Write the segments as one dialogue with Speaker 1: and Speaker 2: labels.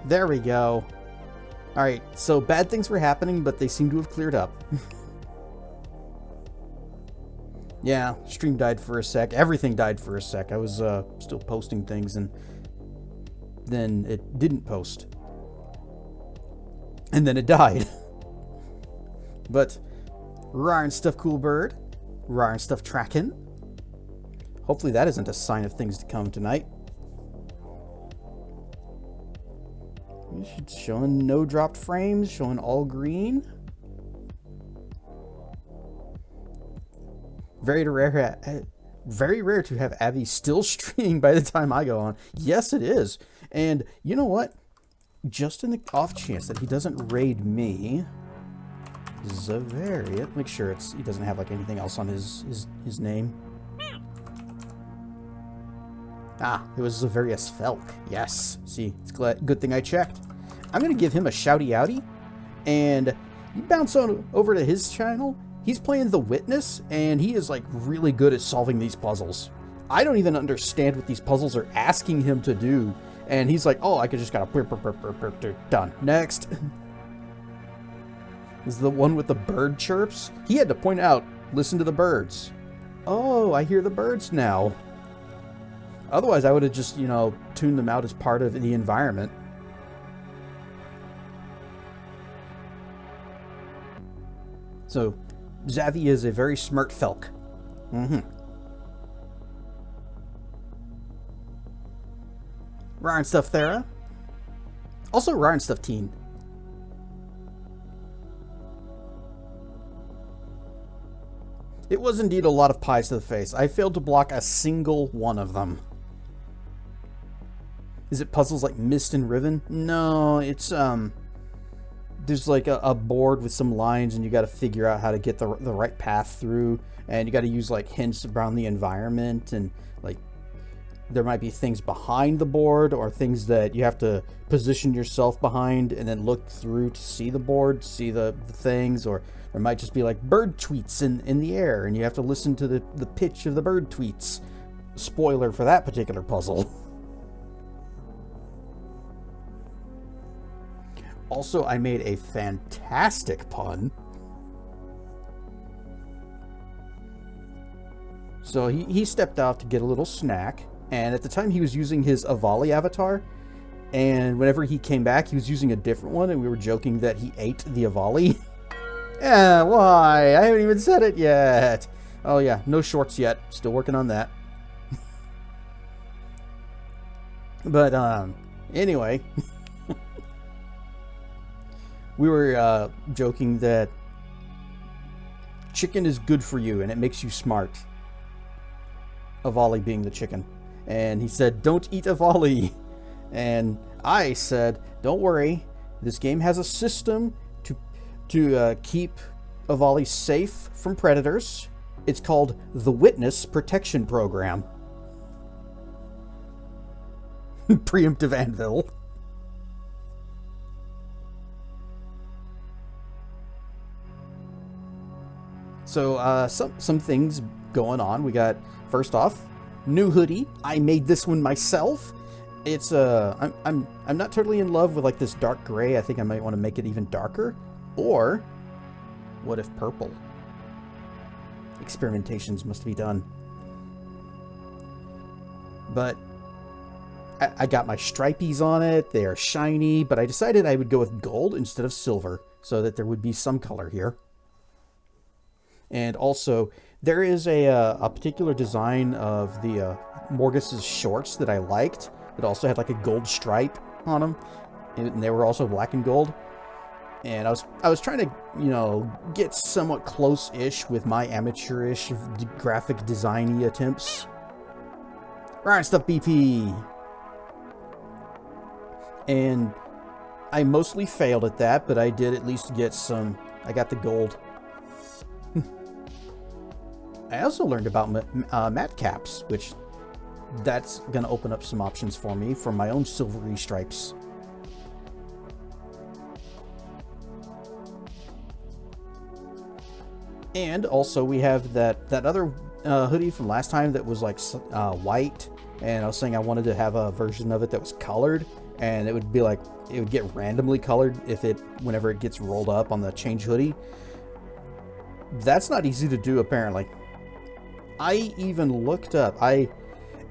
Speaker 1: There we go. Alright, so bad things were happening, but they seem to have cleared up. Yeah, stream died for a sec. Everything died for a sec. I was still posting things, and then it didn't post. And then it died. But, rar and stuff, cool bird. Rar and stuff, tracking. Hopefully that isn't a sign of things to come tonight. Showing no dropped frames, showing all green. Very rare to have Abby still streaming by the time I go on. Yes, it is. And you know what? Just in the off chance that he doesn't raid me, Zavariat, make sure he doesn't have like anything else on his name. Ah, it was Zavarius Felk. Yes. See, it's good thing I checked. I'm going to give him a shouty outy, and you bounce on over to his channel. He's playing The Witness, and he is like really good at solving these puzzles. I don't even understand what these puzzles are asking him to do, and he's like, oh, I could just gotta done. Next. This is the one with the bird chirps. He had to point out, listen to the birds. Oh, I hear the birds now. Otherwise, I would have just, tuned them out as part of the environment. So, Zavi is a very smart Felk. Rar and stuff, Thera. Also, Rar and stuff, Teen. It was indeed a lot of pies to the face. I failed to block a single one of them. Is it puzzles like Mist and Riven? No, it's, there's like a board with some lines, and you got to figure out how to get the right path through, and you got to use like hints around the environment, and like there might be things behind the board or things that you have to position yourself behind and then look through to see the board, see the things, or there might just be like bird tweets in the air, and you have to listen to the pitch of the bird tweets. Spoiler for that particular puzzle. Also, I made a fantastic pun. So he stepped out to get a little snack, and at the time he was using his Avali avatar, and whenever he came back, he was using a different one, and we were joking that he ate the Avali. Yeah, why? I haven't even said it yet. Oh yeah, no shorts yet. Still working on that. But, anyway... We were joking that chicken is good for you and it makes you smart. Avali being the chicken. And he said, don't eat Avali. And I said, don't worry. This game has a system to keep Avali safe from predators. It's called the Witness Protection Program. Preemptive anvil. So, some things going on. We got, first off, new hoodie. I made this one myself. It's I'm not totally in love with like this dark gray. I think I might want to make it even darker. Or what if purple? Experimentations must be done. But I got my stripies on it. They are shiny, but I decided I would go with gold instead of silver so that there would be some color here. And also, there is a particular design of the Morgus's shorts that I liked. It also had like a gold stripe on them, and they were also black and gold. And I was trying to, you know, get somewhat close-ish with my amateurish graphic design-y attempts. Right stuff, BP. And I mostly failed at that, but I did at least get some. I got the gold. I also learned about matte caps, which that's going to open up some options for me for my own silvery stripes. And also we have that other hoodie from last time that was like white, and I was saying I wanted to have a version of it that was colored, and it would be like, it would get randomly colored whenever it gets rolled up on the change hoodie. That's not easy to do, apparently. I even looked up, I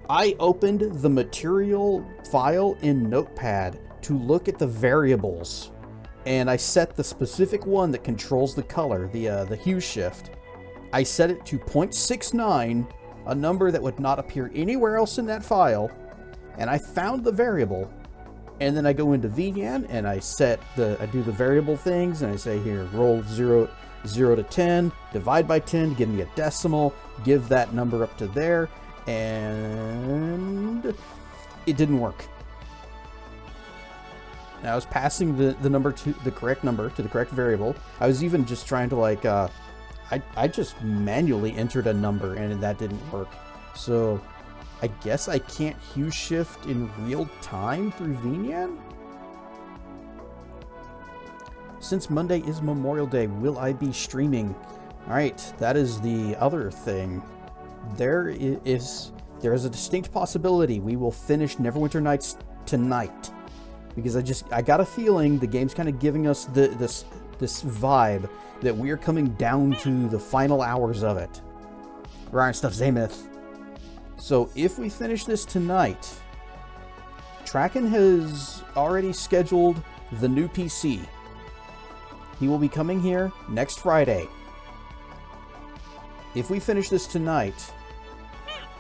Speaker 1: opened the material file in Notepad to look at the variables, and I set the specific one that controls the color, the hue shift. I set it to 0.69, a number that would not appear anywhere else in that file, and I found the variable, and then I go into VNAN and I do the variable things, and I say here, roll 0 to 10, divide by 10 to give me a decimal, give that number up to there, and it didn't work. Now I was passing the number to the correct number to the correct variable. I was even just trying to like, I just manually entered a number and that didn't work. So I guess I can't hue shift in real time through VNAN? Since Monday is Memorial Day, will I be streaming? Alright, that is the other thing. There is a distinct possibility we will finish Neverwinter Nights tonight. Because I got a feeling the game's kind of giving us this vibe that we are coming down to the final hours of it. Ryan Stuff Zamith. So if we finish this tonight, Traken has already scheduled the new PC. He will be coming here next Friday. If we finish this tonight,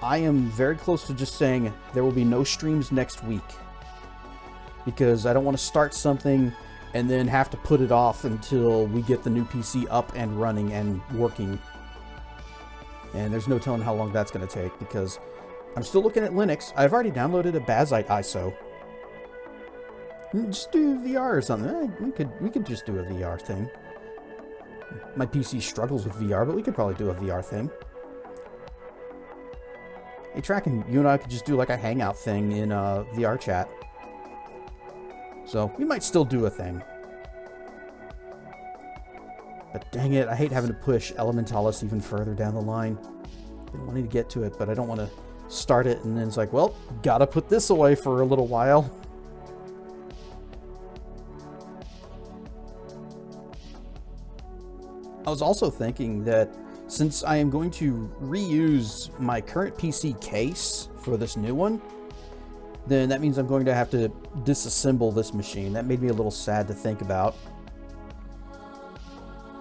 Speaker 1: I am very close to just saying there will be no streams next week. Because I don't want to start something and then have to put it off until we get the new PC up and running and working. And there's no telling how long that's going to take, because I'm still looking at Linux. I've already downloaded a Basite ISO. Just do VR or something. We could just do a VR thing. My PC struggles with VR, but we could probably do a VR thing. Hey, Traken, you and I could just do like a hangout thing in VR chat. So, we might still do a thing. But dang it, I hate having to push Elementalis even further down the line. I've been wanting to get to it, but I don't want to start it and then it's like, well, gotta put this away for a little while. I was also thinking that since I am going to reuse my current PC case for this new one, then that means I'm going to have to disassemble this machine. That made me a little sad to think about.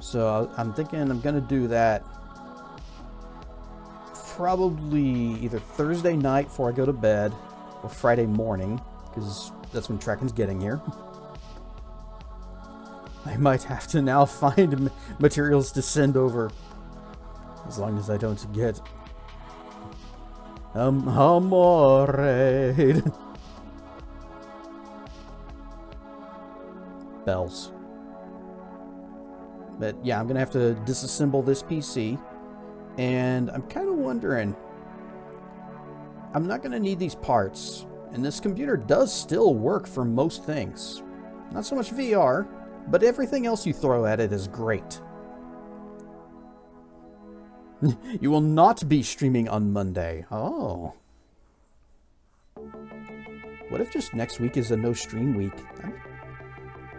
Speaker 1: So I'm thinking I'm going to do that probably either Thursday night before I go to bed or Friday morning, because that's when Traken's getting here. I might have to now find materials to send over, as long as I don't get amore. Bells. But yeah, I'm gonna have to disassemble this PC, and I'm kind of wondering, I'm not gonna need these parts, and this computer does still work for most things. Not so much VR, but everything else you throw at it is great. You will not be streaming on Monday. Oh. What if just next week is a no stream week?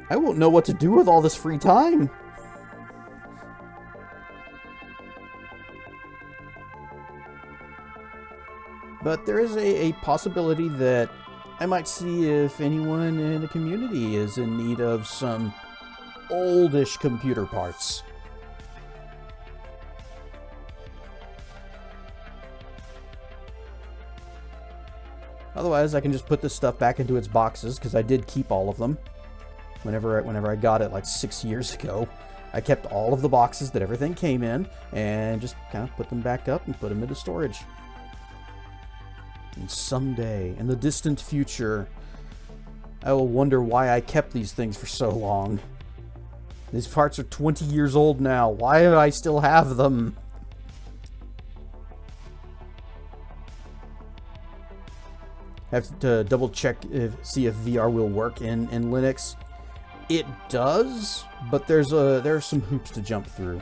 Speaker 1: I won't know what to do with all this free time. But there is a possibility that I might see if anyone in the community is in need of some oldish computer parts. Otherwise, I can just put this stuff back into its boxes, because I did keep all of them. Whenever I got it, like 6 years ago, I kept all of the boxes that everything came in, and just kind of put them back up and put them into storage. And someday, in the distant future, I will wonder why I kept these things for so long. These parts are 20 years old now. Why do I still have them? Have to double check see if VR will work in Linux. It does, but there are some hoops to jump through.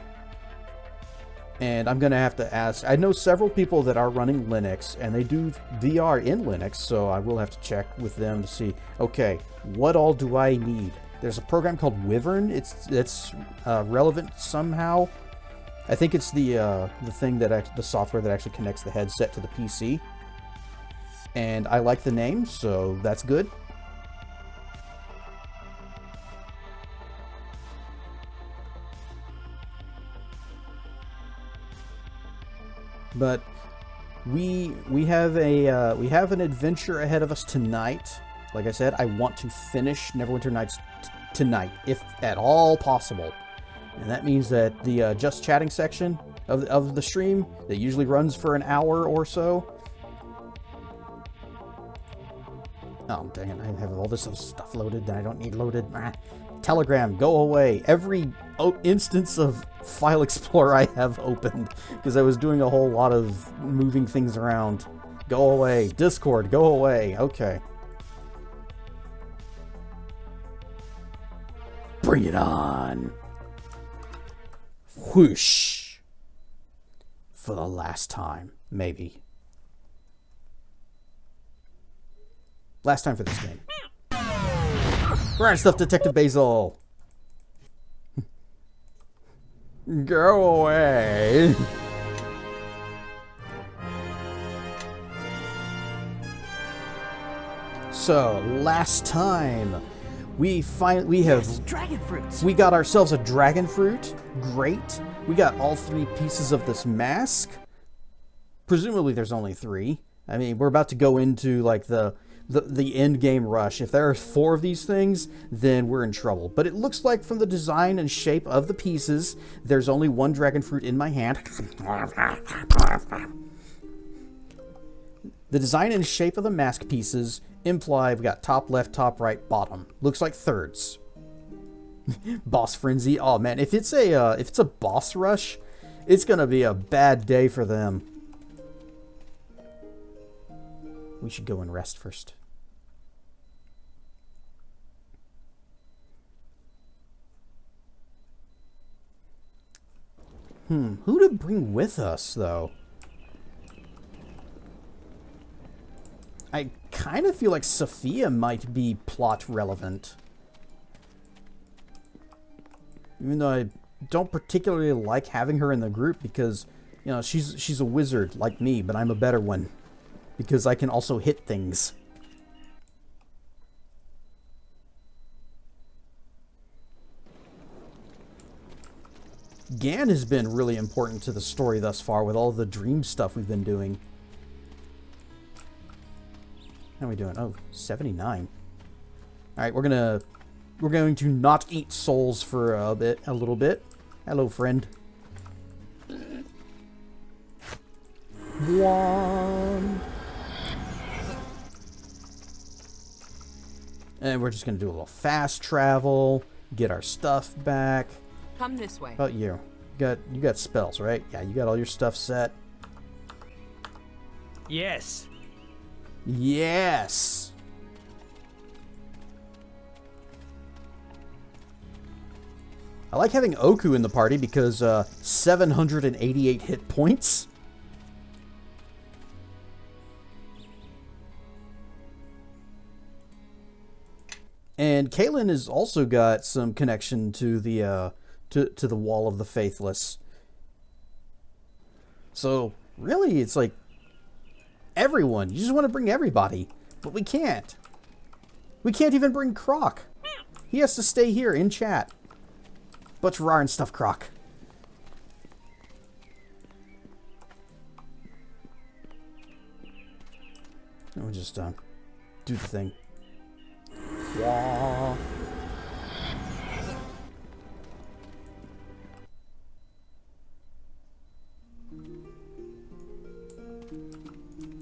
Speaker 1: And I'm gonna have to ask. I know several people that are running Linux, and they do VR in Linux, so I will have to check with them to see. Okay, what all do I need? There's a program called Wyvern. It's relevant somehow. I think it's the thing that the software that actually connects the headset to the PC. And I like the name, so that's good. But we have an adventure ahead of us tonight. Like I said, I want to finish Neverwinter Nights tonight, if at all possible. And that means that the just chatting section of the stream that usually runs for an hour or so. Oh, dang it, I have all this other stuff loaded that I don't need loaded. Telegram, go away. Every instance of File Explorer I have opened, because I was doing a whole lot of moving things around. Go away. Discord, go away. Okay. Bring it on. Whoosh. For the last time, maybe. Last time for this game. Right stuff, Detective Basil. Go away. So, last time we have
Speaker 2: dragon fruits.
Speaker 1: We got ourselves a dragon fruit. Great. We got all 3 pieces of this mask. Presumably there's only 3. I mean, we're about to go into like the end game rush. If there are 4 of these things, then we're in trouble. But it looks like from the design and shape of the pieces, there's only 1 dragon fruit in my hand. The design and shape of the mask pieces imply we got top left, top right, bottom. Looks like thirds. Boss frenzy. Oh man, if it's a boss rush, it's gonna be a bad day for them. We should go and rest first. Who to bring with us, though? I kind of feel like Sophia might be plot relevant. Even though I don't particularly like having her in the group because, you know, she's a wizard like me, but I'm a better one. Because I can also hit things. Gan has been really important to the story thus far with all the dream stuff we've been doing. How are we doing? Oh, 79. Alright, we're going to not eat souls for a little bit. Hello, friend. 1. And we're just going to do a little fast travel, get our stuff back.
Speaker 2: Come this way.
Speaker 1: How about you? You got spells, right? Yeah, you got all your stuff set.
Speaker 3: Yes.
Speaker 1: Yes. I like having Oku in the party because 788 hit points. And Kaylin has also got some connection to the to the Wall of the Faithless. So really, it's like everyone. You just want to bring everybody, but we can't. We can't even bring Croc. He has to stay here in chat. But rar and stuff, Croc. We'll just do the thing. Wah.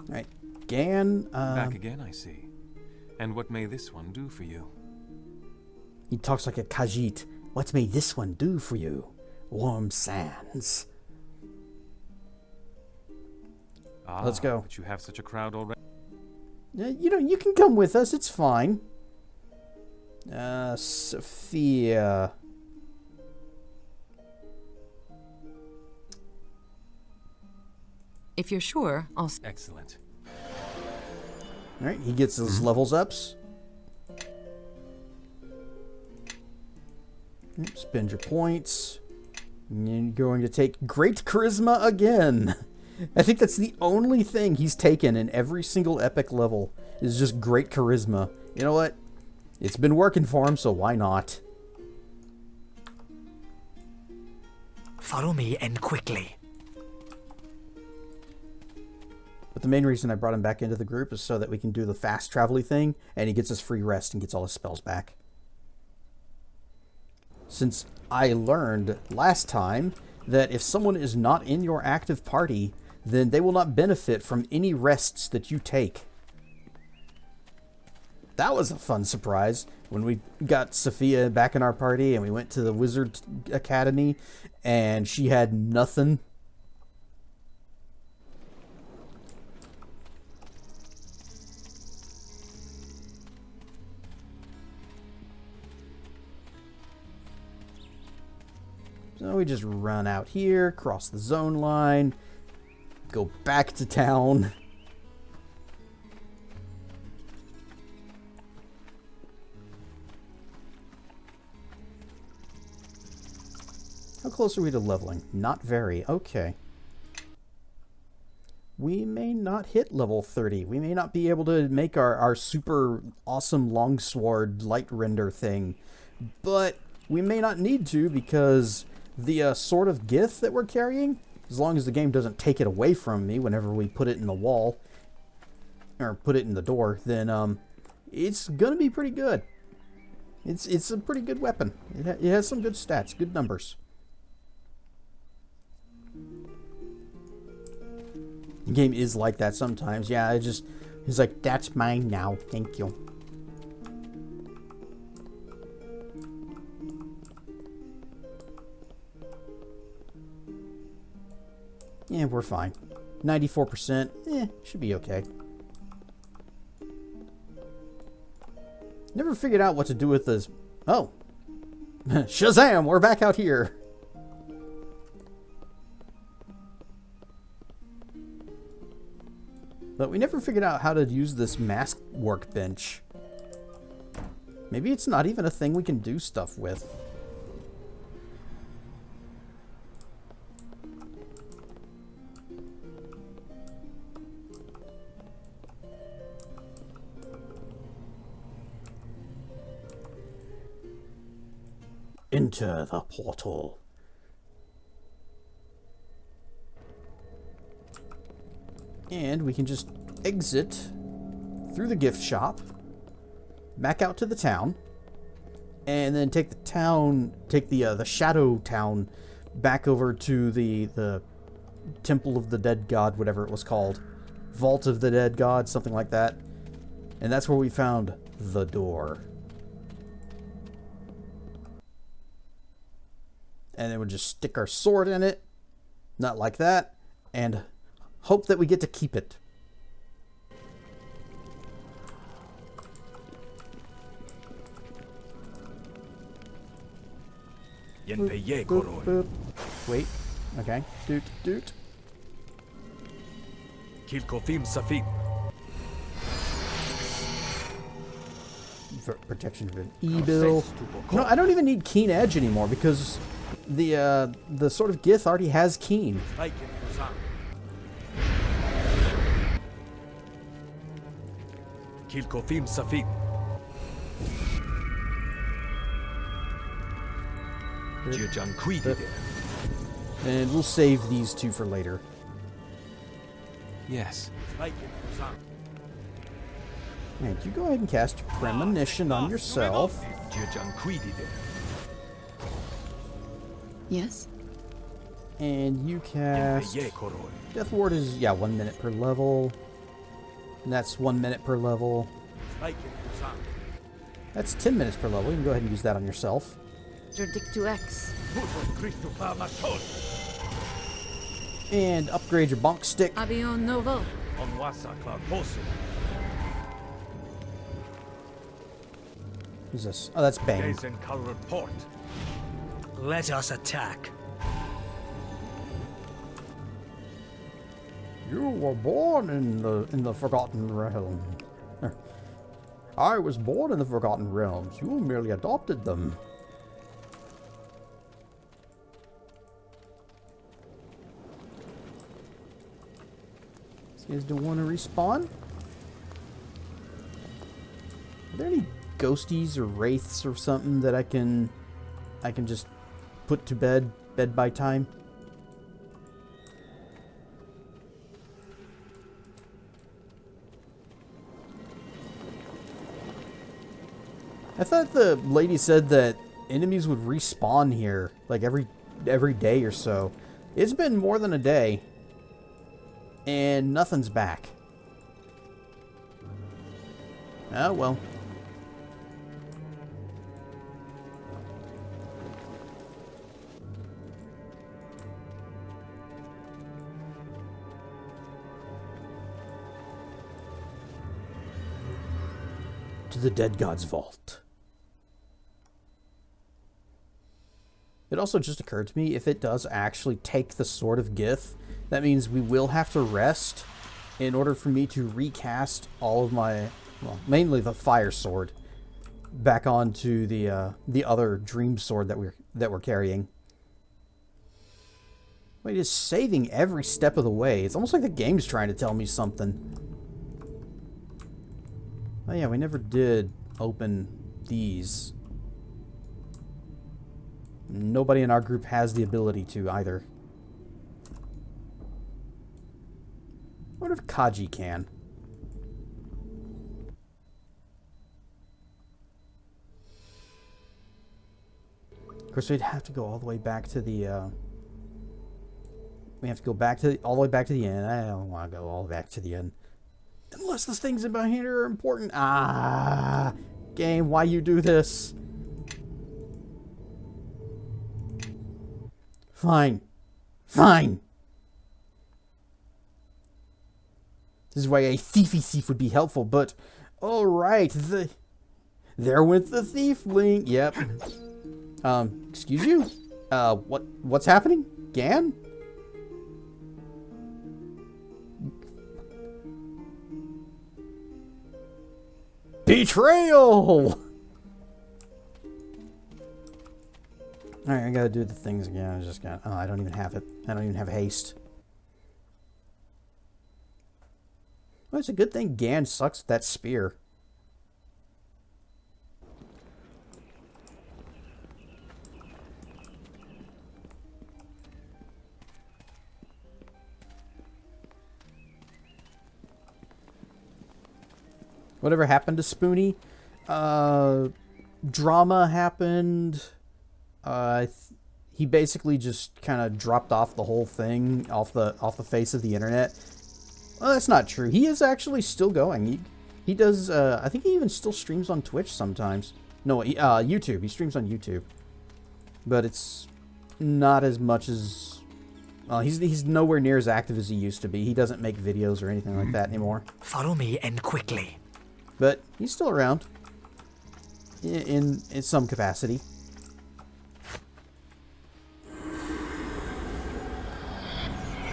Speaker 1: Right, Gan.
Speaker 2: Back again, I see. And what may this one do for you?
Speaker 1: He talks like a Khajiit. What may this one do for you? Warm sands. Let's go.
Speaker 2: But you have such a crowd already.
Speaker 1: You know, you can come with us. It's fine. Sophia.
Speaker 3: If you're sure, I'll...
Speaker 2: Excellent.
Speaker 1: All right, he gets his levels ups. Spend your points. And you're going to take Great Charisma again. I think that's the only thing he's taken in every single epic level is just Great Charisma. You know what? It's been working for him, so why not?
Speaker 4: Follow me and quickly.
Speaker 1: But the main reason I brought him back into the group is so that we can do the fast travel-y thing, and he gets his free rest and gets all his spells back. Since I learned last time that if someone is not in your active party, then they will not benefit from any rests that you take. That was a fun surprise when we got Sophia back in our party and we went to the Wizard Academy and she had nothing. So we just run out here, cross the zone line, go back to town. How close are we to leveling? Not very. Okay. We may not hit level 30. We may not be able to make our super awesome longsword light render thing. But we may not need to because the Sword of Gith that we're carrying, as long as the game doesn't take it away from me whenever we put it in the wall, or put it in the door, then it's going to be pretty good. It's a pretty good weapon. It has some good stats, good numbers. The game is like that sometimes. Yeah, it's like, that's mine now. Thank you. Yeah, we're fine. 94%. Should be okay. Never figured out what to do with this. Oh. Shazam! We're back out here. But we never figured out how to use this mask workbench. Maybe it's not even a thing we can do stuff with. Enter the portal. And we can just exit through the gift shop, back out to the town, and then take the Shadow Town back over to the Temple of the Dead God, whatever it was called. Vault of the Dead God, something like that. And that's where we found the door. And then we'll just stick our sword in it, not like that, and hope that we get to keep it. Boop, boop. Wait. Okay. Doot, doot. Protection for an E-bill. No, I don't even need Keen Edge anymore because the Sword of Gith already has Keen. And we'll save these two for later.
Speaker 2: Yes.
Speaker 1: And you go ahead and cast Premonition on yourself.
Speaker 3: Yes?
Speaker 1: And you cast... Death Ward is, 1 minute per level. And that's 1 minute per level. That's 10 minutes per level. You can go ahead and use that on yourself.
Speaker 3: Dictu X.
Speaker 1: And upgrade your bonk stick.
Speaker 3: Avion Novo.
Speaker 1: Who's this? Oh, that's Bane.
Speaker 4: Let us attack.
Speaker 1: You were born in the Forgotten Realm. I was born in the Forgotten Realms. You merely adopted them. These guys don't want to respawn? Are there any ghosties or wraiths or something that I can just put to bed by time? I thought the lady said that enemies would respawn here like every day or so. It's been more than a day and nothing's back. Oh well. To the Dead God's Vault. It also just occurred to me, if it does actually take the Sword of Gith, that means we will have to rest in order for me to recast all of my, well, mainly the Fire Sword, back onto the other Dream Sword that we're carrying. Wait, it's saving every step of the way. It's almost like the game's trying to tell me something. Oh yeah, we never did open these. Nobody in our group has the ability to either. I wonder if Kaji can. Of course, we'd have to go all the way back to the. We have to go back to all the way back to the end. I don't want to go all the way back to the end. Unless the things about here are important. Ah, game, why you do this? Fine. Fine. This is why a thief would be helpful, but alright, there went the thief link. Yep. Excuse you? What's happening? Gan? Betrayal! Alright, I gotta do the things again. I just got. Oh, I don't even have it. I don't even have haste. Well, it's a good thing Gan sucks at that spear. Whatever happened to Spoonie? Drama happened. He basically just kind of dropped off the whole thing off the face of the internet. Well, that's not true. He is actually still going. He does. I think he even still streams on Twitch sometimes. No, YouTube. He streams on YouTube, but it's not as much as. He's nowhere near as active as he used to be. He doesn't make videos or anything like that anymore.
Speaker 4: Follow me and quickly.
Speaker 1: But he's still around in some capacity.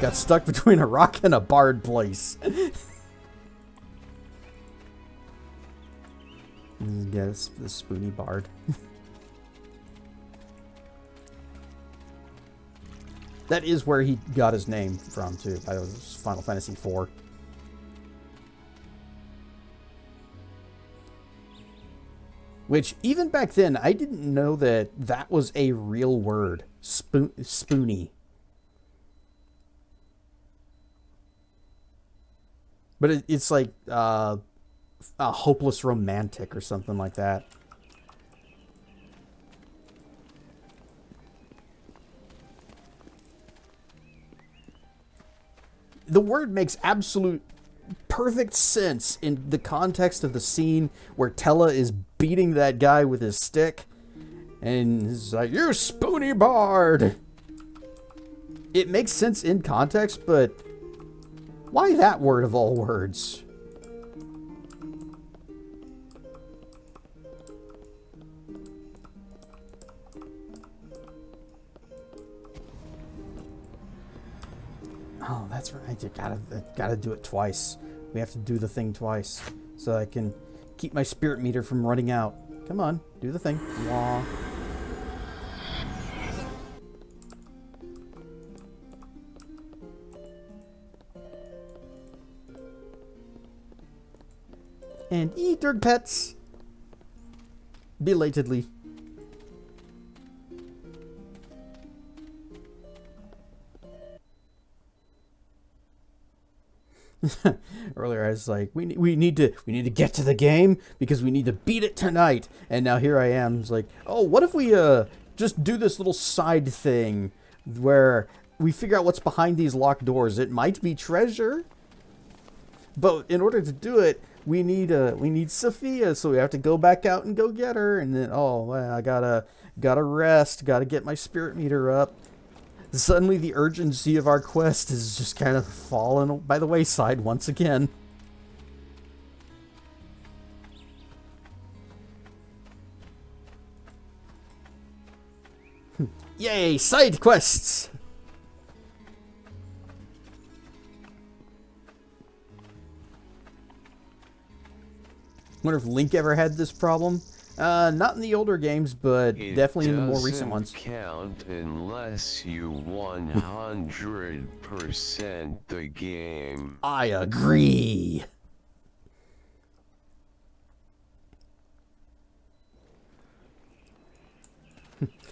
Speaker 1: Got stuck between a rock and a barred place. Yes, the spoony bard. That is where he got his name from, too. By the way, Final Fantasy IV. Which, even back then, I didn't know that that was a real word. Spoony. But it's like a hopeless romantic or something like that. The word makes absolute perfect sense in the context of the scene where Tella is beating that guy with his stick. And he's like, "You spoony bard!" It makes sense in context, but why that word of all words? Oh, that's right. You gotta do it twice. We have to do the thing twice so I can keep my spirit meter from running out. Come on, do the thing. Wah. And eat dirt pets. Belatedly. Earlier I was like, we need to get to the game because we need to beat it tonight. And now here I am. It's like, oh, what if we just do this little side thing where we figure out what's behind these locked doors? It might be treasure, but in order to do it, we need Sophia, so we have to go back out and go get her. And then, oh, well, I gotta rest, gotta get my spirit meter up. Suddenly the urgency of our quest is just kind of fallen by the wayside once again. Yay, side quests! Wonder if Link ever had this problem. Not in the older games, but definitely in the more recent ones.
Speaker 5: It doesn't count unless you 100% the game.
Speaker 1: I agree.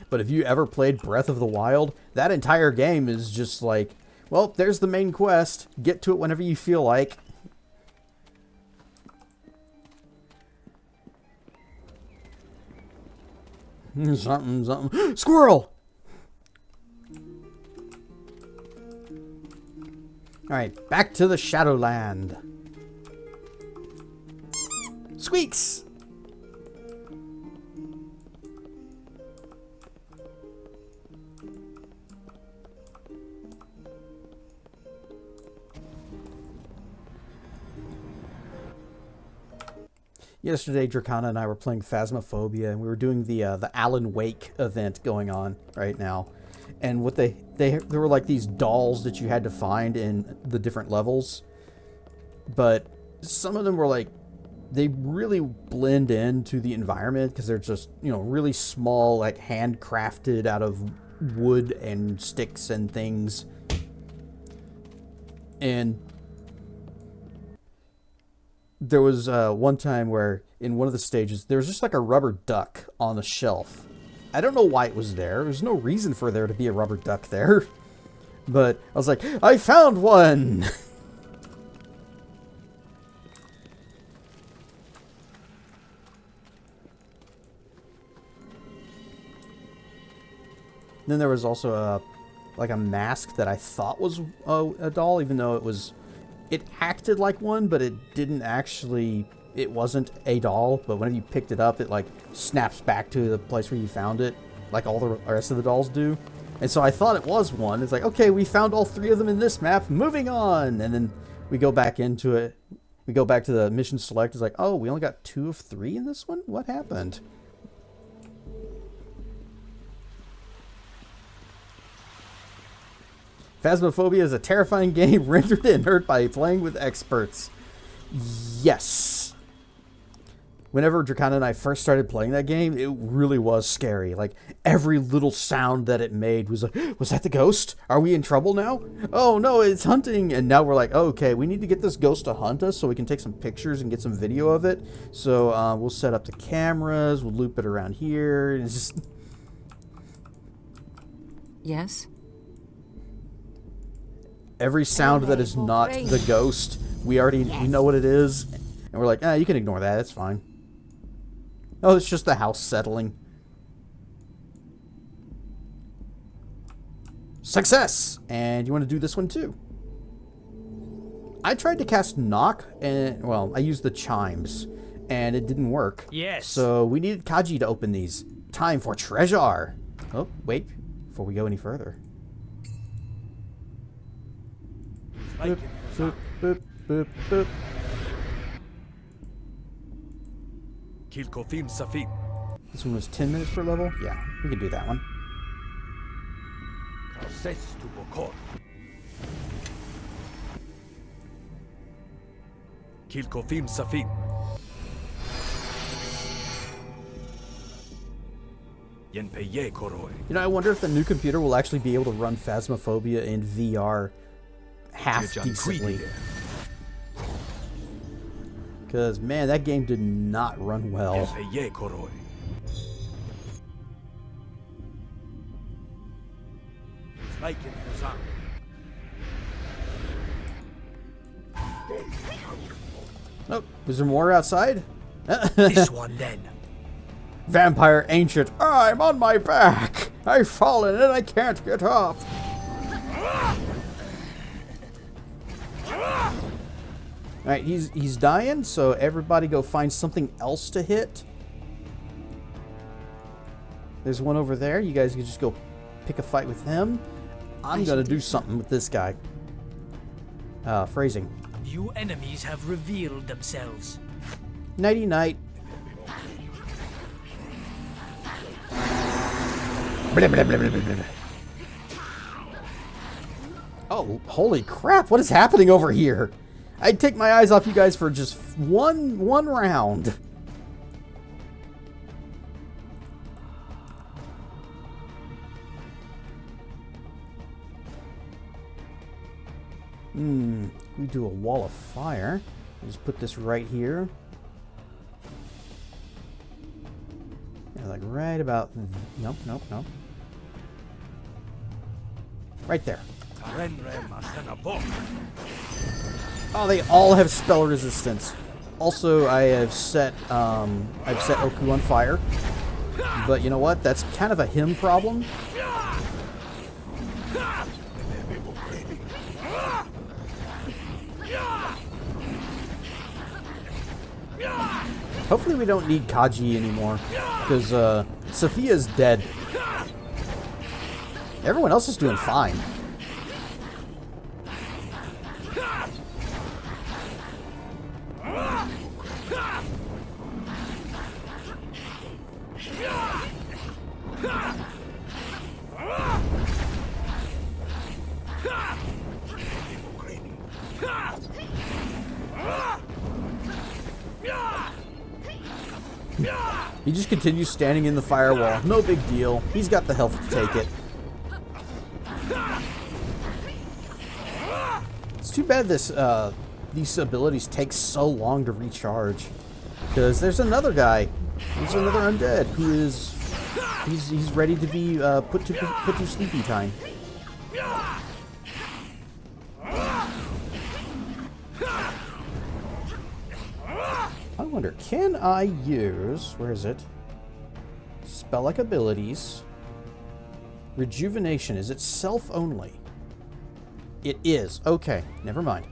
Speaker 1: But if you ever played Breath of the Wild, that entire game is just like, well, there's the main quest. Get to it whenever you feel like. Something. Squirrel! Alright, back to the Shadowland. Squeaks! Yesterday, Dracana and I were playing Phasmophobia, and we were doing the Alan Wake event going on right now. And what there were like these dolls that you had to find in the different levels, but some of them were like, they really blend into the environment because they're just, you know, really small, like handcrafted out of wood and sticks and things. And there was one time where in one of the stages, there was just like a rubber duck on the shelf. I don't know why it was there. There's no reason for there to be a rubber duck there. But I was like, I found one! Then there was also like a mask that I thought was a doll, even though it acted like one, but it didn't actually, it wasn't a doll. But whenever you picked it up, it like snaps back to the place where you found it, like all the rest of the dolls do. And so I thought it was one. It's like, okay, we found all three of them in this map, moving on. And then we go back into it. We go back to the mission select. It's like, oh, we only got 2 of 3 in this one? What happened? Phasmophobia is a terrifying game rendered inert by playing with experts. Yes. Whenever Dracana and I first started playing that game, it really was scary. Like, every little sound that it made was like, was that the ghost? Are we in trouble now? Oh, no, it's hunting. And now we're like, oh, okay, we need to get this ghost to hunt us so we can take some pictures and get some video of it. So we'll set up the cameras. We'll loop it around here. It's just...
Speaker 3: Yes?
Speaker 1: Every sound that is not the ghost, we know what it is. And we're like, you can ignore that. It's fine. Oh, it's just the house settling. Success! And you want to do this one too. I tried to cast knock, and, well, I used the chimes, and it didn't work.
Speaker 4: Yes.
Speaker 1: So we needed Kaji to open these. Time for treasure! Oh, wait. Before we go any further. Boop, boop, boop, boop, boop.
Speaker 4: Kilkofim Safin.
Speaker 1: This one was 10 minutes per level? Yeah, we can do that one.
Speaker 4: Kilkofim Safin. Yenpeye Koroi.
Speaker 1: You know, I wonder if the new computer will actually be able to run Phasmophobia in VR half decently. Because, man, that game did not run well.
Speaker 4: Yenpeye Koroi.
Speaker 1: Oh, is there more outside?
Speaker 4: This one then.
Speaker 1: Vampire Ancient, I'm on my back! I've fallen and I can't get up! Alright, he's dying, so everybody go find something else to hit. There's one over there. You guys can just go pick a fight with him. I'm gonna do something with this guy. Phrasing.
Speaker 4: New enemies have revealed themselves.
Speaker 1: Nighty night. Blah, blah, blah, blah, blah, blah. Oh, holy crap, what is happening over here? I'd take my eyes off you guys for just one round. We do a wall of fire. Just put this right here. Yeah, like right about... Nope. Right there. Oh, they all have spell resistance. Also, I have set Oku on fire. But you know what? That's kind of a him problem. Hopefully we don't need Kaji anymore, because Sophia's dead. Everyone else is doing fine. He just continues standing in the firewall. No big deal. He's got the health to take it. It's too bad these abilities take so long to recharge. Because there's another guy. There's another undead who is... He's ready to be put to sleepy time. I wonder, can I use... Where is it? Spell-like abilities. Rejuvenation. Is it self only? It is. Okay, never mind.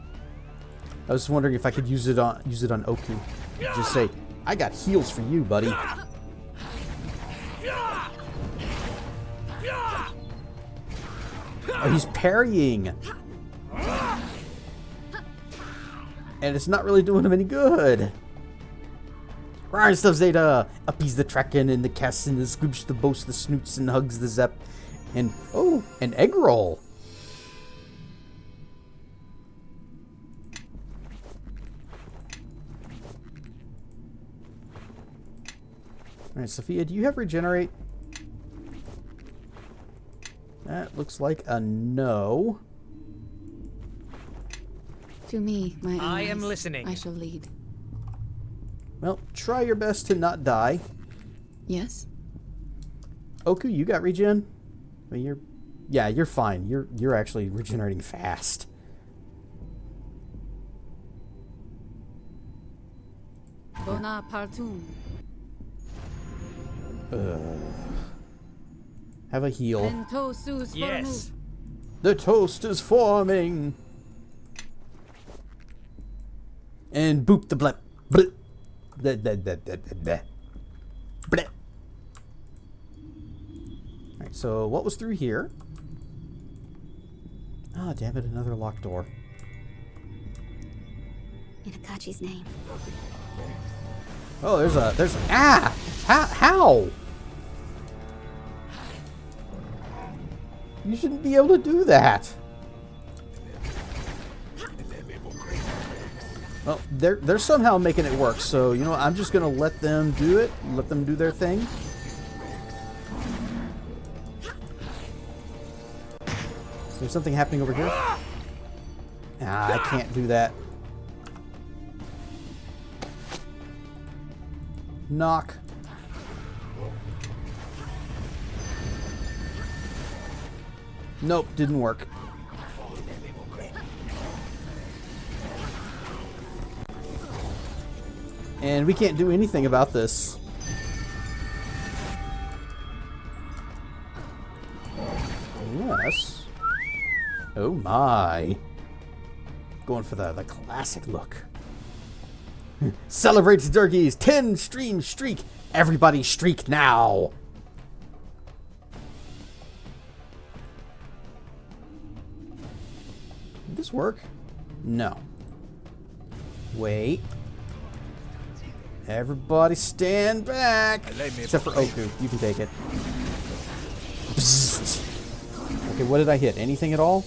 Speaker 1: I was wondering if I could use it on Oku. Just say, I got heals for you, buddy. Oh, he's parrying. And it's not really doing him any good. Rise of Zeta! Uppies the Trekken and the Kess and the Scoops the Boast the Snoots and Hugs the Zep. And, oh, an egg roll. Alright, Sophia, do you have regenerate? That looks like a no.
Speaker 3: To me, my allies,
Speaker 4: I am listening.
Speaker 3: I shall lead.
Speaker 1: Well, try your best to not die.
Speaker 3: Yes?
Speaker 1: Oku, you got regen? Well, you're fine. You're actually regenerating fast.
Speaker 3: Bona partum.
Speaker 1: Have a heal.
Speaker 3: Bento sus
Speaker 4: Yes.
Speaker 1: The toast is forming. And boop the blep. Blep. Bleh, bleh, bleh, bleh, bleh, bleh. Bleh. Alright, so what was through here? Ah, damn it, another locked door.
Speaker 6: In Akachi's name.
Speaker 1: Oh, there's ah! How? You shouldn't be able to do that. Well, they're somehow making it work, so, you know, I'm just gonna let them do it, let them do their thing. Is there something happening over here? Ah, I can't do that. Knock. Nope, didn't work. And we can't do anything about this. Yes. Oh my. Going for the classic look. Celebrates Durkee's 10 stream streak. Everybody streak now. Did this work? No. Wait. Everybody stand back. Except for Oku. You can take it. Psst. Okay, what did I hit? Anything at all?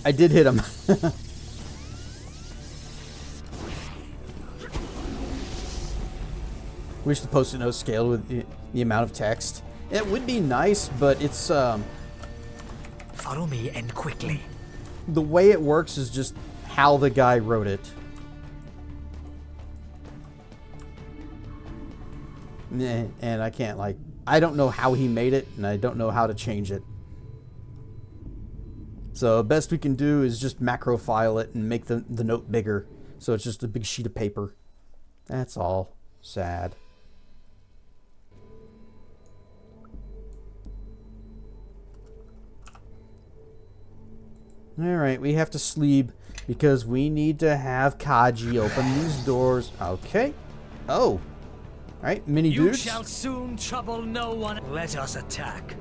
Speaker 1: I did hit him. Wish the post-it note scaled with the amount of text. It would be nice, but it's
Speaker 4: Follow me and quickly.
Speaker 1: the way it works is just how the guy wrote it. And I can't, like, I don't know how he made it, and I don't know how to change it. So best we can do is just macro file it and make the note bigger, so it's just a big sheet of paper. That's all. Sad. Alright, we have to sleep because we need to have Kaji open these doors. Okay. Oh. Alright, mini
Speaker 4: You
Speaker 1: dudes.
Speaker 4: shall soon trouble no one. Let us attack.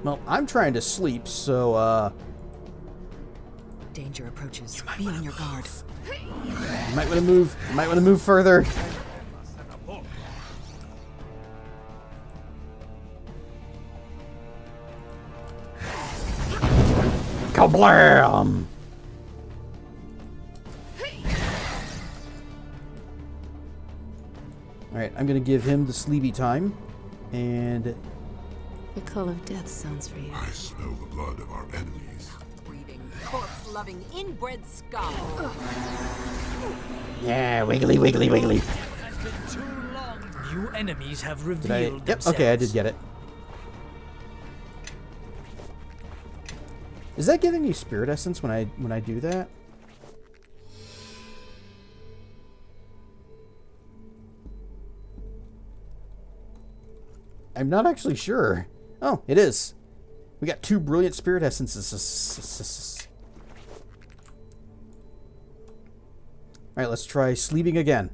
Speaker 1: Well, I'm trying to sleep, so,
Speaker 7: Danger approaches. Be on your guard.
Speaker 1: you might want to move. You might want to move further. Kablam! Alright, I'm gonna give him the sleepy time. And
Speaker 3: The call of death sounds for you.
Speaker 8: I smell the blood of our enemies.
Speaker 7: Breeding, corpse-loving, inbred scum.
Speaker 1: yeah, wiggly, wiggly, wiggly.
Speaker 4: It has been too long. New enemies have
Speaker 1: Did I?
Speaker 4: revealed
Speaker 1: Yep.
Speaker 4: themselves.
Speaker 1: Okay, I did get it. Is that giving you spirit essence when I do that? I'm not actually sure. Oh, it is. We got 2 brilliant spirit essences. Alright, let's try sleeping again.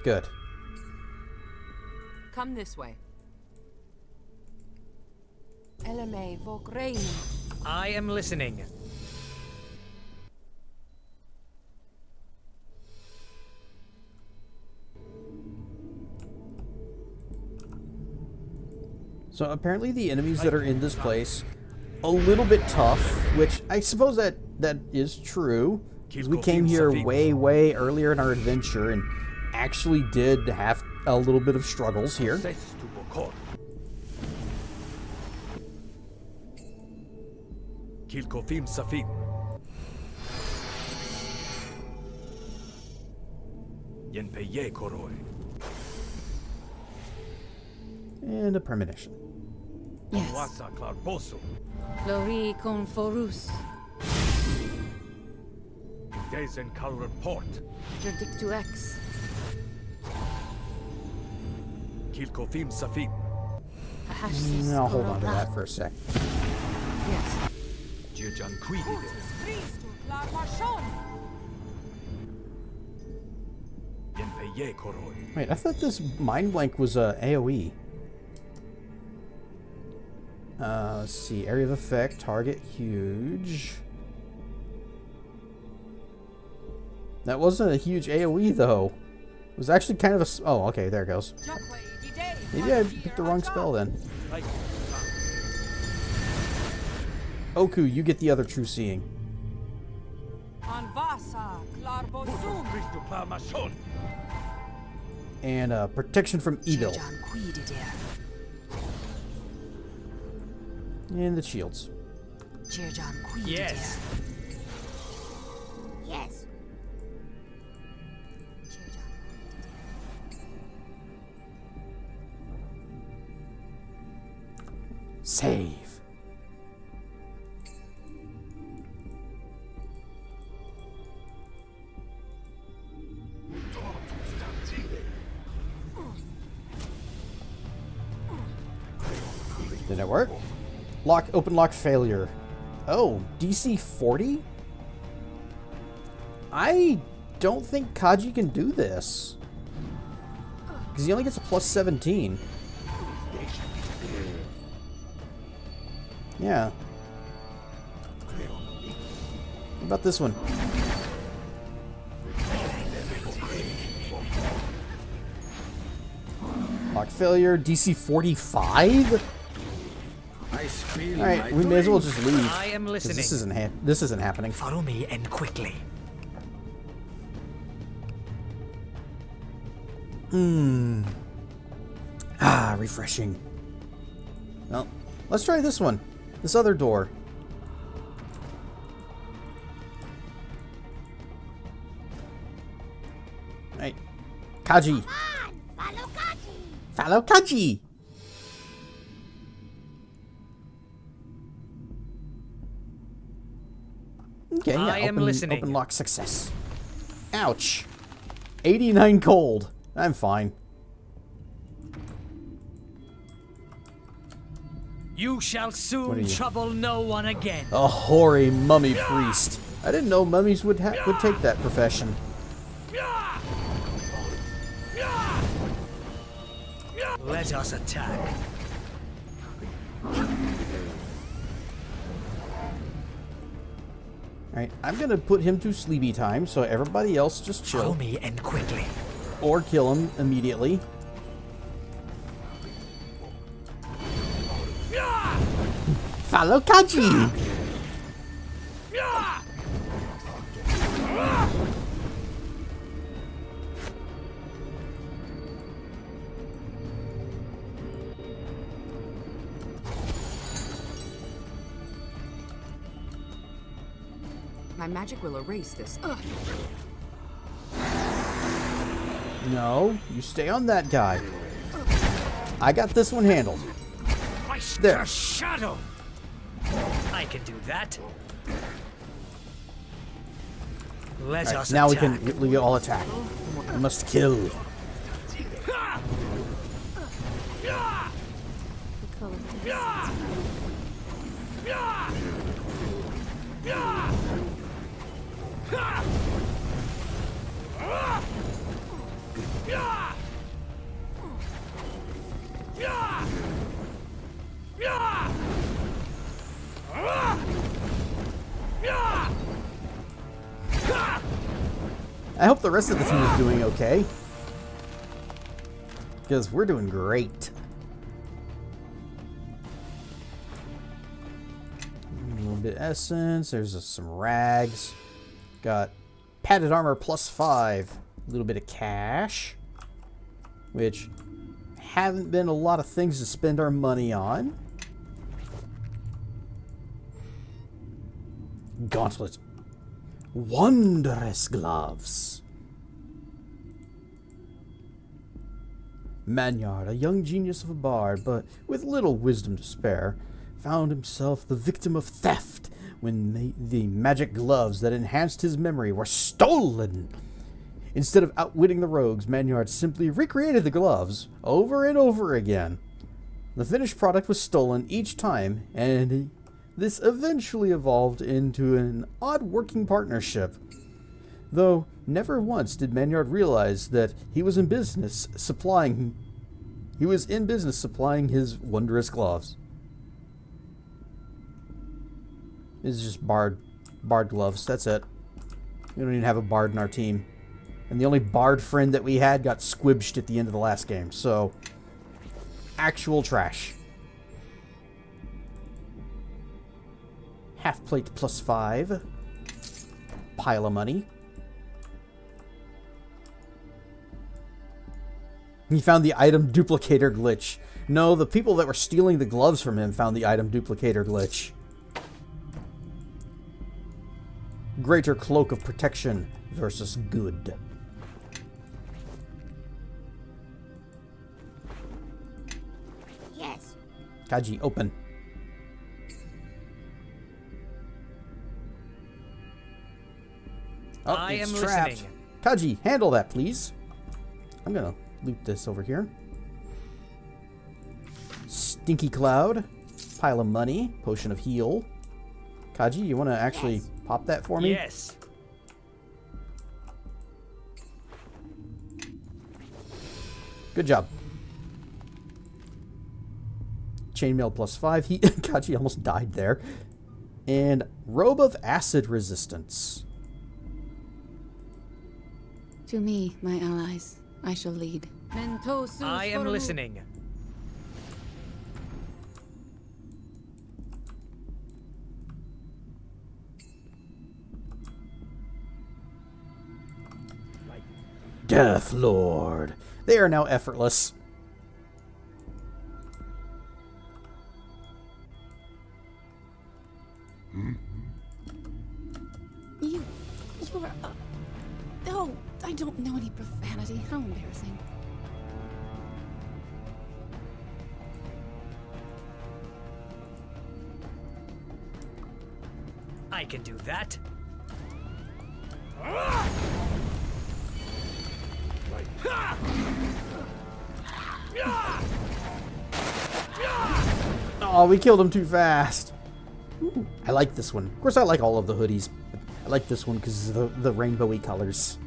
Speaker 1: Good.
Speaker 7: Come this way. Kelemvorbachev.
Speaker 4: I am listening.
Speaker 1: So apparently the enemies that are in this place, a little bit tough, which I suppose that That is true. 'Cause we came here way earlier in our adventure and actually did have a little bit of struggles here.
Speaker 6: Kilkofim Safin. Yenpeye Koroi.
Speaker 1: And a premonition.
Speaker 3: Yes.
Speaker 6: Wasa Clarboso.
Speaker 3: Flori con forus.
Speaker 6: Dezen Calrer Port.
Speaker 3: Jerdictu ex.
Speaker 6: Kilkofim Safin.
Speaker 3: Ahashsis.
Speaker 1: I'll hold on to that for a sec.
Speaker 3: Yes.
Speaker 6: Jirjan Quidide.
Speaker 7: Christu klar marshon.
Speaker 6: Yenpeye Koroi.
Speaker 1: Wait, I thought this Mind Blank was AoE. Let's see. Area of effect, target, huge. That wasn't a huge AoE, though. It was actually kind of a... Oh, okay, there it goes. Maybe I picked the wrong spell, then. Oku, you get the other True Seeing. And Protection from Evil. And the shields.
Speaker 4: Yes.
Speaker 7: Yes.
Speaker 1: Save. Did it work? Open lock failure. Oh, DC 40? I don't think Kaji can do this. Because he only gets a plus 17. Yeah. What about this one? Lock failure, DC 45? Alright, we may as well just leave.
Speaker 4: I am
Speaker 1: 'cause
Speaker 4: listening.
Speaker 1: This isn't happening.
Speaker 4: Follow me and quickly.
Speaker 1: Ah, refreshing. Well, let's try this one. This other door. Right. Kaji. Follow Kaji. Okay, yeah,
Speaker 4: I am listening.
Speaker 1: Open lock success. Ouch. 89 cold. I'm fine.
Speaker 4: You shall
Speaker 1: What are
Speaker 4: soon
Speaker 1: you?
Speaker 4: trouble no one again.
Speaker 1: A hoary mummy priest. I didn't know mummies would take that profession.
Speaker 4: Let us attack.
Speaker 1: Alright, I'm gonna put him to sleepy time, so everybody else just
Speaker 4: Follow
Speaker 1: chill.
Speaker 4: me and quickly.
Speaker 1: Or kill him immediately. Follow Kaji!
Speaker 7: My magic will erase this. Ugh.
Speaker 1: No, you stay on that guy. I got this one handled. There.
Speaker 4: Shadow. I can do that. Let
Speaker 1: Alright,
Speaker 4: us
Speaker 1: now
Speaker 4: attack.
Speaker 1: we all attack. We must kill.
Speaker 3: The color of death.
Speaker 1: I hope the rest of the team is doing okay. Because we're doing great. bit essence. There's some rags. Got padded armor +5. A little bit of cash. Which haven't been a lot of things to spend our money on. Gauntlet. Wondrous gloves. Manyard, a young genius of a bard, but with little wisdom to spare, found himself the victim of theft when the magic gloves that enhanced his memory were stolen. Instead of outwitting the rogues, Manyard simply recreated the gloves over and over again. The finished product was stolen each time, and this eventually evolved into an odd working partnership. Though never once did Manyard realize that he was in business supplying his wondrous gloves. It's just bard gloves. That's it. We don't even have a bard in our team. And the only bard friend that we had got squibshed at the end of the last game. So, actual trash. Half plate +5. Pile of money. He found the item duplicator glitch. No, the people that were stealing the gloves from him found the item duplicator glitch. Greater cloak of protection versus good.
Speaker 3: Yes.
Speaker 1: Kaji, open. Oh,
Speaker 4: I
Speaker 1: it's
Speaker 4: am
Speaker 1: trapped.
Speaker 4: listening.
Speaker 1: Kaji, handle that, please. I'm gonna loot this over here. Stinky cloud. Pile of money. Potion of heal. Kaji, you want to actually pop that for me?
Speaker 4: Yes.
Speaker 1: Good job. Chainmail +5. Kaji almost died there. And robe of acid resistance.
Speaker 3: To me, my allies, I shall lead.
Speaker 4: I am listening.
Speaker 1: Death Lord. They are now effortless.
Speaker 3: You're oh, I don't know any profanity. How embarrassing.
Speaker 4: I can do that.
Speaker 1: Oh, we killed him too fast. Ooh, I like this one. Of course, I like all of the hoodies. But I like this one because of the rainbowy colors.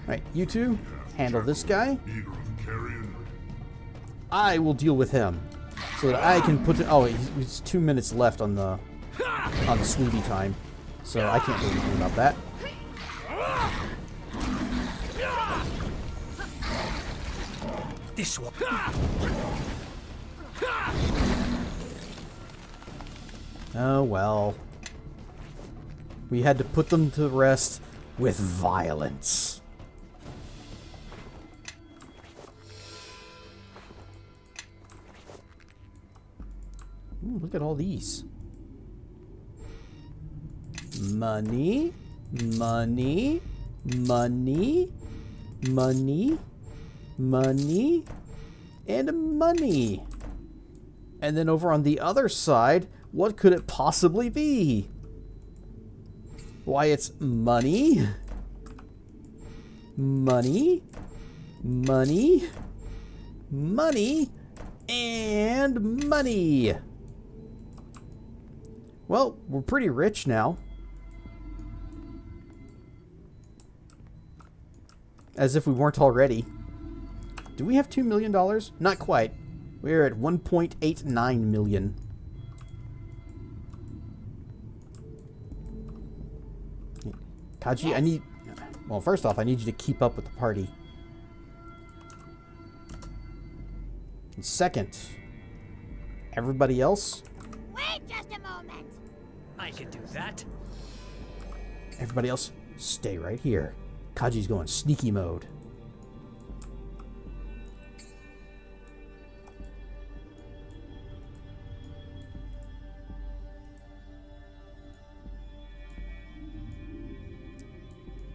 Speaker 1: Alright, you two, handle this guy.
Speaker 8: Leader of carrion.
Speaker 1: I will deal with him. So that I can put it... Oh, it's 2 minutes left on the Snooty time. So I can't do anything about that.
Speaker 4: This one.
Speaker 1: Oh, well. We had to put them to rest with violence. Ooh, look at all these. Money, money, money, money, money, and money. And then over on the other side, what could it possibly be? Why, it's money, money, money, money, and money. Well, we're pretty rich now. As if we weren't already. Do we have $2 million? Not quite. We're at 1.89 million. Kaji, I need... Well, first off, I need you to keep up with the party. And second, everybody else,
Speaker 9: Wait just a moment.
Speaker 4: I can do that.
Speaker 1: everybody else, stay right here. Kaji's going sneaky mode.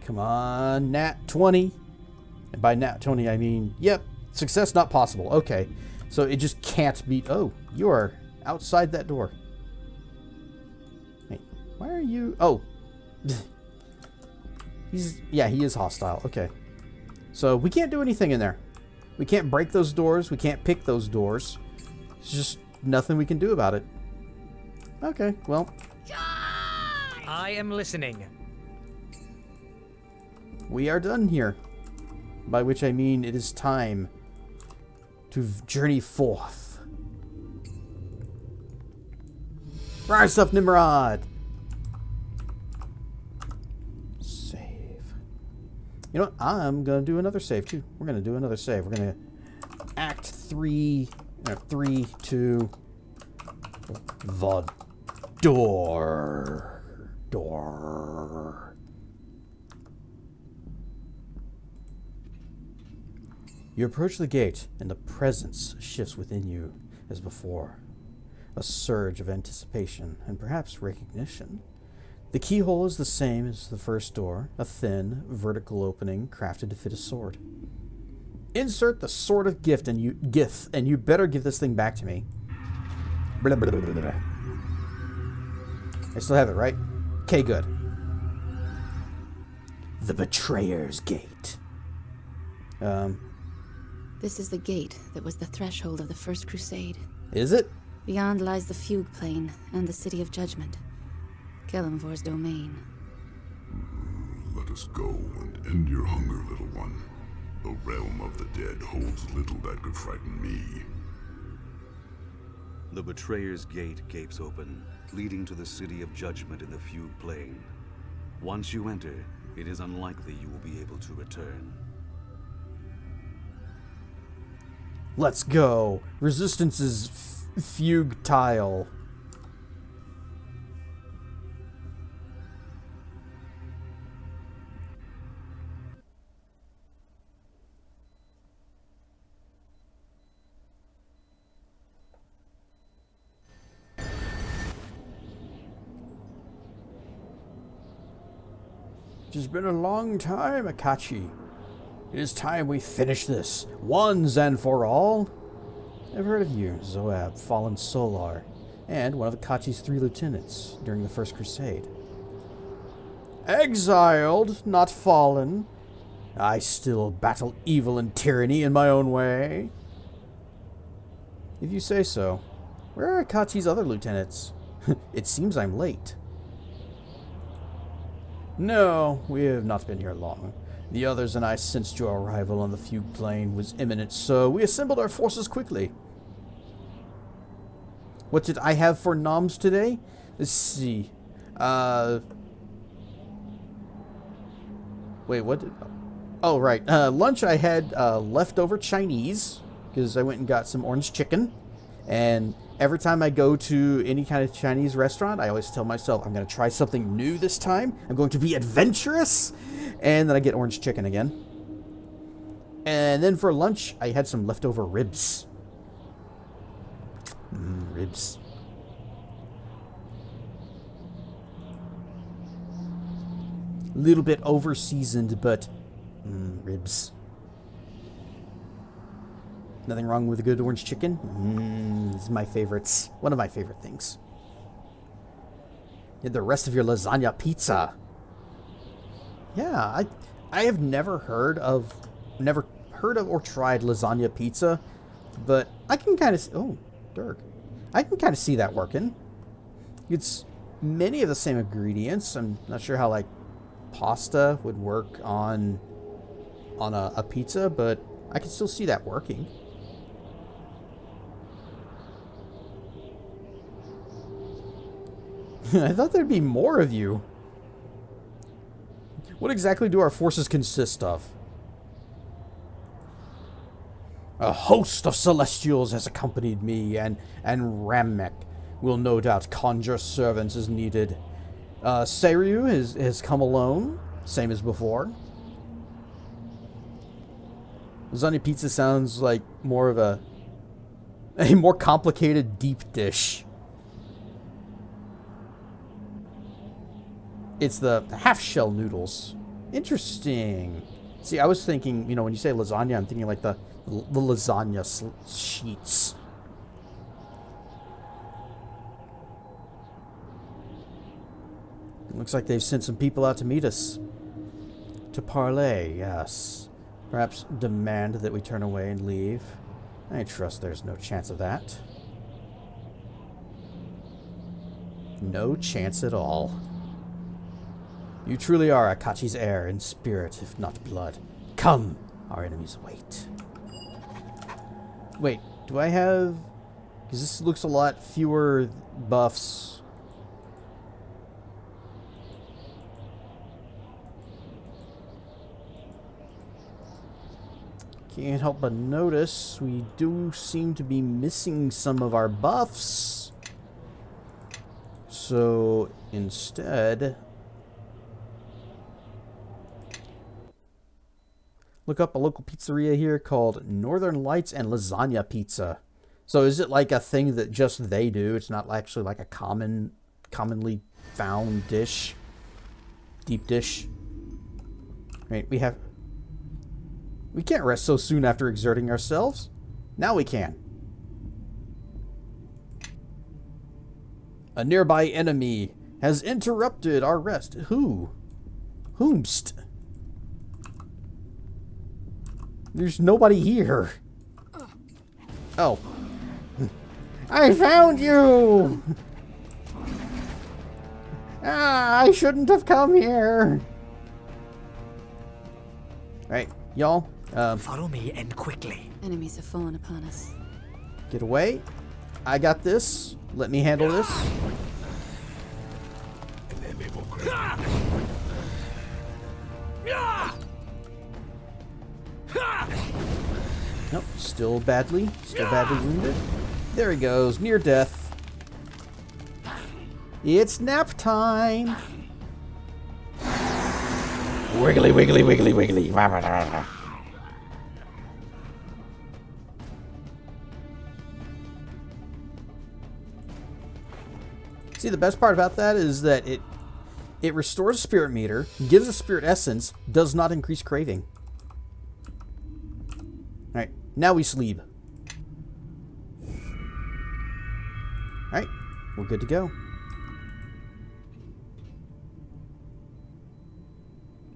Speaker 1: Come on, nat 20. And by nat 20, I mean, yep, success not possible. Okay, so it just can't be. Oh, you are outside that door. Wait, why are you? Oh, he is hostile. Okay, so we can't do anything in there. We can't break those doors. We can't pick those doors. It's just nothing we can do about it. Okay, well,
Speaker 4: I am listening.
Speaker 1: we are done here. By which I mean it is time to journey forth. Rise up, Nimrod! Save. You know what? I'm going to do another save, too. We're going to do another save. We're going to Act 3, 3, 2, the door. You approach the gate, and the presence shifts within you as before. A surge of anticipation, and perhaps recognition. The keyhole is the same as the first door, a thin, vertical opening crafted to fit a sword. Insert the sword of gift, and you better give this thing back to me. Blah, blah, blah, blah, blah. I still have it, right? Okay, good. The Betrayer's Gate.
Speaker 3: This is the gate that was the threshold of the First Crusade.
Speaker 1: Is it?
Speaker 3: Beyond lies the Fugue Plane and the City of Judgment, Kelemvor's domain.
Speaker 8: Let us go and end your hunger, little one. The realm of the dead holds little that could frighten me.
Speaker 10: The Betrayer's Gate gapes open, leading to the City of Judgment in the Fugue Plane. Once you enter, it is unlikely you will be able to return.
Speaker 1: Let's go. Resistance is fugue tile. It's been a long time, Akachi. It is time we finish this, once and for all. I've heard of you, Zoab, fallen Solar, and one of Akachi's 3 lieutenants during the First Crusade. Exiled, not fallen. I still battle evil and tyranny in my own way. If you say so. Where are Akachi's other lieutenants? It seems I'm late. No, we have not been here long. The others and I sensed your arrival on the Fugue Plane was imminent, so we assembled our forces quickly. What did I have for noms today? Let's see. Wait, what did... Oh, right. Lunch I had leftover Chinese, because I went and got some orange chicken. And every time I go to any kind of Chinese restaurant, I always tell myself, I'm going to try something new this time. I'm going to be adventurous. And then I get orange chicken again. And then for lunch, I had some leftover ribs. Ribs. A little bit over-seasoned, but ribs. Nothing wrong with a good orange chicken. This is my favorites. One of my favorite things. You had the rest of your lasagna pizza. Yeah, I have never heard of or tried lasagna pizza, but I can kind of I can kind of see that working. It's many of the same ingredients. I'm not sure how like pasta would work on a pizza, but I can still see that working. I thought there'd be more of you. What exactly do our forces consist of? A host of celestials has accompanied me, and Ramek will no doubt conjure servants as needed. Seiryu has come alone, same as before. Lasagna pizza sounds like more of a more complicated deep dish. It's the half-shell noodles. Interesting. See, I was thinking, you know, when you say lasagna, I'm thinking like the lasagna sheets. It looks like they've sent some people out to meet us. To parley, yes. Perhaps demand that we turn away and leave. I trust there's no chance of that. No chance at all. You truly are Akachi's heir in spirit, if not blood. Come, our enemies await. Wait, do I have... Because this looks a lot fewer buffs. Can't help but notice we do seem to be missing some of our buffs. So, instead... Look up a local pizzeria here called Northern Lights and Lasagna Pizza. So is it like a thing that just they do? It's not actually like a commonly found dish? Deep dish? Right, we can't rest so soon after exerting ourselves. Now we can. A nearby enemy has interrupted our rest. Who? Whomst? There's nobody here. Oh. I found you! I shouldn't have come here. Alright, y'all.
Speaker 4: Follow me and quickly.
Speaker 3: Enemies have fallen upon us.
Speaker 1: Get away. I got this. Let me handle this. Nope, still badly wounded. There he goes, near death. It's nap time. Wiggly, wiggly, wiggly, wiggly. See, the best part about that is that it restores spirit meter, gives a spirit essence, does not increase craving. Alright, now we sleep. Alright, we're good to go.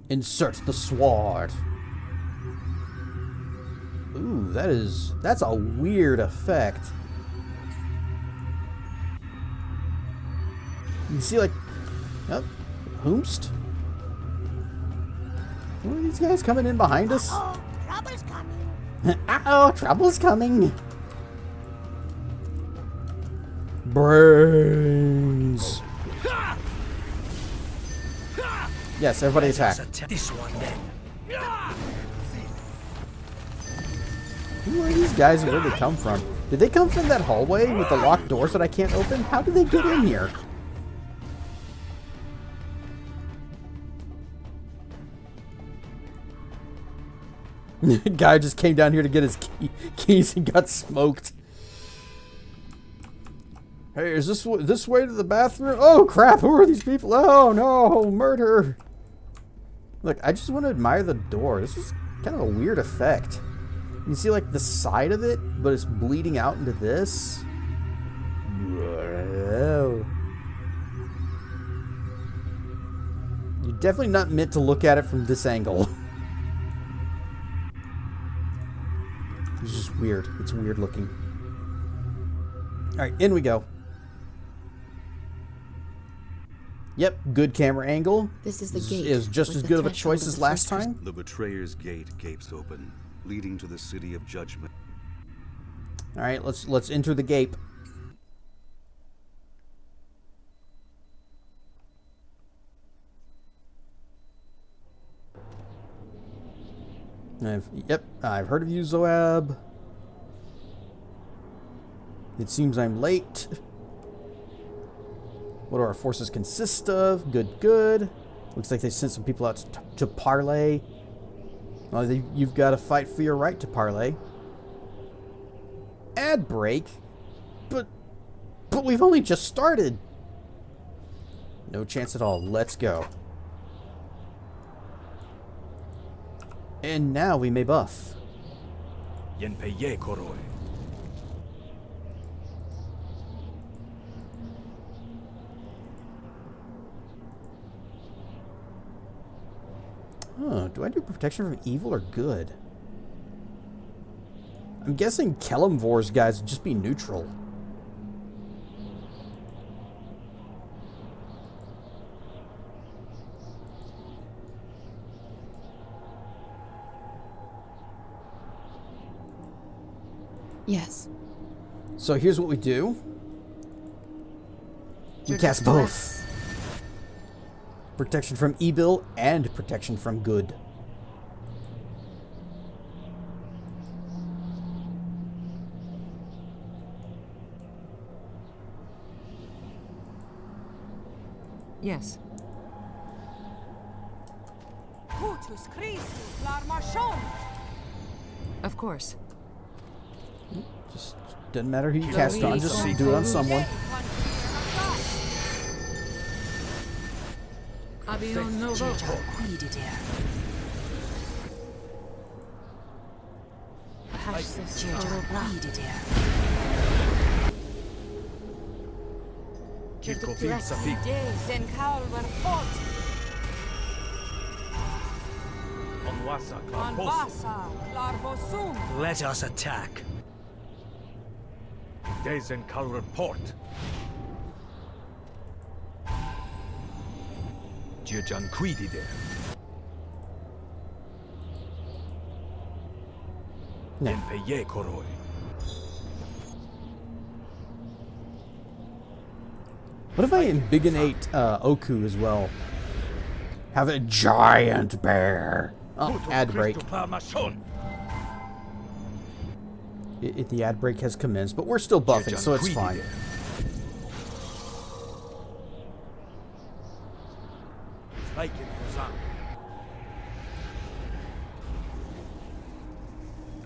Speaker 1: Insert the sword. Ooh, that's a weird effect. You can see like, oh, whomst? What are these guys coming in behind us?
Speaker 9: Uh-oh, trouble's coming.
Speaker 1: Uh-oh, trouble's coming. Brains. Yes, everybody attack.
Speaker 4: This one then.
Speaker 1: Who are these guys and where did they come from? Did they come from that hallway with the locked doors that I can't open? How did they get in here? Guy just came down here to get his keys and got smoked. Hey, is this way to the bathroom? Oh crap, who are these people? Oh no, murder. Look, I just want to admire the door. This is kind of a weird effect. You can see like the side of it, but it's bleeding out into this. Whoa. You're definitely not meant to look at it from this angle. It's just weird. It's weird looking. Alright, in we go. Yep, good camera angle.
Speaker 3: This is the gate.
Speaker 1: Is just
Speaker 3: with
Speaker 1: as
Speaker 3: the
Speaker 1: good of a
Speaker 3: threshold
Speaker 1: choice
Speaker 3: of
Speaker 1: as
Speaker 3: the
Speaker 1: last
Speaker 3: first
Speaker 1: time.
Speaker 10: The Betrayer's Gate gapes open, leading to the City of Judgment.
Speaker 1: Alright, let's enter the gape. I've heard of you, Zoab. It seems I'm late. What do our forces consist of? Good, good. Looks like they sent some people out to parley. Oh, you've got to fight for your right to parley. Ad break? But we've only just started. No chance at all. Let's go. And now we may buff.
Speaker 6: Yenpeye koroi.
Speaker 1: Huh, do I do protection from evil or good? I'm guessing Kelemvor's guys would just be neutral.
Speaker 3: Yes.
Speaker 1: So here's what we do. We cast both. Protection from evil and protection from good.
Speaker 7: Yes. Of course.
Speaker 1: Just doesn't matter who you cast on, just do it on someone.
Speaker 6: Kilkofim Safik. Onwasa Klarposu.
Speaker 4: Let us attack.
Speaker 6: Dezen Kalran Port. Jirjan Quidide. Yenpeye koroi.
Speaker 1: What if I ambigonate Oku as well? Have a giant bear. Oh, ad break. The ad break has commenced, but we're still buffing, so it's fine.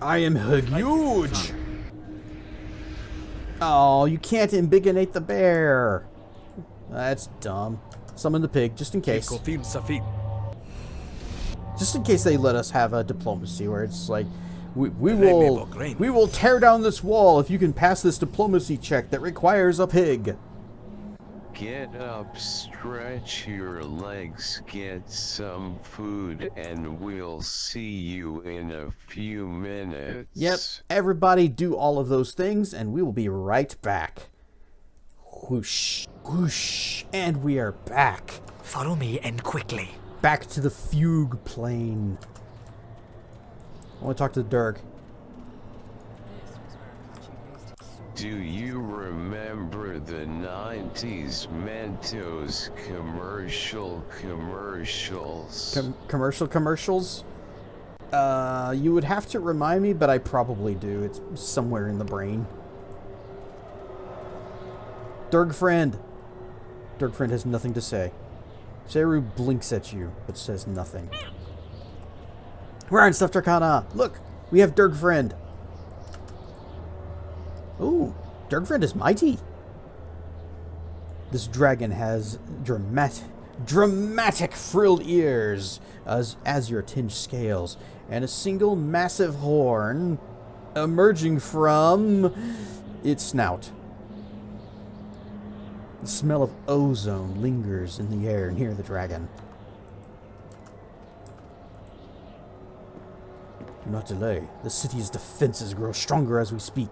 Speaker 1: I am huge. Oh, you can't ambigonate the bear. That's dumb. Summon the pig, just in case. Just in case they let us have a diplomacy where it's like, we will tear down this wall if you can pass this diplomacy check that requires a pig.
Speaker 5: Get up, stretch your legs, get some food, and we'll see you in a few minutes.
Speaker 1: Yep, everybody do all of those things, and we will be right back. Whoosh, whoosh, and we are back.
Speaker 4: Follow me and quickly.
Speaker 1: Back to the Fugue Plane. I want to talk to Dirk.
Speaker 5: Do you remember the 90s Mentos commercials?
Speaker 1: Commercials? You would have to remind me, but I probably do. It's somewhere in the brain. Dirk friend. Dirk friend has nothing to say. Seru blinks at you, but says nothing. We're on Stuffed Arcana. Look, we have Dirk friend. Ooh, Dirk friend is mighty. This dragon has dramatic frilled ears, as your tinged scales, and a single massive horn emerging from its snout. The smell of ozone lingers in the air near the dragon. Do not delay. The city's defenses grow stronger as we speak.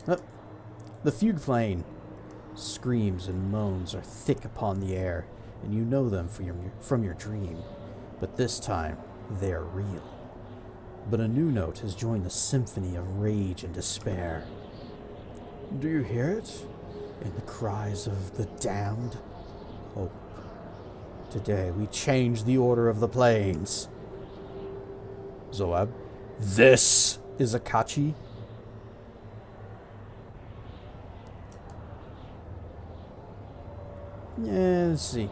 Speaker 1: Oh, the Fugue Plane. Screams and moans are thick upon the air, and you know them from your dream. But this time, they are real. But a new note has joined the symphony of rage and despair. Do you hear it? In the cries of the damned? Hope. Today we change the order of the planes. Zoab. This is Akachi. Yeah, let's see.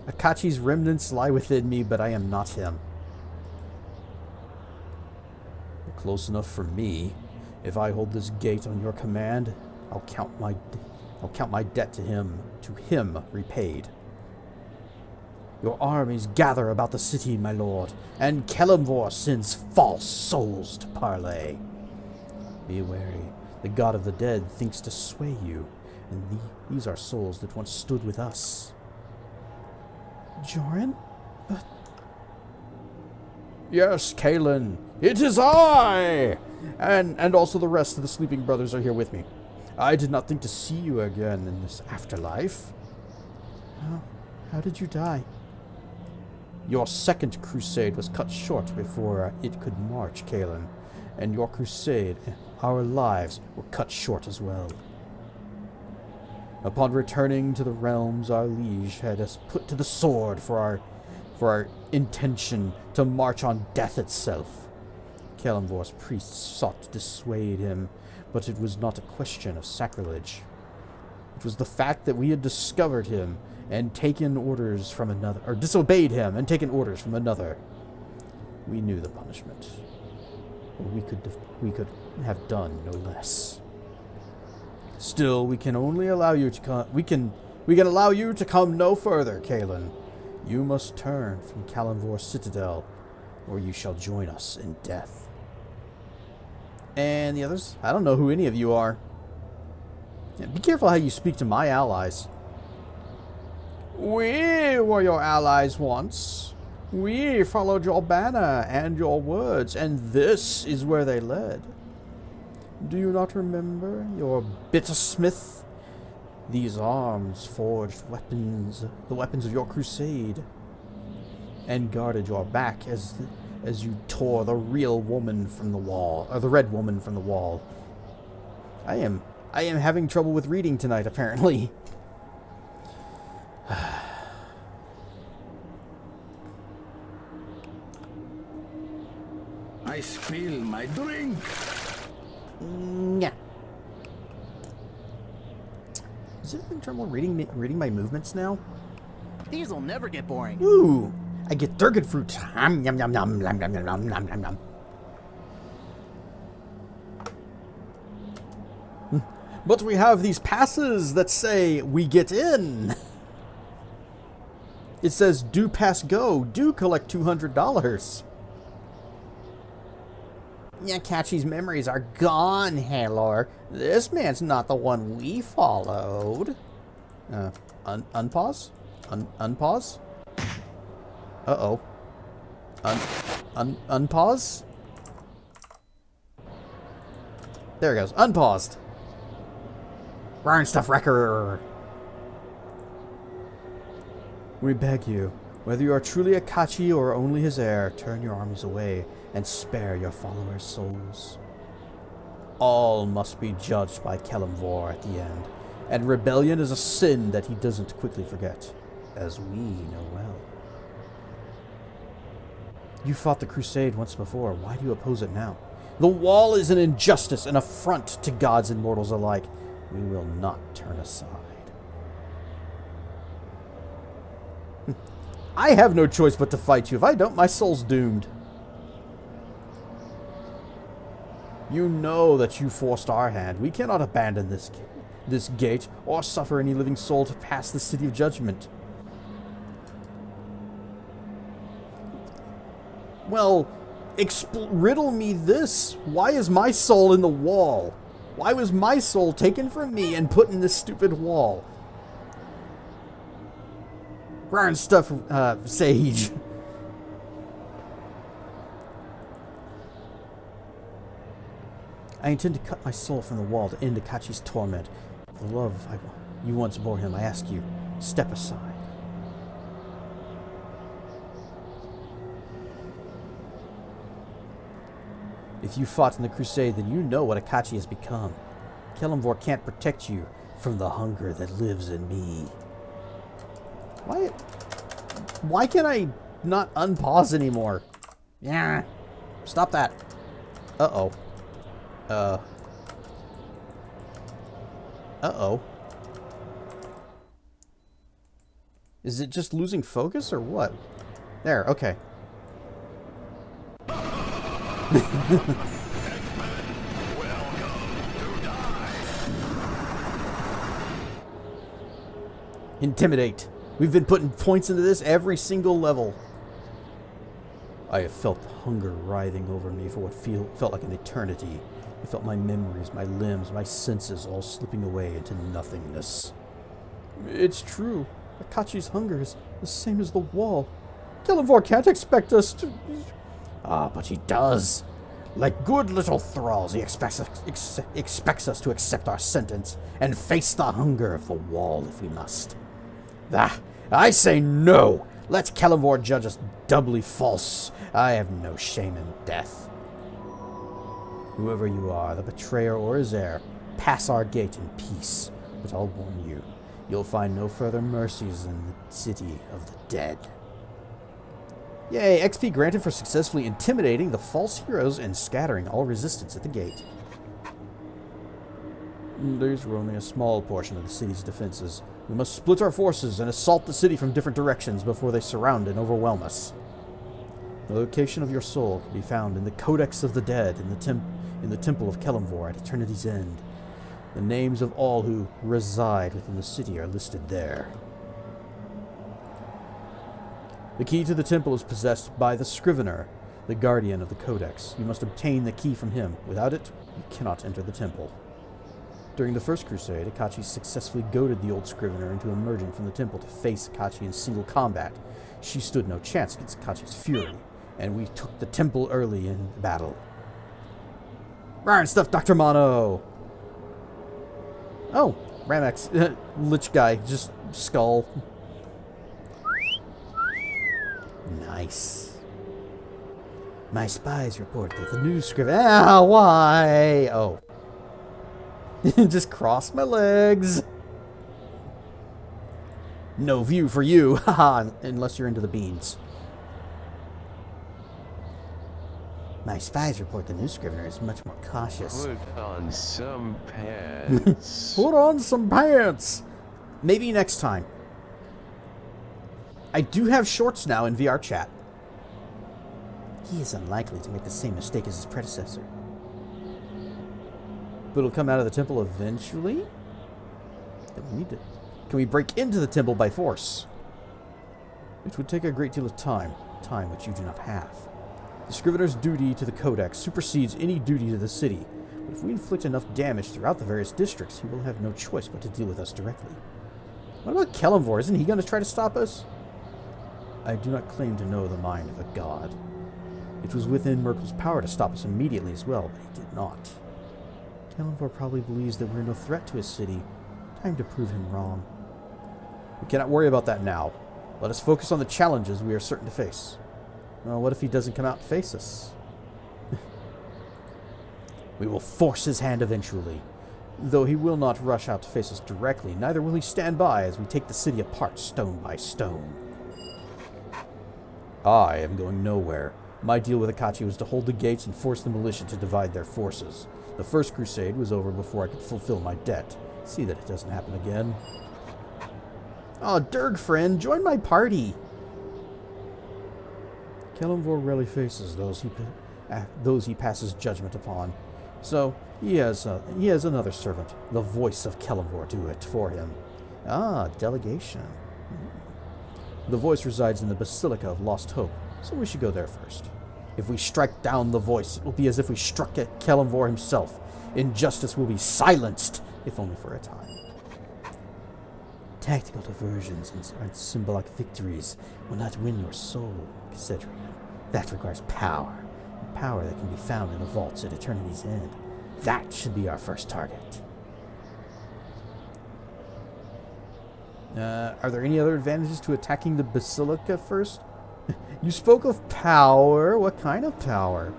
Speaker 1: Akachi's remnants lie within me, but I am not him. Close enough for me. If I hold this gate on your command, I'll count my debt to him repaid. Your armies gather about the city, my lord, and Kelemvor sends false souls to parley. Be wary. The god of the dead thinks to sway you, and these are souls that once stood with us. Joran? But... Yes, Kalen, it is I! And also the rest of the sleeping brothers are here with me. I did not think to see you again in this afterlife. How did you die? Your second crusade was cut short before it could march, Kalen. And your crusade, our lives, were cut short as well. Upon returning to the realms, our liege had us put to the sword for our intention to march on death itself. Kelemvor's priests sought to dissuade him, but it was not a question of sacrilege. It was the fact that we had discovered him and taken orders from another, or disobeyed him and taken orders from another. We knew the punishment. We could have done no less. Still, we can only allow you to come. We can allow you to come no further, Kalen. You must turn from Kelemvor Citadel, or you shall join us in death. And the others? I don't know who any of you are. Yeah, be careful how you speak to my allies. We were your allies once. We followed your banner and your words, and this is where they led. Do you not remember your bittersmith? These arms forged weapons, the weapons of your crusade, and guarded your back as you tore the real woman from the wall, or the red woman from the wall. I am having trouble with reading tonight, apparently.
Speaker 11: I spill my drink.
Speaker 1: Yeah. Is it in trouble reading my movements now?
Speaker 12: These will never get boring.
Speaker 1: Ooh, I get Durgan fruit. Yum yum yum yum yum yum yum yum yum yum. But we have these passes that say we get in. It says do pass go, do collect $200. Yeah, Kachi's memories are gone, Halor. This man's not the one we followed. Unpause? Unpause? Uh-oh. Unpause? There it goes. Unpaused. Burn stuff wrecker. We beg you, whether you are truly a Kachi or only his heir, turn your armies away and spare your followers' souls. All must be judged by Kelemvor at the end, and rebellion is a sin that he doesn't quickly forget, as we know well. You fought the crusade once before. Why do you oppose it now? The wall is an injustice, an affront to gods and mortals alike. We will not turn aside. I have no choice but to fight you. If I don't, my soul's doomed. You know that you forced our hand. We cannot abandon this gate or suffer any living soul to pass the city of judgment. Well, riddle me this. Why is my soul in the wall? Why was my soul taken from me and put in this stupid wall? Burn stuff, Sage. I intend to cut my soul from the wall to end Akachi's torment. For the love you once bore him, I ask you, step aside. If you fought in the crusade, then you know what Akachi has become. Kelemvor can't protect you from the hunger that lives in me. Why can I not unpause anymore? Yeah. Stop that. Uh-oh. Uh-oh. Is it just losing focus or what? There, okay. Intimidate. We've been putting points into this every single level. I have felt the hunger writhing over me for what felt like an eternity. I felt my memories, my limbs, my senses all slipping away into nothingness. It's true. Akachi's hunger is the same as the wall. Kelemvor can't expect us to... Ah, but he does. Like good little thralls, he expects us to accept our sentence and face the hunger of the wall if we must. Ah, I say no! Let Kelemvor judge us doubly false. I have no shame in death. Whoever you are, the betrayer or his heir, pass our gate in peace. But I'll warn you, you'll find no further mercies in the city of the dead. Yay, XP granted for successfully intimidating the false heroes and scattering all resistance at the gate. These were only a small portion of the city's defenses. We must split our forces and assault the city from different directions before they surround and overwhelm us. The location of your soul can be found in the Codex of the Dead in the Temple of Kelemvor at Eternity's End. The names of all who reside within the city are listed there. The key to the temple is possessed by the Scrivener, the guardian of the Codex. You must obtain the key from him. Without it, you cannot enter the temple. During the First Crusade, Akachi successfully goaded the old Scrivener into emerging from the temple to face Akachi in single combat. She stood no chance against Akachi's fury, and we took the temple early in the battle. Ryan stuff, Dr. Mono! Oh, Ramex. Lich guy, just skull. Nice. My spies report that the new Scrivener... Ah, why? Oh. Just cross my legs. No view for you. Haha, unless you're into the beans. My spies report the new Scrivener is much more cautious.
Speaker 5: Put on some pants.
Speaker 1: Put on some pants. Maybe next time. I do have shorts now in VR chat. He is unlikely to make the same mistake as his predecessor. But it'll come out of the temple eventually? Then we need to... Can we break into the temple by force? It would take a great deal of time. Time which you do not have. The Scrivener's duty to the Codex supersedes any duty to the city. But if we inflict enough damage throughout the various districts, he will have no choice but to deal with us directly. What about Kelemvor? Isn't he going to try to stop us? I do not claim to know the mind of a god. It was within Merkel's power to stop us immediately as well, but he did not. Kelemvor probably believes that we're no threat to his city. Time to prove him wrong. We cannot worry about that now. Let us focus on the challenges we are certain to face. Well, what if he doesn't come out to face us? We will force his hand eventually. Though he will not rush out to face us directly, neither will he stand by as we take the city apart stone by stone. I am going nowhere. My deal with Akachi was to hold the gates and force the militia to divide their forces. The First Crusade was over before I could fulfill my debt. See that it doesn't happen again. Oh, Durg friend, join my party. Kelemvor rarely faces those he passes judgment upon. So he has another servant, the voice of Kelemvor, do it for him. Ah, delegation. The voice resides in the Basilica of Lost Hope, so we should go there first. If we strike down the voice, it will be as if we struck at Kelemvor himself. Injustice will be silenced, if only for a time. Tactical diversions and symbolic victories will not win your soul, Cedrian. That requires power. Power that can be found in the vaults at Eternity's End. That should be our first target. Are there any other advantages to attacking the Basilica first? You spoke of power. What kind of power?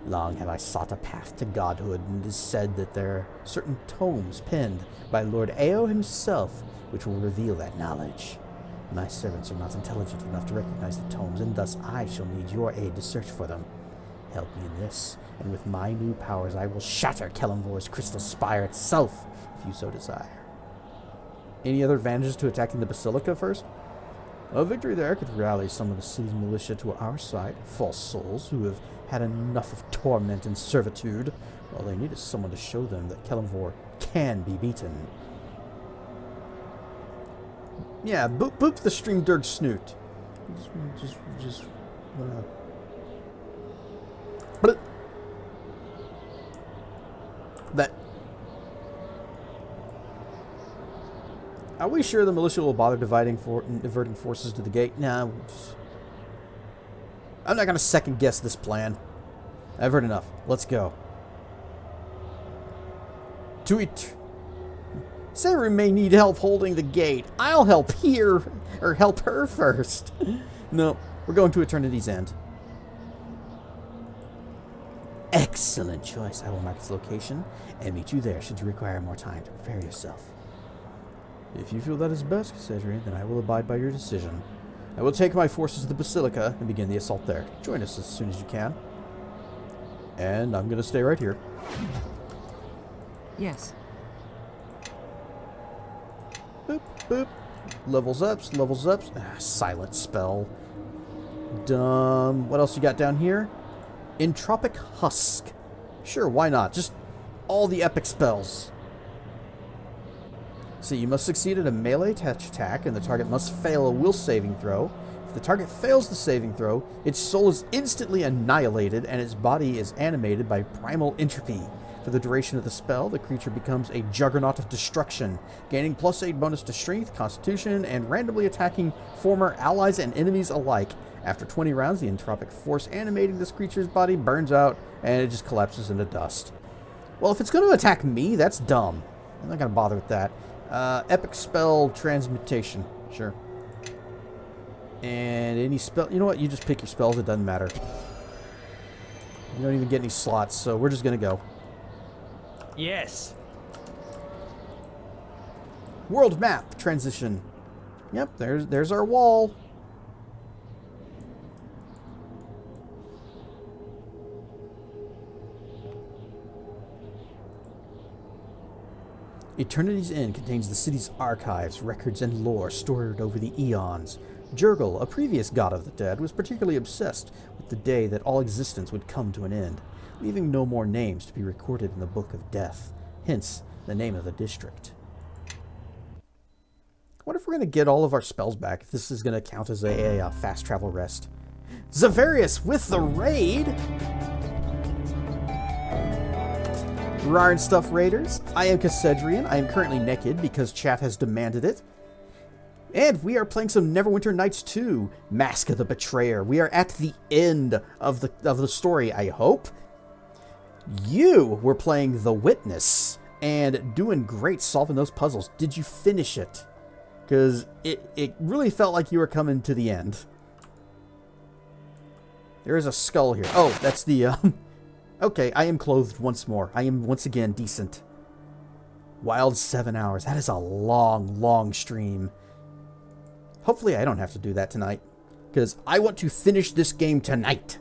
Speaker 1: Long have I sought a path to godhood, and it is said that there are certain tomes penned by Lord Ao himself which will reveal that knowledge. My servants are not intelligent enough to recognize the tomes, and thus I shall need your aid to search for them. Help me in this, and with my new powers I will shatter Kelemvor's crystal spire itself, if you so desire. Any other advantages to attacking the Basilica first? A victory there could rally some of the city's militia to our side. False souls who have had enough of torment and servitude. All they need is someone to show them that Kelemvor can be beaten. Yeah, boop the stream dirg snoot. Just but that. Are we sure the militia will bother diverting forces to the gate? Nah. I'm not gonna second guess this plan. I've heard enough. Let's go. To it. Sarah may need help holding the gate. I'll help here, or help her first. No, we're going to Eternity's End. Excellent choice. I will mark its location and meet you there should you require more time to prepare yourself. If you feel that is best, Cedric, then I will abide by your decision. I will take my forces to the Basilica and begin the assault there. Join us as soon as you can. And I'm going to stay right here.
Speaker 7: Yes.
Speaker 1: Boop, boop. Levels ups, levels ups. Silent spell. Dumb. What else you got down here? Entropic Husk. Sure, why not? Just all the epic spells. So you must succeed at a melee touch attack, and the target must fail a will saving throw. If the target fails the saving throw, its soul is instantly annihilated, and its body is animated by primal entropy. For the duration of the spell, the creature becomes a juggernaut of destruction, gaining +8 bonus to strength, constitution, and randomly attacking former allies and enemies alike. After 20 rounds, the entropic force animating this creature's body burns out, and it just collapses into dust. Well, if it's going to attack me, that's dumb. I'm not going to bother with that. Epic spell transmutation. Sure. And any spell... You know what? You just pick your spells. It doesn't matter. You don't even get any slots, so we're just going to go.
Speaker 6: Yes.
Speaker 1: World map transition. Yep, there's our wall. Eternity's End contains the city's archives, records, and lore stored over the eons. Jurgle, a previous god of the dead, was particularly obsessed with the day that all existence would come to an end, leaving no more names to be recorded in the Book of Death, hence the name of the district. I wonder if we're going to get all of our spells back, if this is going to count as a fast travel rest. Zavarius with the raid! Rarn Stuff Raiders, I am Cassedrian. I am currently naked because chat has demanded it. And we are playing some Neverwinter Nights 2, Mask of the Betrayer. We are at the end of the story, I hope. You were playing The Witness and doing great solving those puzzles. Did you finish it? Because it really felt like you were coming to the end. There is a skull here. Oh, that's the... Okay, I am clothed once more. I am once again decent. Wild 7 hours. That is a long, long stream. Hopefully I don't have to do that tonight, because I want to finish this game tonight.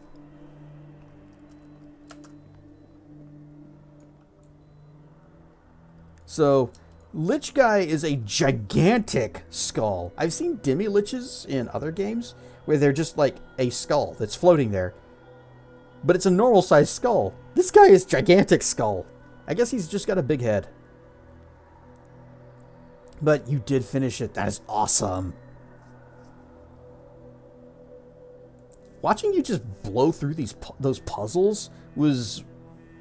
Speaker 1: So, Lich Guy is a gigantic skull. I've seen demi-liches in other games where they're just like a skull that's floating there. But it's a normal-sized skull. This guy is gigantic skull. I guess he's just got a big head. But you did finish it. That is awesome. Watching you just blow through those puzzles was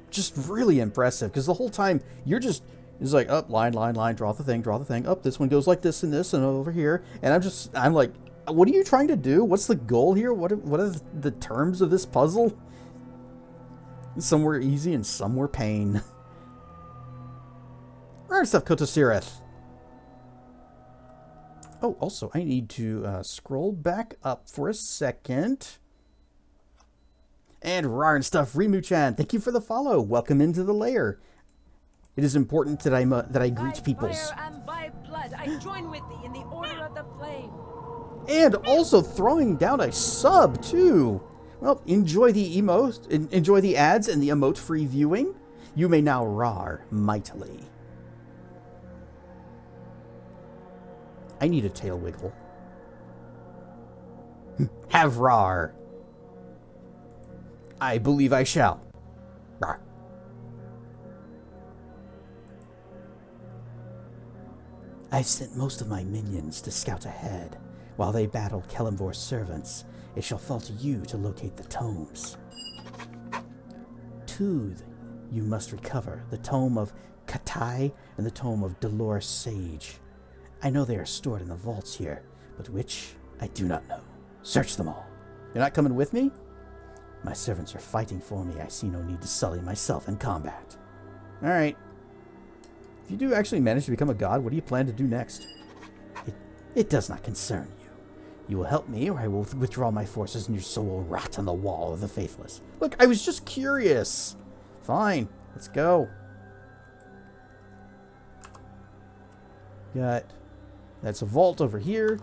Speaker 1: just really impressive. Because the whole time, you're just... It's like, up, line, line, line, draw the thing, up, this one goes like this and over here. And I'm like, what are you trying to do? What's the goal here? What are the terms of this puzzle? Some were easy and some were pain. Rare stuff, Kotosireth. Oh, also, I need to scroll back up for a second. And Rare stuff, Rimu-chan, thank you for the follow. Welcome into the lair. It is important that I greet peoples.
Speaker 13: And by blood, I join with thee in the order of the flame.
Speaker 1: And also throwing down a sub too. Well, enjoy the emote, enjoy the ads and the emote-free viewing. You may now rar mightily. I need a tail wiggle. Havrar. I believe I shall. Rawr. I've sent most of my minions to scout ahead. While they battle Kelemvor's servants, it shall fall to you to locate the tomes. Two you must recover, the tome of Katai and the tome of Dolores Sage. I know they are stored in the vaults here, but which I do not know. Search them all. You're not coming with me? My servants are fighting for me. I see no need to sully myself in combat. Alright. If you do actually manage to become a god, what do you plan to do next? It does not concern you. You will help me, or I will withdraw my forces and your soul will rot on the wall of the Faithless. Look, I was just curious. Fine. Let's go. Got... That's a vault over here.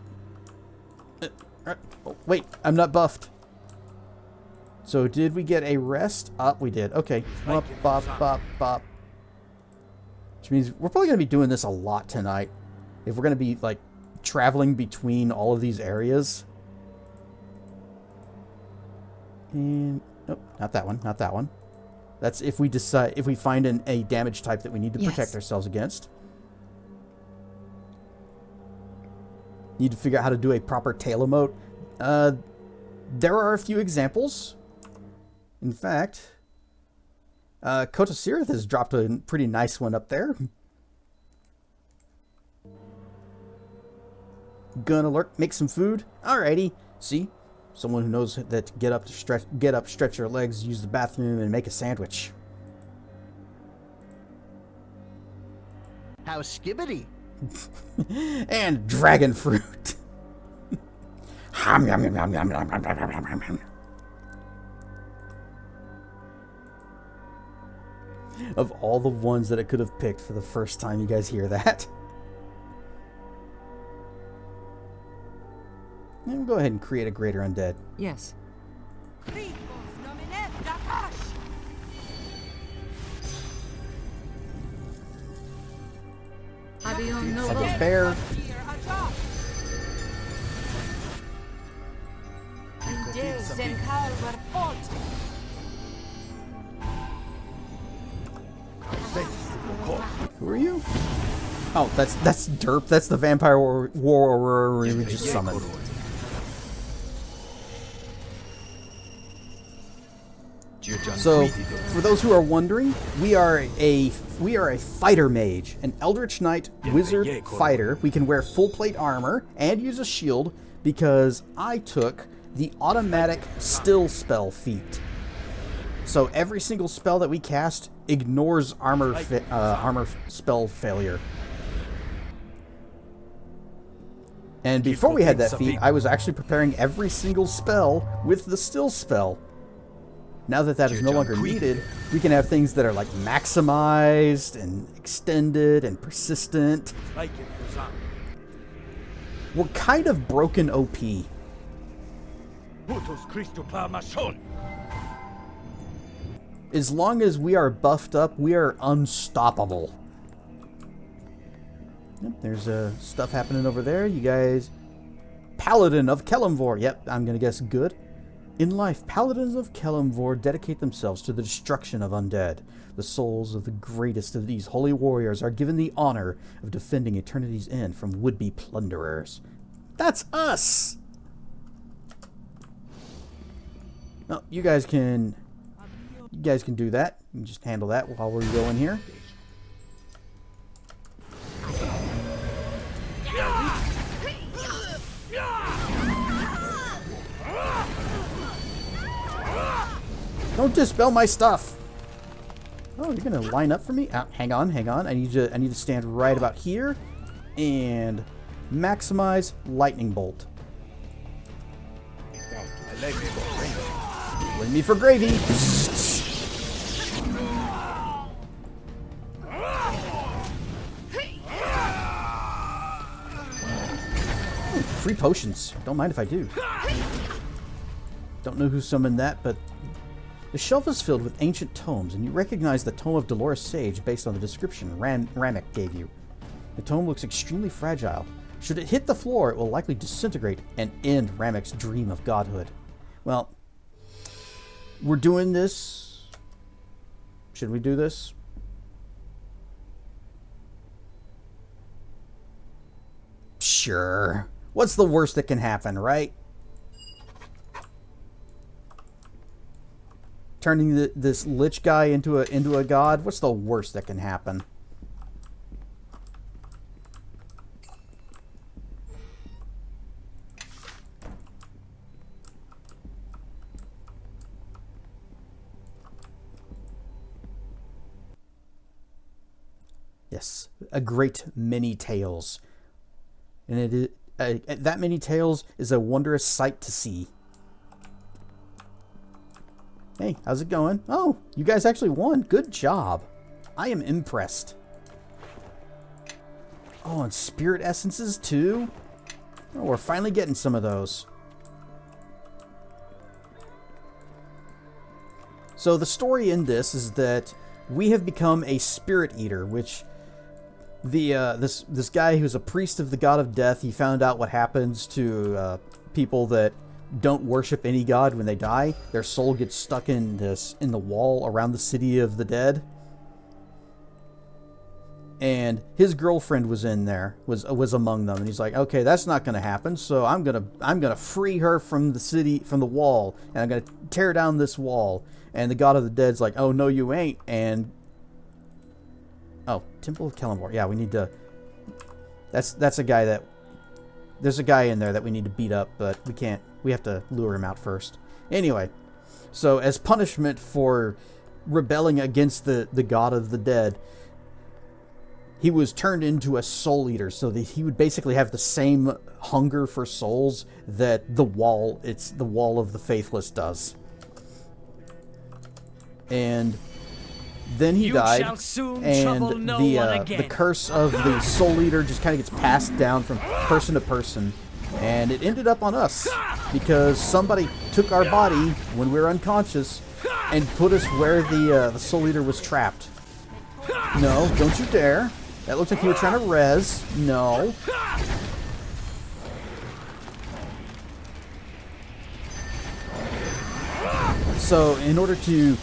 Speaker 1: Oh, wait, I'm not buffed. So did we get a rest? We did. Okay. Bop, bop, bop, bop. Which means we're probably going to be doing this a lot tonight. If we're going to be, like, traveling between all of these areas. And... Nope, not that one. Not that one. That's if we decide... If we find a damage type that we need to protect ourselves against. Need to figure out how to do a proper tail emote. There are a few examples. In fact, Kota Sirith has dropped a pretty nice one up there. Gun alert, make some food. Alrighty. See? Someone who knows that get up, stretch your legs, use the bathroom, and make a sandwich.
Speaker 12: How skibbity.
Speaker 1: And dragon fruit. Of all the ones that it could have picked for the first time, you guys hear that? And we'll go ahead and create a greater undead.
Speaker 7: Yes.
Speaker 1: A bear. Who are you? Oh, that's Derp. That's the vampire war we just summoned. So, for those who are wondering, we are a fighter mage, an Eldritch Knight wizard fighter. We can wear full plate armor and use a shield because I took the automatic still spell feat. So every single spell that we cast ignores armor spell failure. And before we had that feat, I was actually preparing every single spell with the still spell. Now that that is no longer needed, we can have things that are like maximized and extended and persistent. We're kind of broken OP. As long as we are buffed up, we are unstoppable. Yep, there's stuff happening over there. You guys... Paladin of Kelemvor. Yep, I'm going to guess good. In life, paladins of Kelemvor dedicate themselves to the destruction of undead. The souls of the greatest of these holy warriors are given the honor of defending eternity's end from would-be plunderers. That's us! No, you guys can do that. You can just handle that while we're going here. Don't dispel my stuff. Oh, you're gonna line up for me? Hang on. I need to stand right about here and maximize lightning bolt. Bring me for gravy. Free potions. Don't mind if I do. Don't know who summoned that, but the shelf is filled with ancient tomes, and you recognize the Tome of Dolores Sage based on the description Ramek gave you. The tome looks extremely fragile, Should it hit the floor, it will likely disintegrate and end Ramek's dream of godhood. Well, we're doing this. Should we do this? Sure. What's the worst that can happen, right? Turning this lich guy into a god. What's the worst that can happen? Yes, a great many tales. And it is, that many tales is a wondrous sight to see. Hey, how's it going? Oh, you guys actually won. Good job. I am impressed. Oh, and spirit essences too? Oh, we're finally getting some of those. So the story in this is that we have become a spirit eater, which this guy who's a priest of the god of death, he found out what happens to people that don't worship any god when they die. Their soul gets stuck in the wall around the city of the dead. And his girlfriend was in there, was among them, and he's like, okay, that's not going to happen. So I'm gonna free her from the city, from the wall, and I'm gonna tear down this wall. And the god of the dead's like, oh no, you ain't. And oh, Temple of Kelemvor. Yeah, we need to. That's a guy that. There's a guy in there that we need to beat up, but we can't. We have to lure him out first. Anyway, so as punishment for rebelling against the god of the dead, he was turned into a soul eater, so that he would basically have the same hunger for souls that the wall of the Faithless does. And then he died, and the curse of the soul eater just kind of gets passed down from person to person, and it ended up on us because somebody took our body when we were unconscious and put us where the soul eater was trapped. No, don't you dare! That looked like you were trying to res. No. So, in order to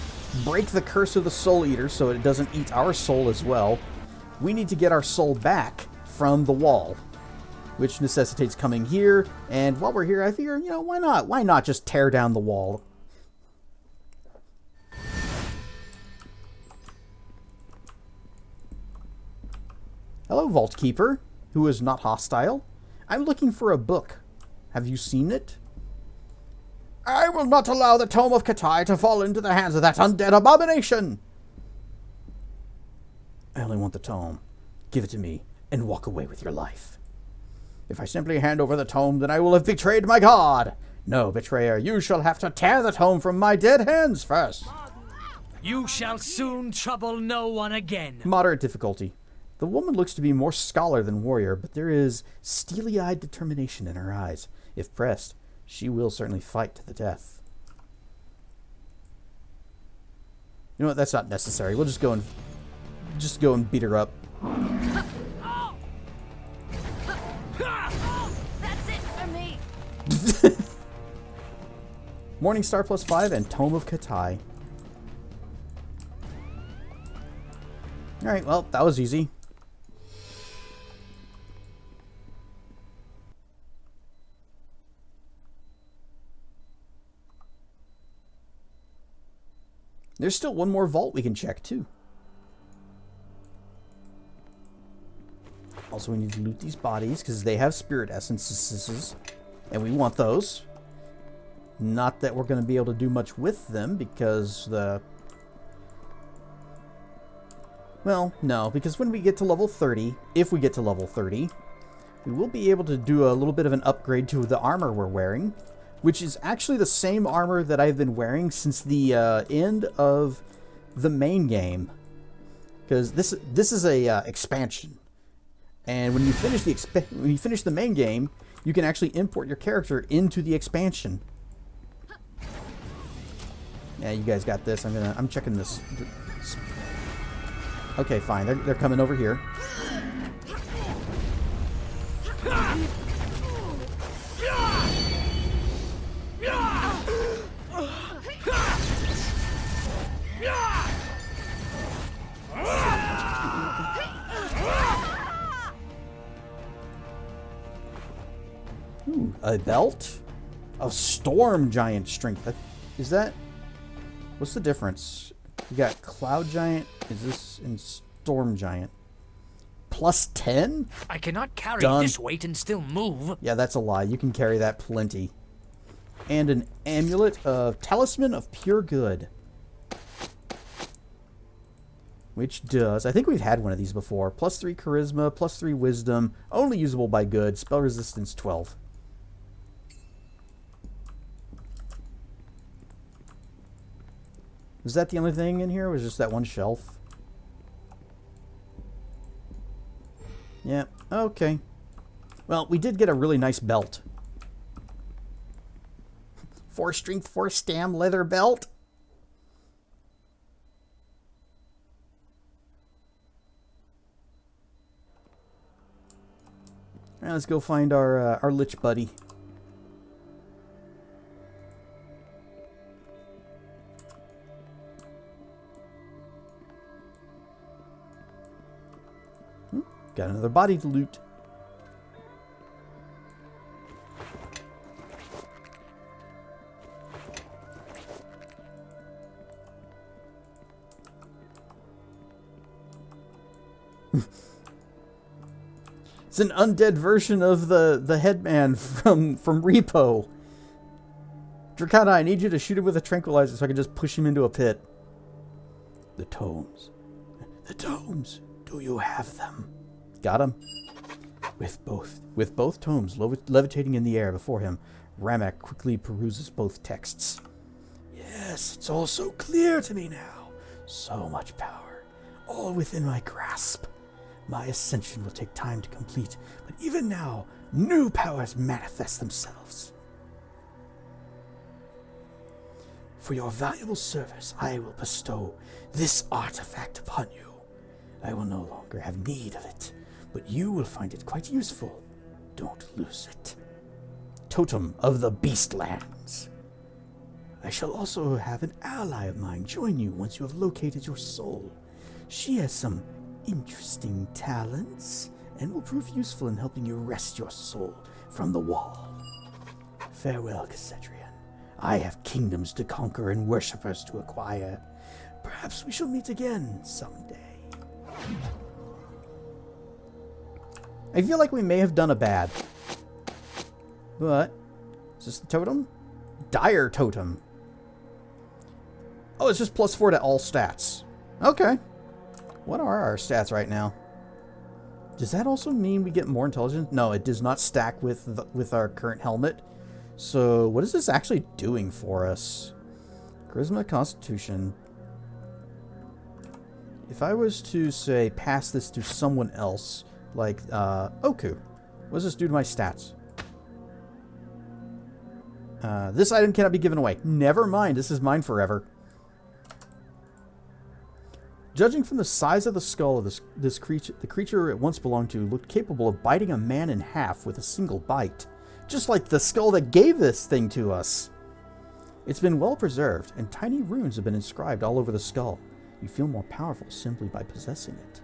Speaker 1: break the curse of the Soul Eater so it doesn't eat our soul as well, we need to get our soul back from the wall, which necessitates coming here. And while we're here, I figure, why not? Why not just tear down the wall? Hello, Vault Keeper, who is not hostile. I'm looking for a book. Have you seen it? I will not allow the Tome of Katai to fall into the hands of that undead abomination! I only want the tome. Give it to me, and walk away with your life. If I simply hand over the tome, then I will have betrayed my god! No, betrayer, you shall have to tear the tome from my dead hands first!
Speaker 4: You shall soon trouble no one again.
Speaker 1: Moderate difficulty. The woman looks to be more scholar than warrior, but there is steely-eyed determination in her eyes. If pressed, she will certainly fight to the death. You know what? That's not necessary. We'll just go and beat her up.
Speaker 3: That's it for me.
Speaker 1: Morningstar +5 and Tome of Katai. Alright, well, that was easy. There's still one more vault we can check, too. Also, we need to loot these bodies, because they have spirit essences, and we want those. Not that we're going to be able to do much with them, because well, no, because when we get to level 30, if we get to level 30, we will be able to do a little bit of an upgrade to the armor we're wearing, which is actually the same armor that I've been wearing since the end of the main game. Because this is a expansion, and when you finish the main game, you can actually import your character into the expansion. Yeah, you guys got this. I'm checking this. Okay, fine. They're coming over here. Ooh, a belt? A storm giant strength. Is that... What's the difference? You got cloud giant. Is this in storm giant? Plus 10?
Speaker 4: I cannot carry
Speaker 1: Done.
Speaker 4: this weight and still move.
Speaker 1: Yeah, that's a lie. You can carry that plenty. And an amulet of Talisman of Pure Good. Which does... I think we've had one of these before. Plus 3 Charisma, plus 3 Wisdom. Only usable by good. Spell resistance 12. Was that the only thing in here? Or was just that one shelf? Yeah, okay. Well, we did get a really nice belt. 4 strength, 4 stam leather belt. Alright, let's go find our lich buddy. Got another body to loot. It's an undead version of the headman from Repo. Dracana, I need you to shoot him with a tranquilizer so I can just push him into a pit. The tomes. The tomes. Do you have them? Got him. With both tomes levitating in the air before him, Ramak quickly peruses both texts. Yes, it's all so clear to me now. So much power. All within my grasp. My ascension will take time to complete, but even now, new powers manifest themselves. For your valuable service, I will bestow this artifact upon you. I will no longer have need of it, but you will find it quite useful. Don't lose it. Totem of the Beastlands. I shall also have an ally of mine join you once you have located your soul. She has some interesting talents and will prove useful in helping you wrest your soul from the wall. Farewell, Cassedrian. I have kingdoms to conquer and worshippers to acquire. Perhaps we shall meet again someday. I feel like we may have done a bad. But, is this the totem? Dire totem. Oh, it's just +4 to all stats. Okay. What are our stats right now? Does that also mean we get more intelligence? No, it does not stack with our current helmet. So, what is this actually doing for us? Charisma, Constitution. If I was to, say, pass this to someone else, like Oku, what does this do to my stats? This item cannot be given away. Never mind, this is mine forever. Judging from the size of the skull of this creature, the creature it once belonged to looked capable of biting a man in half with a single bite. Just like the skull that gave this thing to us. It's been well preserved, and tiny runes have been inscribed all over the skull. You feel more powerful simply by possessing it.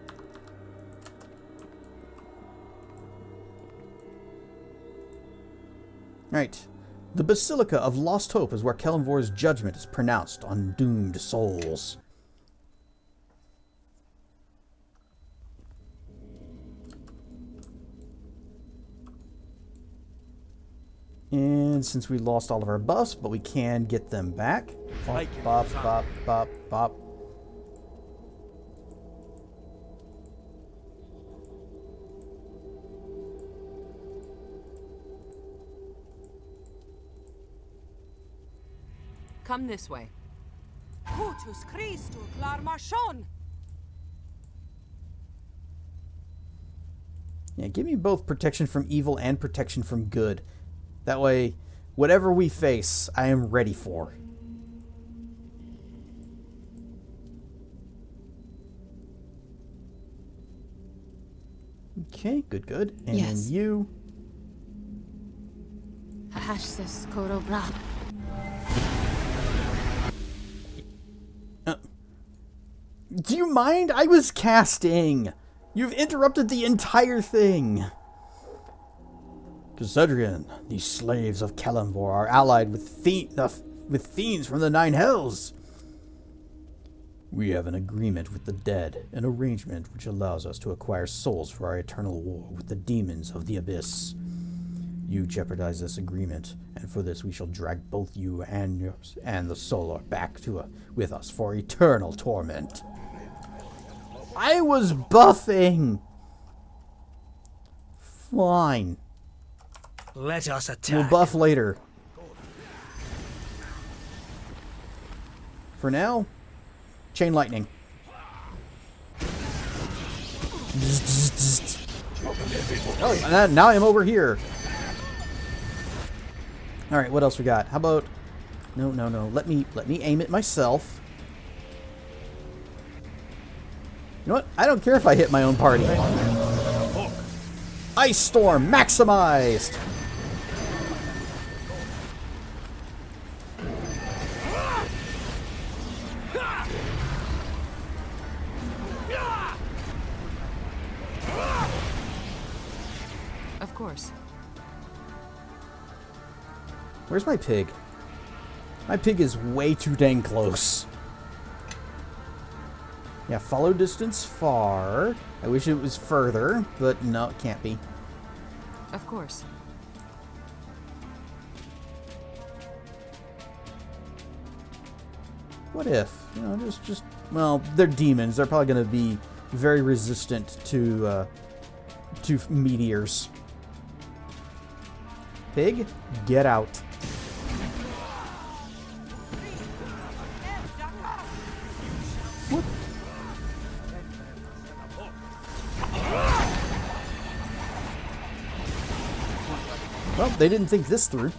Speaker 1: Right. The Basilica of Lost Hope is where Kelemvor's judgment is pronounced on doomed souls. And since we lost all of our buffs, but we can get them back. Bop, bop, bop, bop, bop.
Speaker 7: Come this way.
Speaker 13: Hutus Christu Clarmachon.
Speaker 1: Yeah, give me both protection from evil and protection from good. That way, whatever we face, I am ready for. Okay, good, good. And
Speaker 3: Yes.
Speaker 1: then you.
Speaker 3: Faithless Korobra.
Speaker 1: Do you mind? I was casting. You've interrupted the entire thing. Casedrian, these slaves of Kelemvor are allied with fiends from the Nine Hells. We have an agreement with the dead, an arrangement which allows us to acquire souls for our eternal war with the demons of the abyss. You jeopardize this agreement, and for this we shall drag both you and the Solar back with us for eternal torment. I was buffing! Fine.
Speaker 4: Let us attack.
Speaker 1: We'll buff later. For now, chain lightning. Oh, now I'm over here. All right, what else we got? How about? No. Let me aim it myself. You know what? I don't care if I hit my own party. Ice Storm maximized.
Speaker 7: Of course.
Speaker 1: Where's my pig? My pig is way too dang close. Yeah, follow distance far. I wish it was further, but no, it can't be.
Speaker 7: Of course.
Speaker 1: What if? You know, just well, they're demons. They're probably going to be very resistant to meteors. Pig, get out. What? Well, they didn't think this through.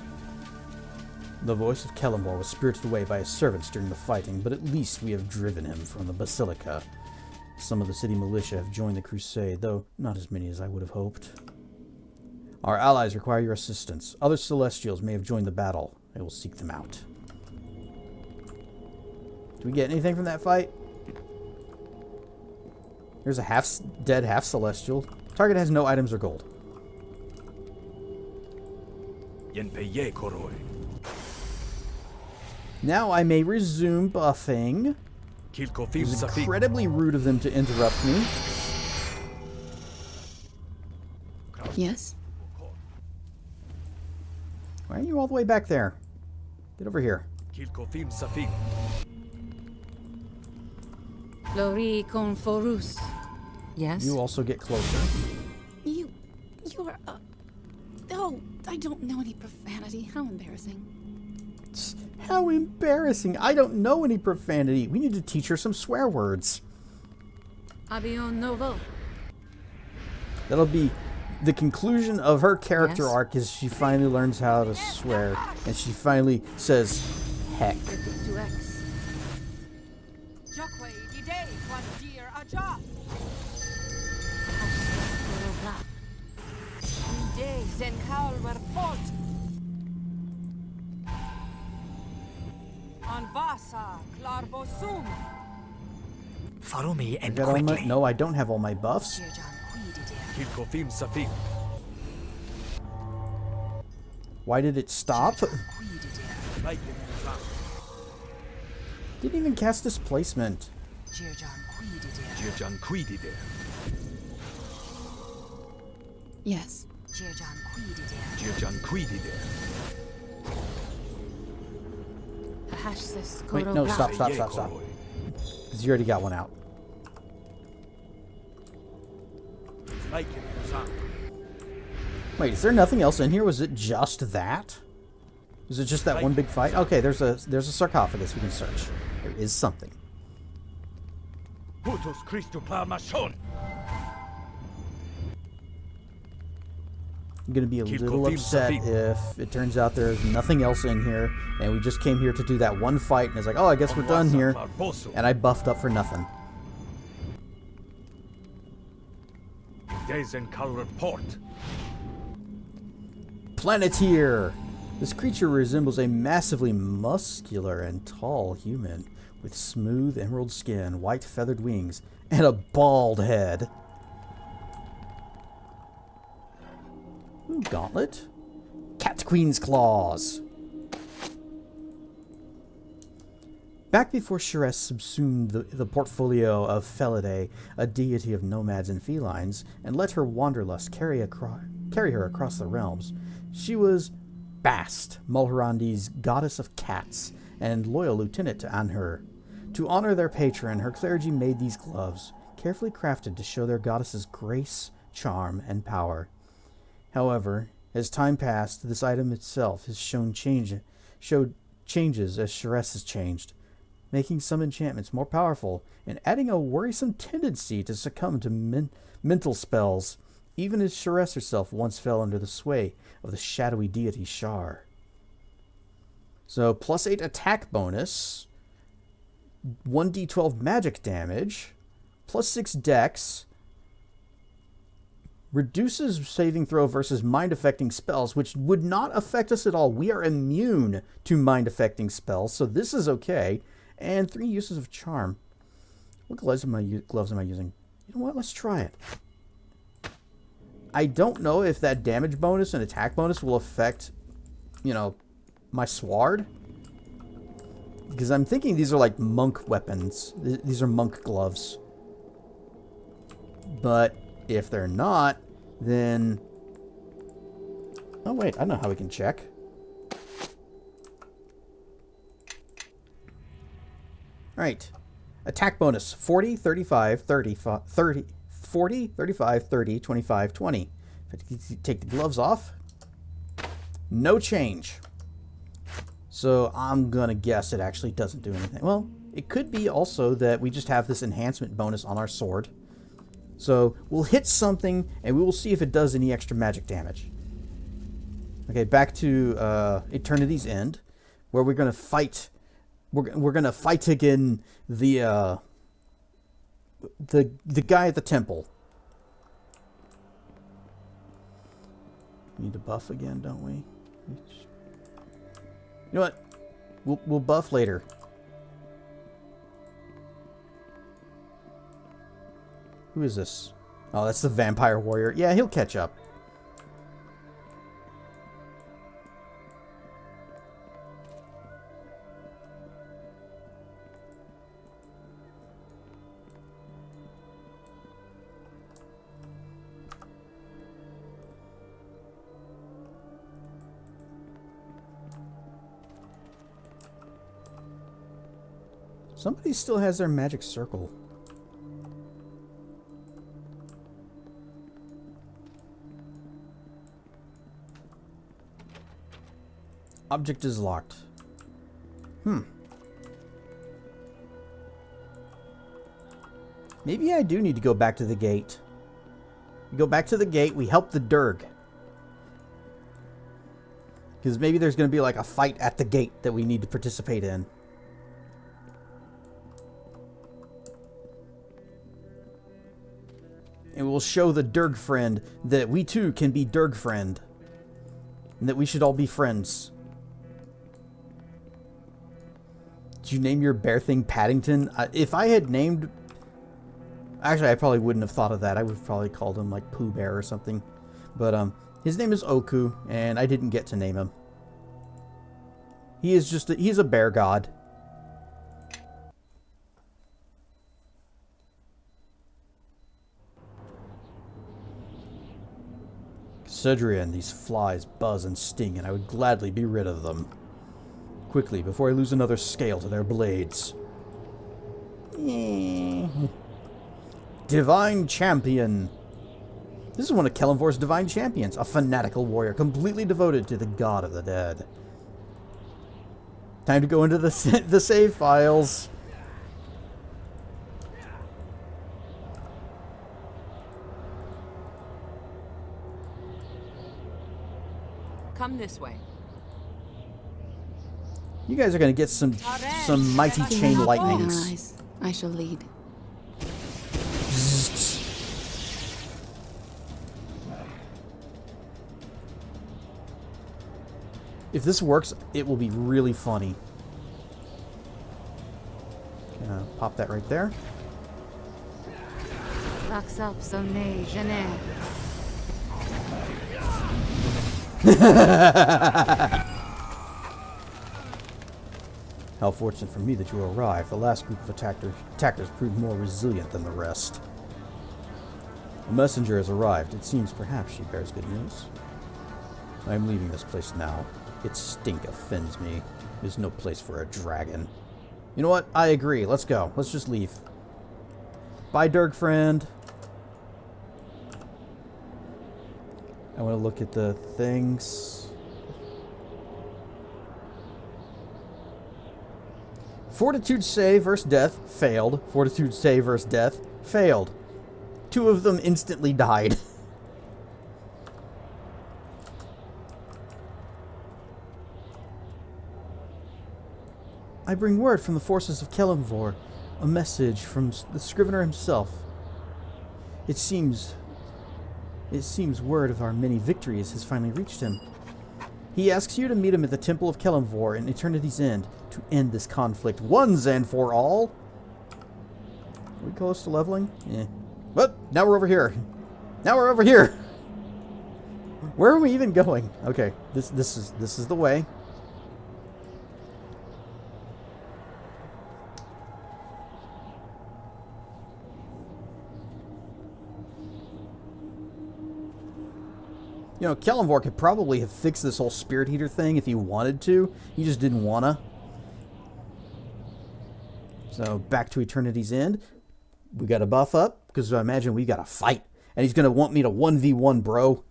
Speaker 1: The voice of Kelemvor was spirited away by his servants during the fighting, but at least we have driven him from the Basilica. Some of the city militia have joined the crusade, though not as many as I would have hoped. Our allies require your assistance. Other Celestials may have joined the battle. I will seek them out. Do we get anything from that fight? There's a half-dead, half-Celestial. Target has no items or gold. Now I may resume buffing. It was incredibly rude of them to interrupt me.
Speaker 3: Yes?
Speaker 1: Why are you all the way back there? Get over here.
Speaker 3: Flori Conforus.
Speaker 7: Yes?
Speaker 1: You also get closer.
Speaker 3: You're oh, I don't know any profanity. How embarrassing.
Speaker 1: How embarrassing. I don't know any profanity. We need to teach her some swear words.
Speaker 3: Abion Novo.
Speaker 1: That'll be the conclusion of her character arc, is she finally learns how to swear. And she finally says, heck.
Speaker 4: Follow me and
Speaker 1: I got all
Speaker 4: quickly.
Speaker 1: no, I don't have all my buffs. Why did it stop? Didn't even cast displacement.
Speaker 3: Yes.
Speaker 1: Wait, no, stop. Because you already got one out. Wait, is there nothing else in here? Was it just that? Was it just that one big fight? Okay, there's a sarcophagus we can search. There is something. I'm gonna be a little upset if it turns out there's nothing else in here, and we just came here to do that one fight, and it's like, oh, I guess we're done here, and I buffed up for nothing. Planeteer! This creature resembles a massively muscular and tall human with smooth emerald skin, white feathered wings, and a bald head. Ooh, gauntlet. Cat Queen's Claws. Back before Shress subsumed the portfolio of Felidae, a deity of nomads and felines, and let her wanderlust carry her across the realms, she was Bast, Mulhrandi's goddess of cats, and loyal lieutenant to Anhur. To honor their patron, her clergy made these gloves, carefully crafted to show their goddess's grace, charm, and power. However, as time passed, this item itself has showed changes as Shress has changed, making some enchantments more powerful and adding a worrisome tendency to succumb to mental spells, even as Shress herself once fell under the sway of the shadowy deity Shar. So, +8 attack bonus, 1d12 magic damage, +6 dex, reduces saving throw versus mind-affecting spells, which would not affect us at all. We are immune to mind-affecting spells, so this is okay. And 3 uses of charm. What gloves am I using? You know what? Let's try it. I don't know if that damage bonus and attack bonus will affect, my sword. Because I'm thinking these are like monk weapons. These are monk gloves. But if they're not, then... Oh, wait. I know how we can check. Alright. Attack bonus. 40, 35, 30, 40, 35, 30, 25, 20. If I take the gloves off, no change. So I'm going to guess it actually doesn't do anything. Well, it could be also that we just have this enhancement bonus on our sword. So we'll hit something and we will see if it does any extra magic damage. Okay, back to Eternity's End, where we're going to fight. We're going to fight again the guy at the temple. We need to buff again, don't we? You know what? We'll buff later. Who is this? Oh, that's the vampire warrior. Yeah, he'll catch up. Somebody still has their magic circle. Object is locked. Maybe I do need to go back to the gate. We go back to the gate, we help the Durg. Because maybe there's going to be like a fight at the gate that we need to participate in. And we'll show the Durg friend that we too can be Durg friend. And that we should all be friends. Did you name your bear thing Paddington? If I had named... Actually, I probably wouldn't have thought of that. I would have probably called him like Pooh Bear or something. But his name is Oku, and I didn't get to name him. He is just he's a bear god. Cedrian, these flies buzz and sting, and I would gladly be rid of them. Quickly, before I lose another scale to their blades. Divine Champion. This is one of Kelemvor's divine champions, a fanatical warrior completely devoted to the god of the dead. Time to go into the save files.
Speaker 7: Come this way.
Speaker 1: You guys are going to get some mighty chain lightnings.
Speaker 3: I shall lead.
Speaker 1: If this works, it will be really funny. Gonna pop that right there. How fortunate for me that you arrived. The last group of attackers proved more resilient than the rest. A messenger has arrived. It seems perhaps she bears good news. I am leaving this place now. Its stink offends me. There's no place for a dragon. You know what? I agree. Let's go. Let's just leave. Bye, Dirk friend. I want to look at the things. Fortitude save versus death. Failed. Fortitude save versus death. Failed. 2 of them instantly died. I bring word from the forces of Kelemvor. A message from the Scrivener himself. It seems word of our many victories has finally reached him. He asks you to meet him at the Temple of Kelemvor in Eternity's End to end this conflict once and for all. Are we close to leveling? Yeah. But now we're over here. Now we're over here. Where are we even going? Okay, this is the way. You know, Kelemvor could probably have fixed this whole spirit heater thing if he wanted to. He just didn't wanna. So, back to Eternity's End. We got a buff up, because I imagine we got a fight. And he's gonna want me to 1v1, bro.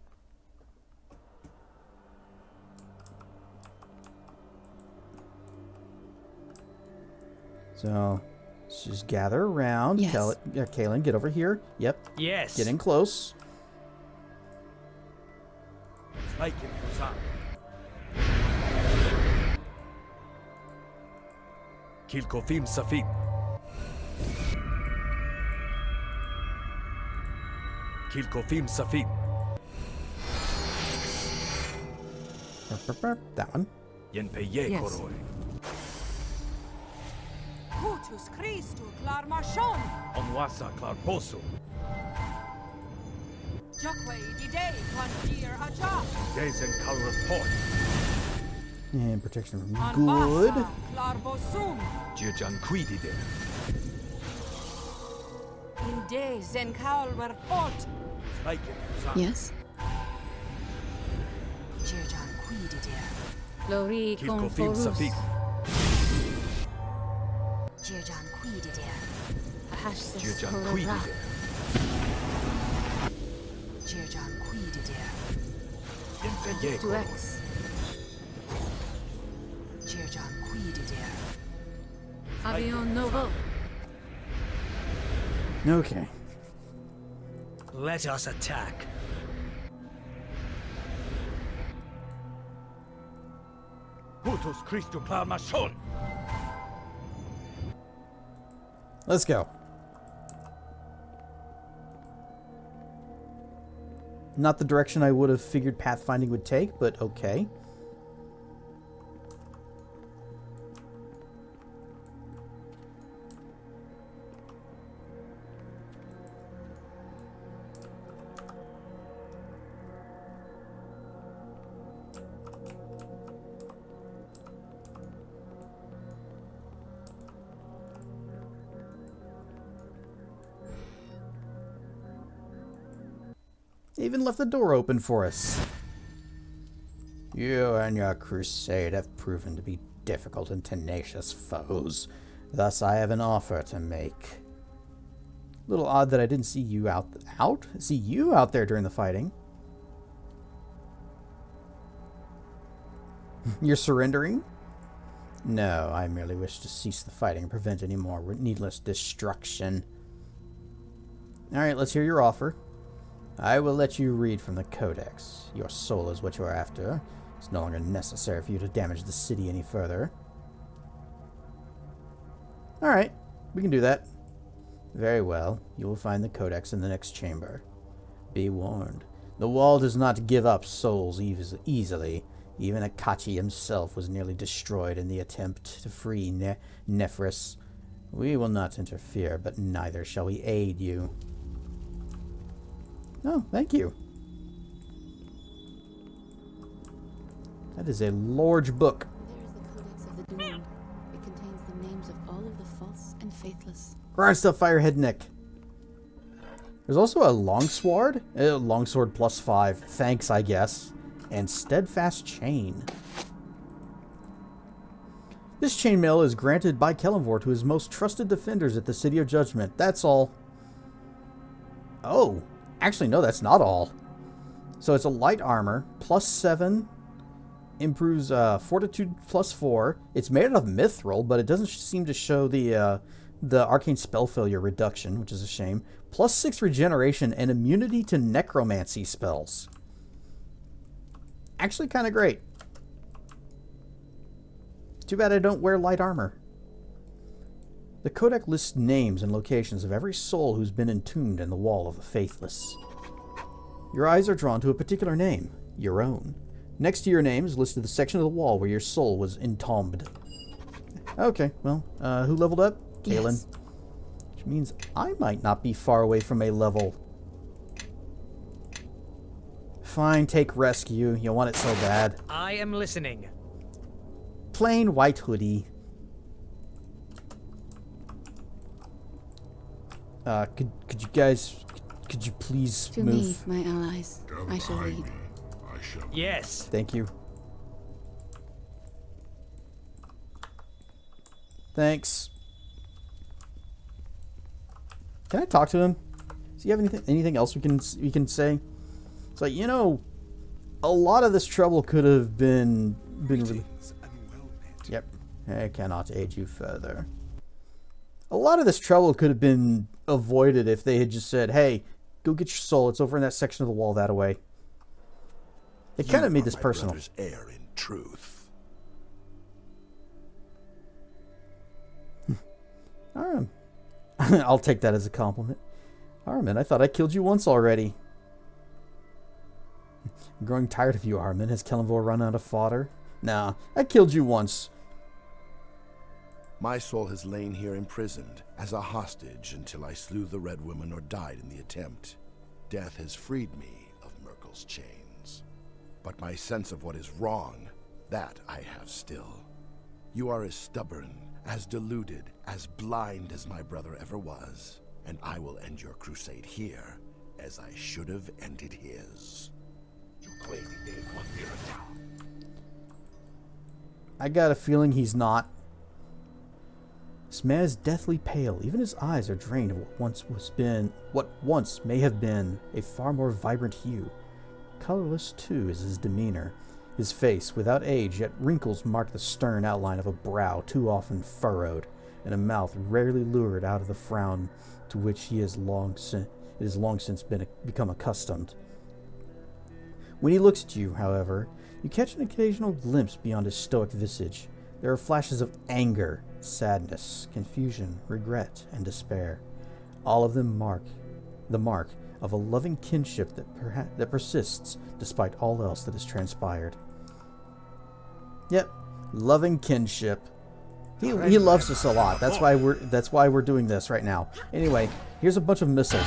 Speaker 1: So, let's just gather around.
Speaker 3: Yes.
Speaker 1: Kaelin, get over here. Yep.
Speaker 6: Yes.
Speaker 1: Get in close.
Speaker 6: Kilkofim Safin. Kilkofim Safin.
Speaker 1: That one.
Speaker 6: Yenpeye
Speaker 3: Yes.
Speaker 6: Koroi.
Speaker 13: Hutus Christu Klar Marshon.
Speaker 6: Onwasa Clarposo.
Speaker 13: Jacque Dide Kwandir Aja.
Speaker 6: Dezen Kalraport.
Speaker 1: And protection from
Speaker 13: Anvasa
Speaker 1: good.
Speaker 13: Klarbosum.
Speaker 6: Jirjan Quidide.
Speaker 13: Inde Zen Kalwerport.
Speaker 3: Yes.
Speaker 13: Jirjan Quidide.
Speaker 3: Lori
Speaker 6: Kilkofim Safin.
Speaker 13: Jirjan Quidide.
Speaker 6: Jirjan Quidide.
Speaker 13: Jirjan Quidide.
Speaker 6: Yenpeye
Speaker 3: To
Speaker 6: Koroi.
Speaker 3: X.
Speaker 13: Jirjan Quidide.
Speaker 3: Avion Novo.
Speaker 1: Okay.
Speaker 4: Let us attack.
Speaker 6: Hutus Christu Klar Marshon.
Speaker 1: Let's go. Not the direction I would have figured pathfinding would take, but okay. They even left the door open for us. You and your crusade have proven to be difficult and tenacious foes. Thus, I have an offer to make. Little odd that I didn't see you out there during the fighting. You're surrendering? No, I merely wish to cease the fighting and prevent any more needless destruction. Alright, let's hear your offer. I will let you read from the Codex. Your soul is what you are after. It's no longer necessary for you to damage the city any further. Alright, we can do that. Very well. You will find the Codex in the next chamber. Be warned. The wall does not give up souls easily. Even Akachi himself was nearly destroyed in the attempt to free Nephris. We will not interfere, but neither shall we aid you. Oh, thank you. That is a large book.
Speaker 3: There is the Codex of the Doomed. It contains the names of all of the false and faithless.
Speaker 1: Grind stuff, Firehead Nick. There's also a longsword. Longsword +5. Thanks, I guess. And steadfast chain. This chainmail is granted by Kelemvor to his most trusted defenders at the City of Judgment. That's all. Oh, actually, no, that's not all. So it's a light armor, +7, improves fortitude +4. It's made out of mithril, but it doesn't seem to show the arcane spell failure reduction, which is a shame. +6 regeneration and immunity to necromancy spells. Actually, kind of great. Too bad I don't wear light armor. The Codex lists names and locations of every soul who's been entombed in the wall of the Faithless. Your eyes are drawn to a particular name, your own. Next to your name is listed the section of the wall where your soul was entombed. Okay, well, who leveled up? Galen.
Speaker 3: Yes.
Speaker 1: Which means I might not be far away from a level. Fine, take rescue. You want it so bad.
Speaker 4: I am listening.
Speaker 1: Plain white hoodie. Could you guys, could you please
Speaker 3: To
Speaker 1: move?
Speaker 3: me, my allies, I shall lead.
Speaker 8: I shall.
Speaker 4: Yes.
Speaker 1: Thank you. Thanks. Can I talk to him? Does he have anything else we can say? It's like, you know, a lot of this trouble could have been really. Yep. I cannot aid you further. A lot of this trouble could have been avoided if they had just said, "Hey, go get your soul. It's over in that section of the wall that way." They kind of made this personal.
Speaker 8: Heir in truth.
Speaker 1: Armin. I'll take that as a compliment. Armin, I thought I killed you once already. I'm growing tired of you, Armin. Has Kelemvor run out of fodder? Nah, I killed you once.
Speaker 8: My soul has lain here imprisoned as a hostage until I slew the Red Woman or died in the attempt. Death has freed me of Merkel's chains. But my sense of what is wrong, that I have still. You are as stubborn, as deluded, as blind as my brother ever was, and I will end your crusade here, as I should have ended his.
Speaker 1: I got a feeling he's not. This man is deathly pale. Even his eyes are drained of what once may have been a far more vibrant hue. Colorless, too, is his demeanor. His face, without age, yet wrinkles mark the stern outline of a brow too often furrowed, and a mouth rarely lured out of the frown to which he has long since become accustomed. When he looks at you, however, you catch an occasional glimpse beyond his stoic visage. There are flashes of anger, sadness, confusion, regret, and despair. All of them mark the mark of a loving kinship that persists despite all else that has transpired. Yep, loving kinship. He loves us a lot. That's why we're doing this right now. Anyway, here's a bunch of missiles.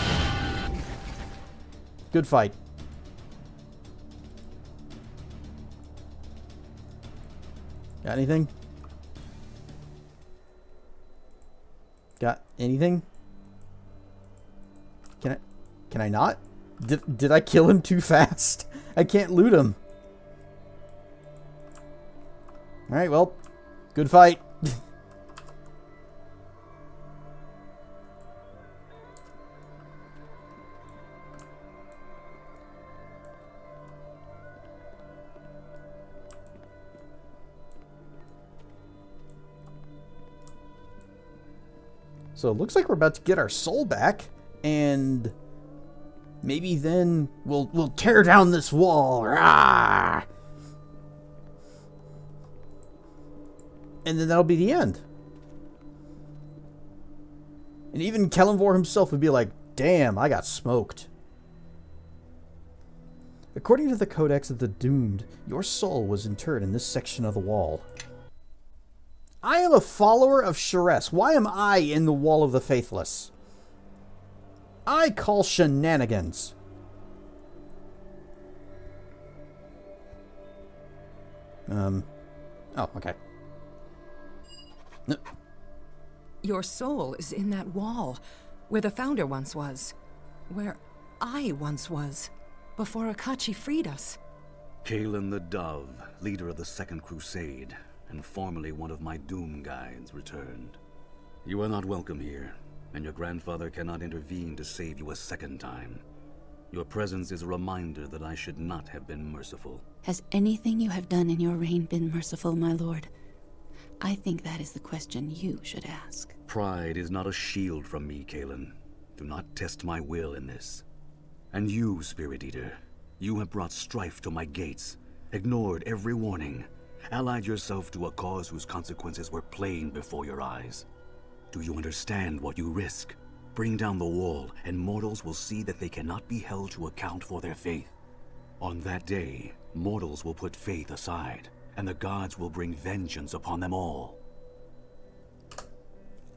Speaker 1: Good fight. Got anything? Got anything? Can I not? Did I kill him too fast? I can't loot him. Alright, well, good fight. So it looks like we're about to get our soul back, and maybe then we'll tear down this wall. Rah! And then that'll be the end. And even Kelemvor himself would be like, damn, I got smoked. According to the Codex of the Doomed, your soul was interred in this section of the wall. I am a follower of Sharess. Why am I in the Wall of the Faithless? I call shenanigans. Oh, okay. No.
Speaker 14: Your soul is in that wall, where the Founder once was. Where I once was, before Akachi freed us.
Speaker 10: Kalen the Dove, leader of the Second Crusade, and formerly one of my Doom Guides, returned. You are not welcome here, and your grandfather cannot intervene to save you a second time. Your presence is a reminder that I should not have been merciful.
Speaker 3: Has anything you have done in your reign been merciful, my lord? I think that is the question you should ask.
Speaker 10: Pride is not a shield from me, Kalen. Do not test my will in this. And you, Spirit Eater, you have brought strife to my gates, ignored every warning, allied yourself to a cause whose consequences were plain before your eyes. Do you understand what you risk? Bring down the wall, and mortals will see that they cannot be held to account for their faith. On that day, mortals will put faith aside, and the gods will bring vengeance upon them all.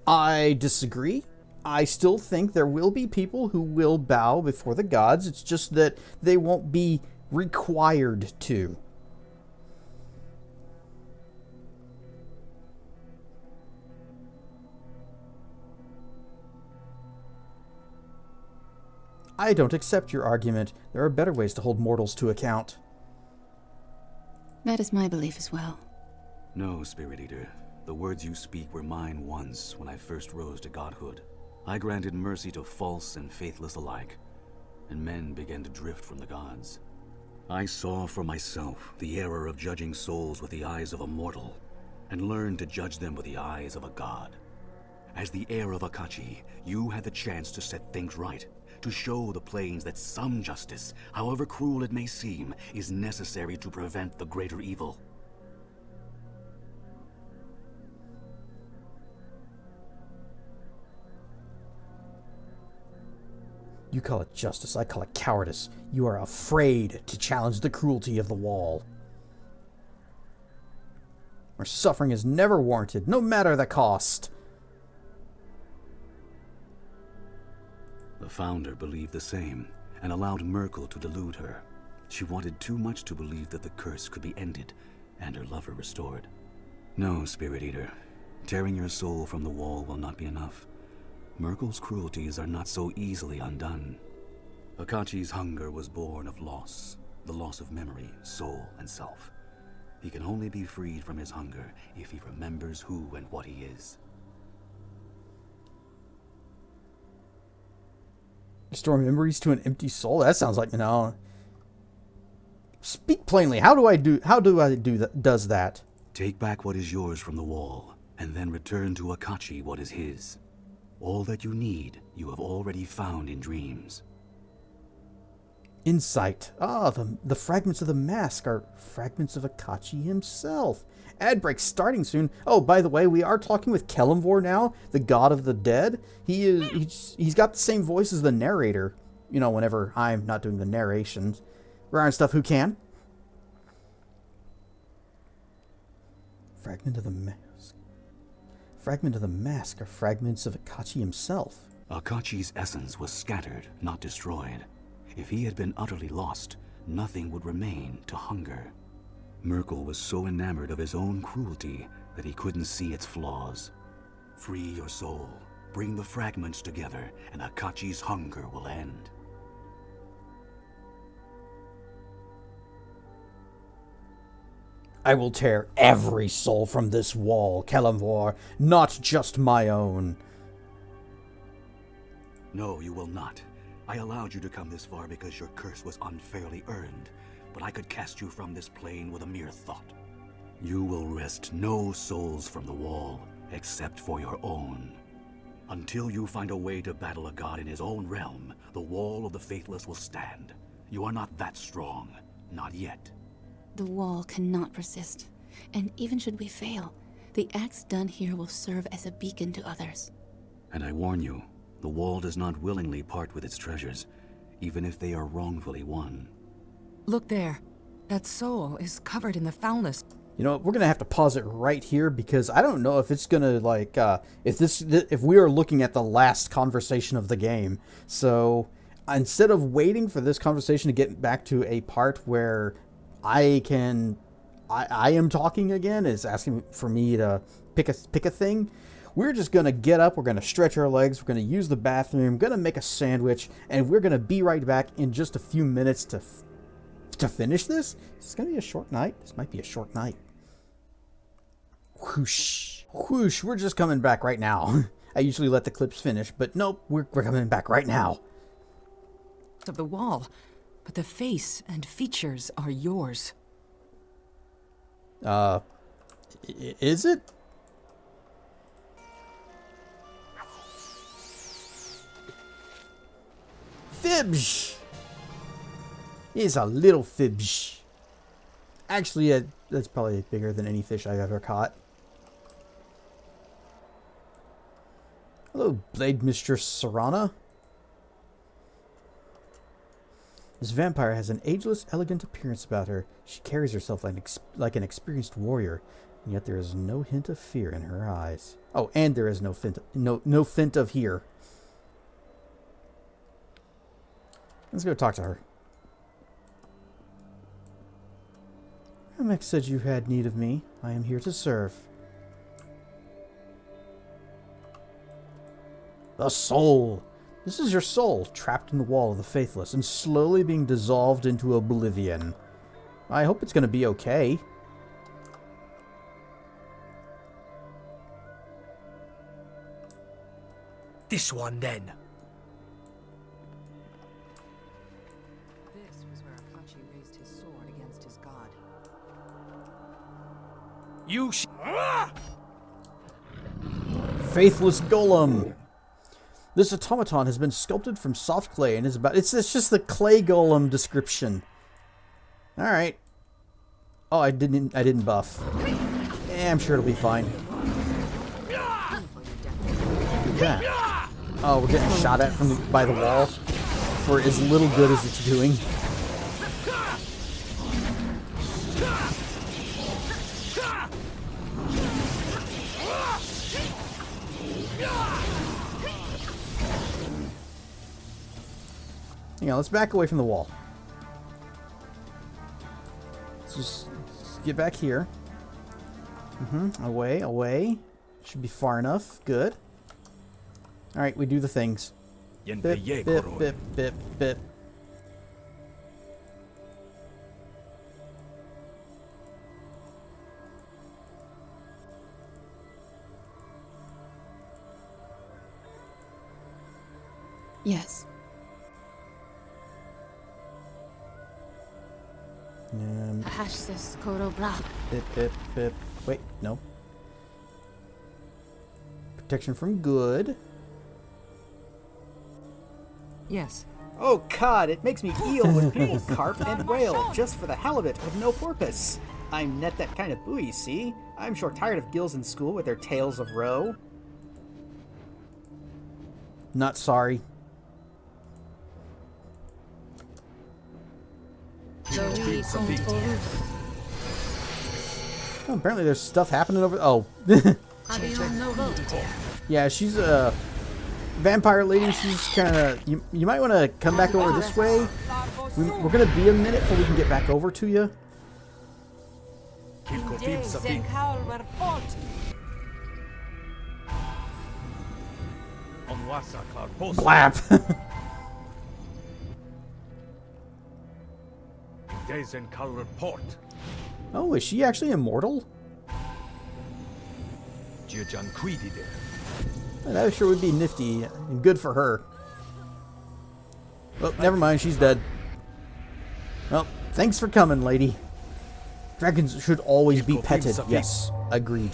Speaker 1: I disagree. I still think there will be people who will bow before the gods. It's just that they won't be required to. I don't accept your argument. There are better ways to hold mortals to account.
Speaker 3: That is my belief as well.
Speaker 10: No, Spirit Eater. The words you speak were mine once when I first rose to godhood. I granted mercy to false and faithless alike, and men began to drift from the gods. I saw for myself the error of judging souls with the eyes of a mortal, and learned to judge them with the eyes of a god. As the heir of Akachi, you had the chance to set things right, to show the planes that some justice, however cruel it may seem, is necessary to prevent the greater evil.
Speaker 1: You call it justice, I call it cowardice. You are afraid to challenge the cruelty of the wall. Where suffering is never warranted, no matter the cost.
Speaker 10: The Founder believed the same, and allowed Merkel to delude her. She wanted too much to believe that the curse could be ended, and her lover restored. No, Spirit Eater. Tearing your soul from the wall will not be enough. Merkel's cruelties are not so easily undone. Akachi's hunger was born of loss, the loss of memory, soul, and self. He can only be freed from his hunger if he remembers who and what he is.
Speaker 1: Restore memories to an empty soul? That sounds like, Speak plainly. How do I do that? Does that?
Speaker 10: Take back what is yours from the wall, and then return to Akachi what is his. All that you need, you have already found in dreams.
Speaker 1: Insight. The fragments of the mask are fragments of Akachi himself. Ad break starting soon. Oh, by the way, we are talking with Kelemvor now, the god of the dead. He's got the same voice as the narrator. Whenever I'm not doing the narrations. Rare and stuff, who can? Fragment of the mask. Fragment of the mask are fragments of Akachi himself.
Speaker 10: Akachi's essence was scattered, not destroyed. If he had been utterly lost, nothing would remain to hunger. Merkel was so enamored of his own cruelty that he couldn't see its flaws. Free your soul, bring the fragments together, and Akachi's hunger will end.
Speaker 1: I will tear every soul from this wall, Kelemvor, not just my own.
Speaker 10: No, you will not. I allowed you to come this far because your curse was unfairly earned, but I could cast you from this plane with a mere thought. You will wrest no souls from the wall, except for your own. Until you find a way to battle a god in his own realm, the wall of the Faithless will stand. You are not that strong. Not yet.
Speaker 3: The wall cannot persist, and even should we fail, the acts done here will serve as a beacon to others.
Speaker 10: And I warn you, the wall does not willingly part with its treasures, even if they are wrongfully won.
Speaker 14: Look there. That soul is covered in the foulness.
Speaker 1: You know what? We're gonna have to pause it right here because I don't know if it's gonna like if we are looking at the last conversation of the game. So instead of waiting for this conversation to get back to a part where I am talking again, is asking for me to pick a thing. We're just gonna get up. We're gonna stretch our legs. We're gonna use the bathroom. Gonna make a sandwich, and we're gonna be right back in just a few minutes to finish this. It's gonna be a short night. This might be a short night. Whoosh, whoosh. We're just coming back right now. I usually let the clips finish, but nope. We're coming back right now.
Speaker 14: Of the wall, but the face and features are yours.
Speaker 1: Is it? Fibs! He's a little fibs. Actually, that's probably bigger than any fish I've ever caught. Hello, Blade Mistress Serana. This vampire has an ageless, elegant appearance about her. She carries herself like an experienced warrior, and yet there is no hint of fear in her eyes. Oh, and there is no hint of here. Let's go talk to her. Ramek said you had need of me. I am here to serve. The soul. This is your soul, trapped in the wall of the Faithless and slowly being dissolved into oblivion. I hope it's going to be okay.
Speaker 4: This one, then.
Speaker 14: This was where Akachi raised his sword against his god.
Speaker 4: You
Speaker 1: Faithless Golem. This automaton has been sculpted from soft clay and is about... It's just the clay golem description. Alright. Oh, I didn't buff. I'm sure it'll be fine. Look at that. Oh, we're getting shot at by the wall for as little good as it's doing. Hang on, let's back away from the wall. Let's just get back here. Away, away. Should be far enough. Good. Alright, we do the things. Bip, bip, bip, bip, bip.
Speaker 3: Yes.
Speaker 1: Bip, bip, bip. Wait, no. Protection from good.
Speaker 12: Yes. Oh, God, it makes me eel with pink carp and whale just for the halibut with no porpoise. I'm net that kind of buoy, see? I'm sure tired of gills in school with their tales of roe.
Speaker 1: Not sorry. Oh, apparently there's stuff happening over... Oh. Yeah, she's a vampire lady. She's kind of... You might want to come back over this way. We're going to be a minute before we can get back over to you. Blap! Oh, is she actually immortal? That sure would be nifty and good for her. Oh, never mind, she's dead. Well, thanks for coming, lady. Dragons should always be petted. Yes, agreed.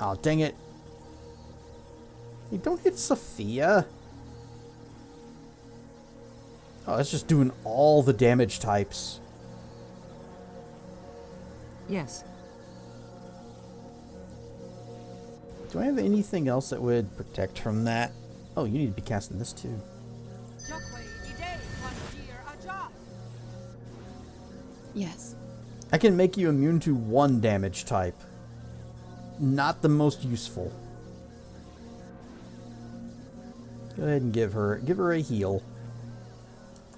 Speaker 1: Oh, dang it. Hey, don't hit Sophia. Oh, it's just doing all the damage types.
Speaker 14: Yes.
Speaker 1: Do I have anything else that would protect from that? Oh, you need to be casting this too.
Speaker 3: Yes.
Speaker 1: I can make you immune to one damage type. Not the most useful. Go ahead and give her a heal.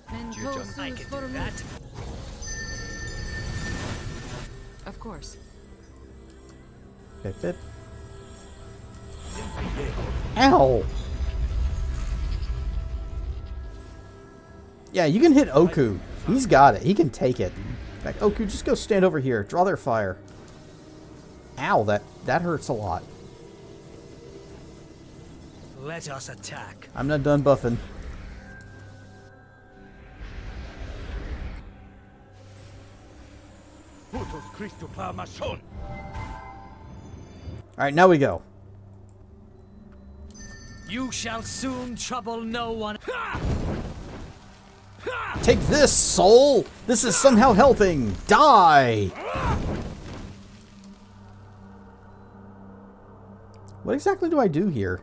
Speaker 4: I can do that.
Speaker 7: Of course.
Speaker 1: Pip, pip. Ow! Yeah, you can hit Oku. He's got it. He can take it. In fact, Oku, just go stand over here. Draw their fire. Ow, that hurts a lot.
Speaker 4: Let us attack.
Speaker 1: I'm not done buffing. Alright, now we go.
Speaker 4: You shall soon trouble no one.
Speaker 1: Take this, soul! This is somehow helping! Die! What exactly do I do here?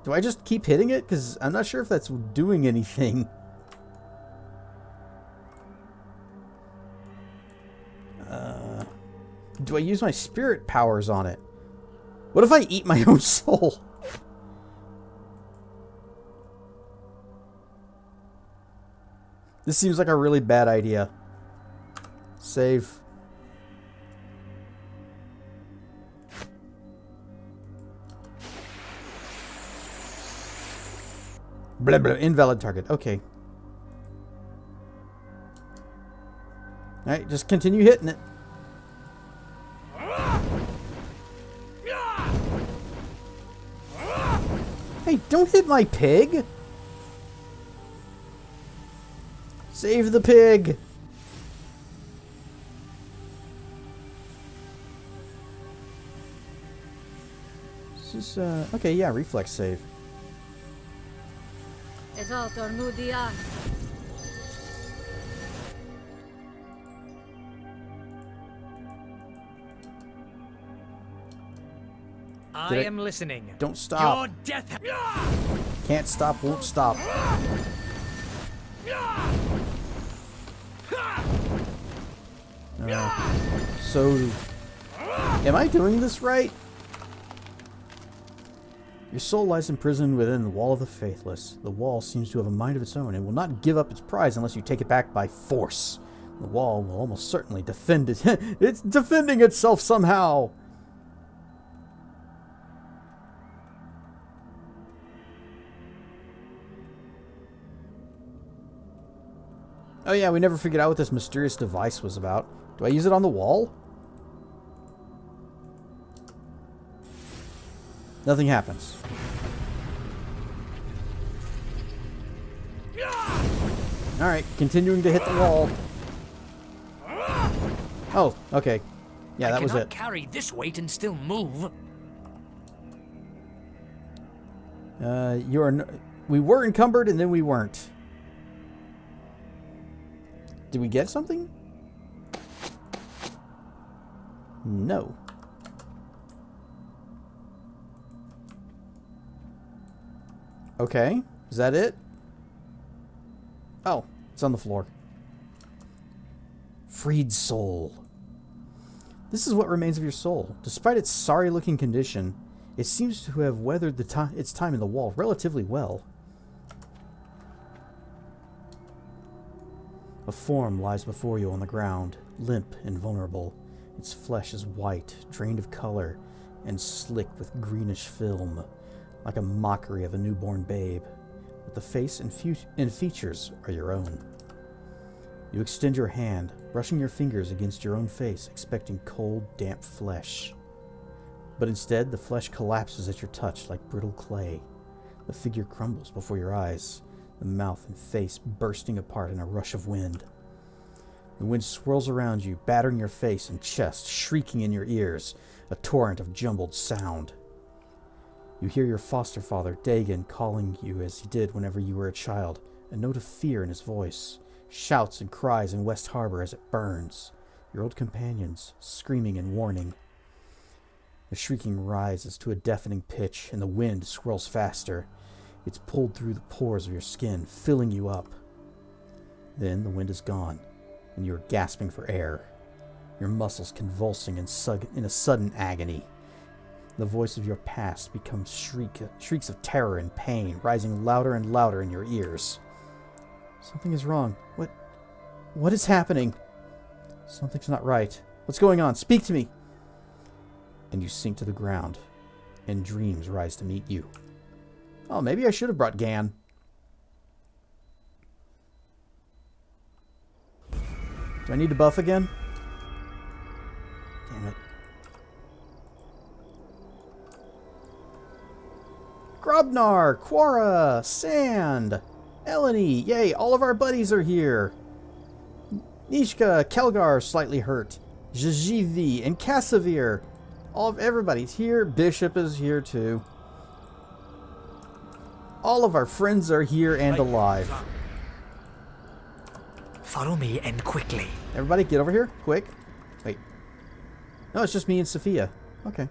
Speaker 1: Do I just keep hitting it? Because I'm not sure if that's doing anything. Do I use my spirit powers on it? What if I eat my own soul? This seems like a really bad idea. Save. Blah, blah, invalid target. Okay. Alright, just continue hitting it. Hey, don't hit my pig! Save the pig! This is, okay, yeah, reflex save.
Speaker 4: I am listening.
Speaker 1: Don't stop.
Speaker 4: Your death.
Speaker 1: Can't stop, won't stop. So, am I doing this right? Your soul lies imprisoned within the wall of the Faithless. The wall seems to have a mind of its own and will not give up its prize unless you take it back by force. The wall will almost certainly defend it. It's defending itself somehow! Oh yeah, we never figured out what this mysterious device was about. Do I use it on the wall? Nothing happens. Alright, continuing to hit the wall. Oh, okay. Yeah, that was it.
Speaker 4: Carry this weight and still move.
Speaker 1: We were encumbered and then we weren't. Did we get something? No. Okay, is that it? Oh, it's on the floor. Freed soul. This is what remains of your soul. Despite its sorry-looking condition, it seems to have weathered its time in the wall relatively well. A form lies before you on the ground, limp and vulnerable. Its flesh is white, drained of color, and slick with greenish film, like a mockery of a newborn babe. But the face and features are your own. You extend your hand, brushing your fingers against your own face, expecting cold, damp flesh. But instead, the flesh collapses at your touch like brittle clay. The figure crumbles before your eyes, the mouth and face bursting apart in a rush of wind. The wind swirls around you, battering your face and chest, shrieking in your ears, a torrent of jumbled sound. You hear your foster father, Dagon, calling you as he did whenever you were a child, a note of fear in his voice, shouts and cries in West Harbor as it burns, your old companions screaming in warning. The shrieking rises to a deafening pitch, and the wind swirls faster. It's pulled through the pores of your skin, filling you up. Then the wind is gone, and you are gasping for air, your muscles convulsing in a sudden agony. The voice of your past becomes shrieks of terror and pain, rising louder and louder in your ears. Something is wrong. What is happening? Something's not right. What's going on? Speak to me! And you sink to the ground, and dreams rise to meet you. Oh, maybe I should have brought Gan. Do I need to buff again? Damn it. Grobnar, Quora, Sand, Eleni, yay, all of our buddies are here. Nishka, Kelgar, slightly hurt. Jajivi, and Kassavir. Everybody's here. Bishop is here too. All of our friends are here and alive.
Speaker 4: Follow me and quickly.
Speaker 1: Everybody get over here, quick. Wait. No, it's just me and Sophia. Okay.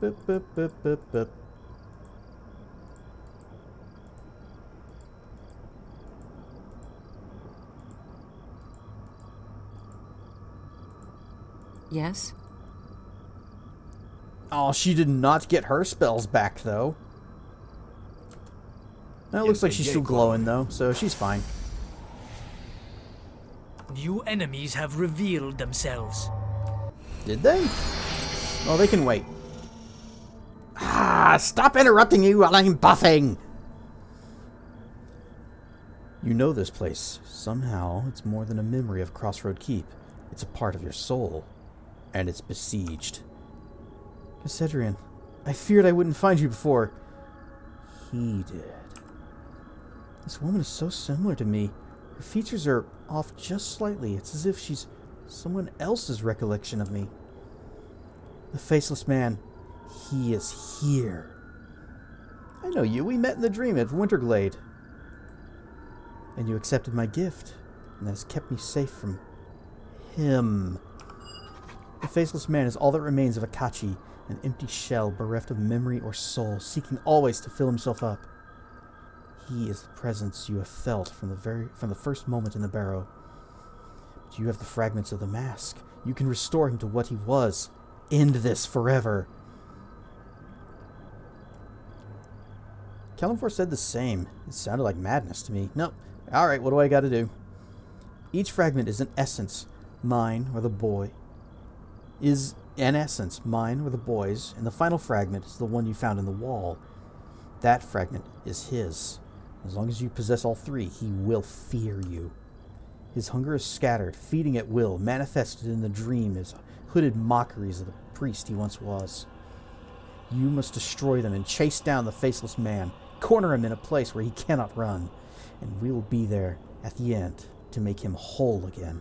Speaker 1: Boop, boop, boop, boop, boop.
Speaker 14: Yes?
Speaker 1: Oh, she did not get her spells back, though. It looks like she's still glowing, though, so she's fine.
Speaker 4: New enemies have revealed themselves.
Speaker 1: Did they? Oh, they can wait. Ah, stop interrupting you while I'm buffing! You know this place. Somehow, it's more than a memory of Crossroad Keep. It's a part of your soul. And it's besieged. Cassedrian, I feared I wouldn't find you before. He did. This woman is so similar to me. Her features are off just slightly. It's as if she's someone else's recollection of me. The Faceless Man, he is here. I know you. We met in the dream at Winterglade. And you accepted my gift. And that has kept me safe from him. The Faceless Man is all that remains of Akachi, an empty shell bereft of memory or soul, seeking always to fill himself up. He is the presence you have felt from the first moment in the barrow. But you have the fragments of the mask. You can restore him to what he was. End this forever. Kelemvor said the same. It sounded like madness to me. Nope. Alright, what do I gotta do? Each fragment is an essence, mine or the boy. Is an essence, mine or the boy's, and the final fragment is the one you found in the wall. That fragment is his. As long as you possess all three, he will fear you. His hunger is scattered, feeding at will, manifested in the dream as hooded mockeries of the priest he once was. You must destroy them and chase down the Faceless Man, corner him in a place where he cannot run, and we will be there at the end to make him whole again.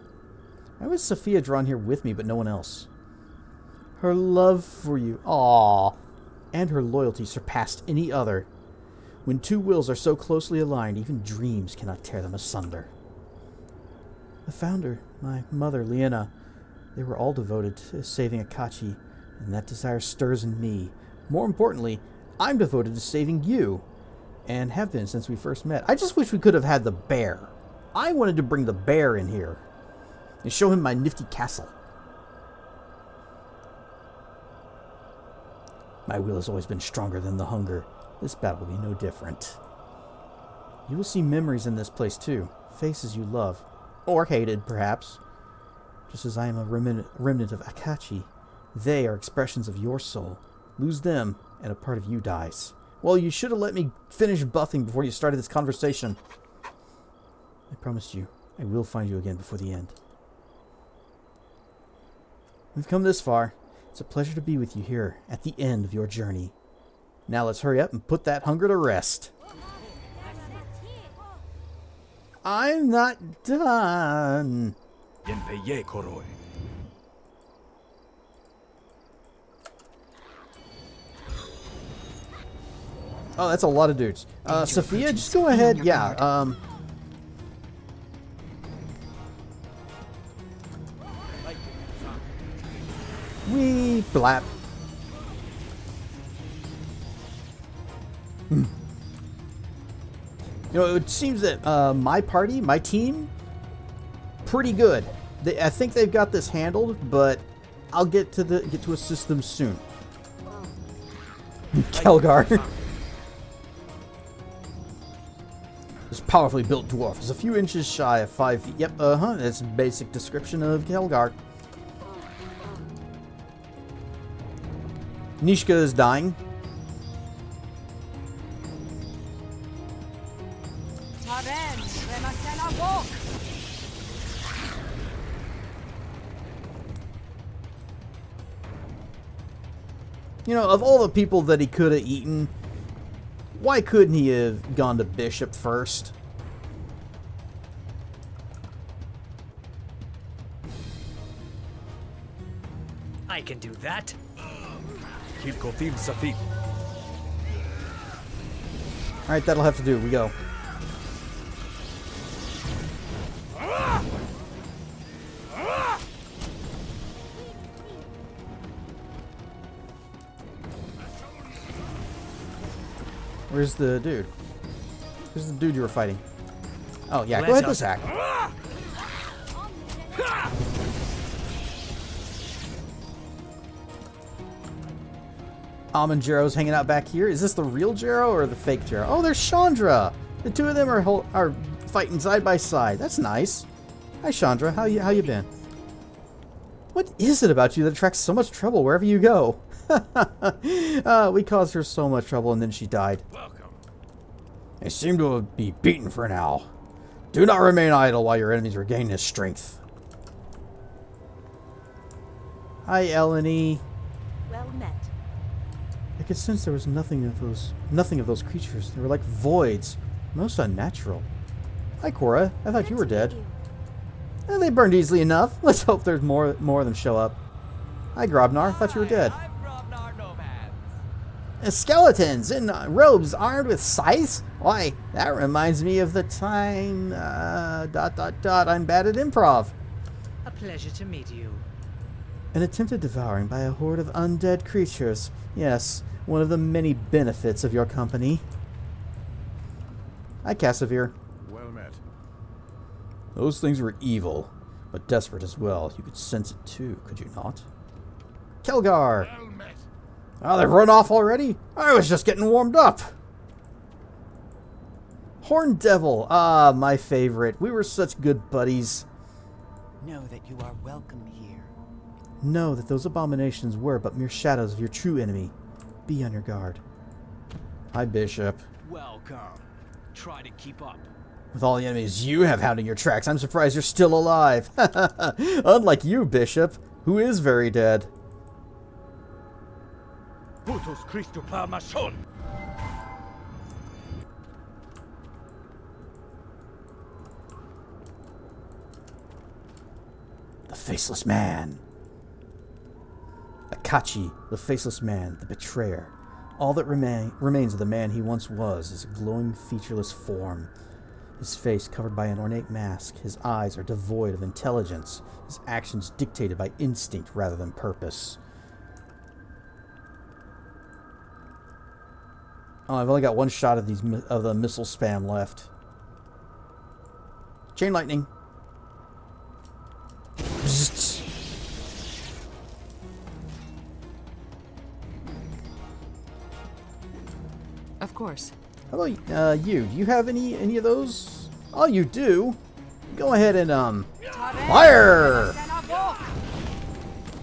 Speaker 1: Why was Sophia drawn here with me but no one else? Her love for you, aww, and her loyalty surpassed any other. When two wills are so closely aligned, even dreams cannot tear them asunder. The founder, my mother, Liena, they were all devoted to saving Akachi, and that desire stirs in me. More importantly, I'm devoted to saving you, and have been since we first met. I just wish we could have had the bear. I wanted to bring the bear in here and show him my nifty castle. My will has always been stronger than the hunger. This battle will be no different. You will see memories in this place too. Faces you love. Or hated, perhaps. Just as I am a remnant of Akachi. They are expressions of your soul. Lose them, and a part of you dies. Well, you should have let me finish buffing before you started this conversation. I promised you, I will find you again before the end. We've come this far. It's a pleasure to be with you here at the end of your journey. Now let's hurry up and put that hunger to rest. I'm not done. Oh, that's a lot of dudes. Sophia, just go ahead. Yeah, wee blap. You know, it seems that my team, pretty good. I think they've got this handled, but I'll get to assist them soon. Kelgar. This powerfully built dwarf is a few inches shy of 5 feet. Yep, that's a basic description of Kelgar. Nishka is dying. You know, of all the people that he could have eaten, why couldn't he have gone to Bishop first?
Speaker 4: I can do that.
Speaker 1: Alright, that'll have to do. We go. Where's the dude? Where's the dude you were fighting? Oh, yeah, go ahead and attack. Almond Jero's hanging out back here. Is this the real Jero or the fake Jero? Oh, there's Chandra. The two of them are fighting side by side. That's nice. Hi, Chandra. How you been? What is it about you that attracts so much trouble wherever you go? We caused her so much trouble and then she died.
Speaker 6: Welcome.
Speaker 1: They seem to be beaten for now. Do not remain idle while your enemies regain their strength. Hi, Eleni.
Speaker 13: Well met.
Speaker 1: I could sense there was nothing of those creatures. They were like voids, most unnatural. Hi, Cora. I thought you were dead. They burned easily enough. Let's hope there's more of them show up. Hi, Grobnar. I thought you were dead. Skeletons in robes armed with scythes? Why, that reminds me of the time... I'm bad at improv.
Speaker 4: A pleasure to meet you.
Speaker 1: An attempted devouring by a horde of undead creatures. Yes, one of the many benefits of your company. Hi, Cassavir.
Speaker 6: Well met.
Speaker 1: Those things were evil, but desperate as well. You could sense it too, could you not? Kelgar!
Speaker 6: Well met.
Speaker 1: Oh, they've run off already? I was just getting warmed up. Horn Devil. Ah, my favorite. We were such good buddies.
Speaker 15: Know that you are welcome here.
Speaker 1: Know that those abominations were but mere shadows of your true enemy. Be on your guard. Hi, Bishop.
Speaker 4: Welcome. Try to keep up.
Speaker 1: With all the enemies you have hounding your tracks, I'm surprised you're still alive. Unlike you, Bishop, who is very dead.
Speaker 6: Putus Christu Palmashon.
Speaker 1: The Faceless Man. Akachi, the Faceless Man, the Betrayer. All that remains of the man he once was is a glowing, featureless form. His face covered by an ornate mask. His eyes are devoid of intelligence. His actions dictated by instinct rather than purpose. Oh, I've only got one shot of the missile spam left. Chain lightning. Bzzzt.
Speaker 7: Of course.
Speaker 1: How about you? Do you have any of those? Oh, you do. Go ahead and fire!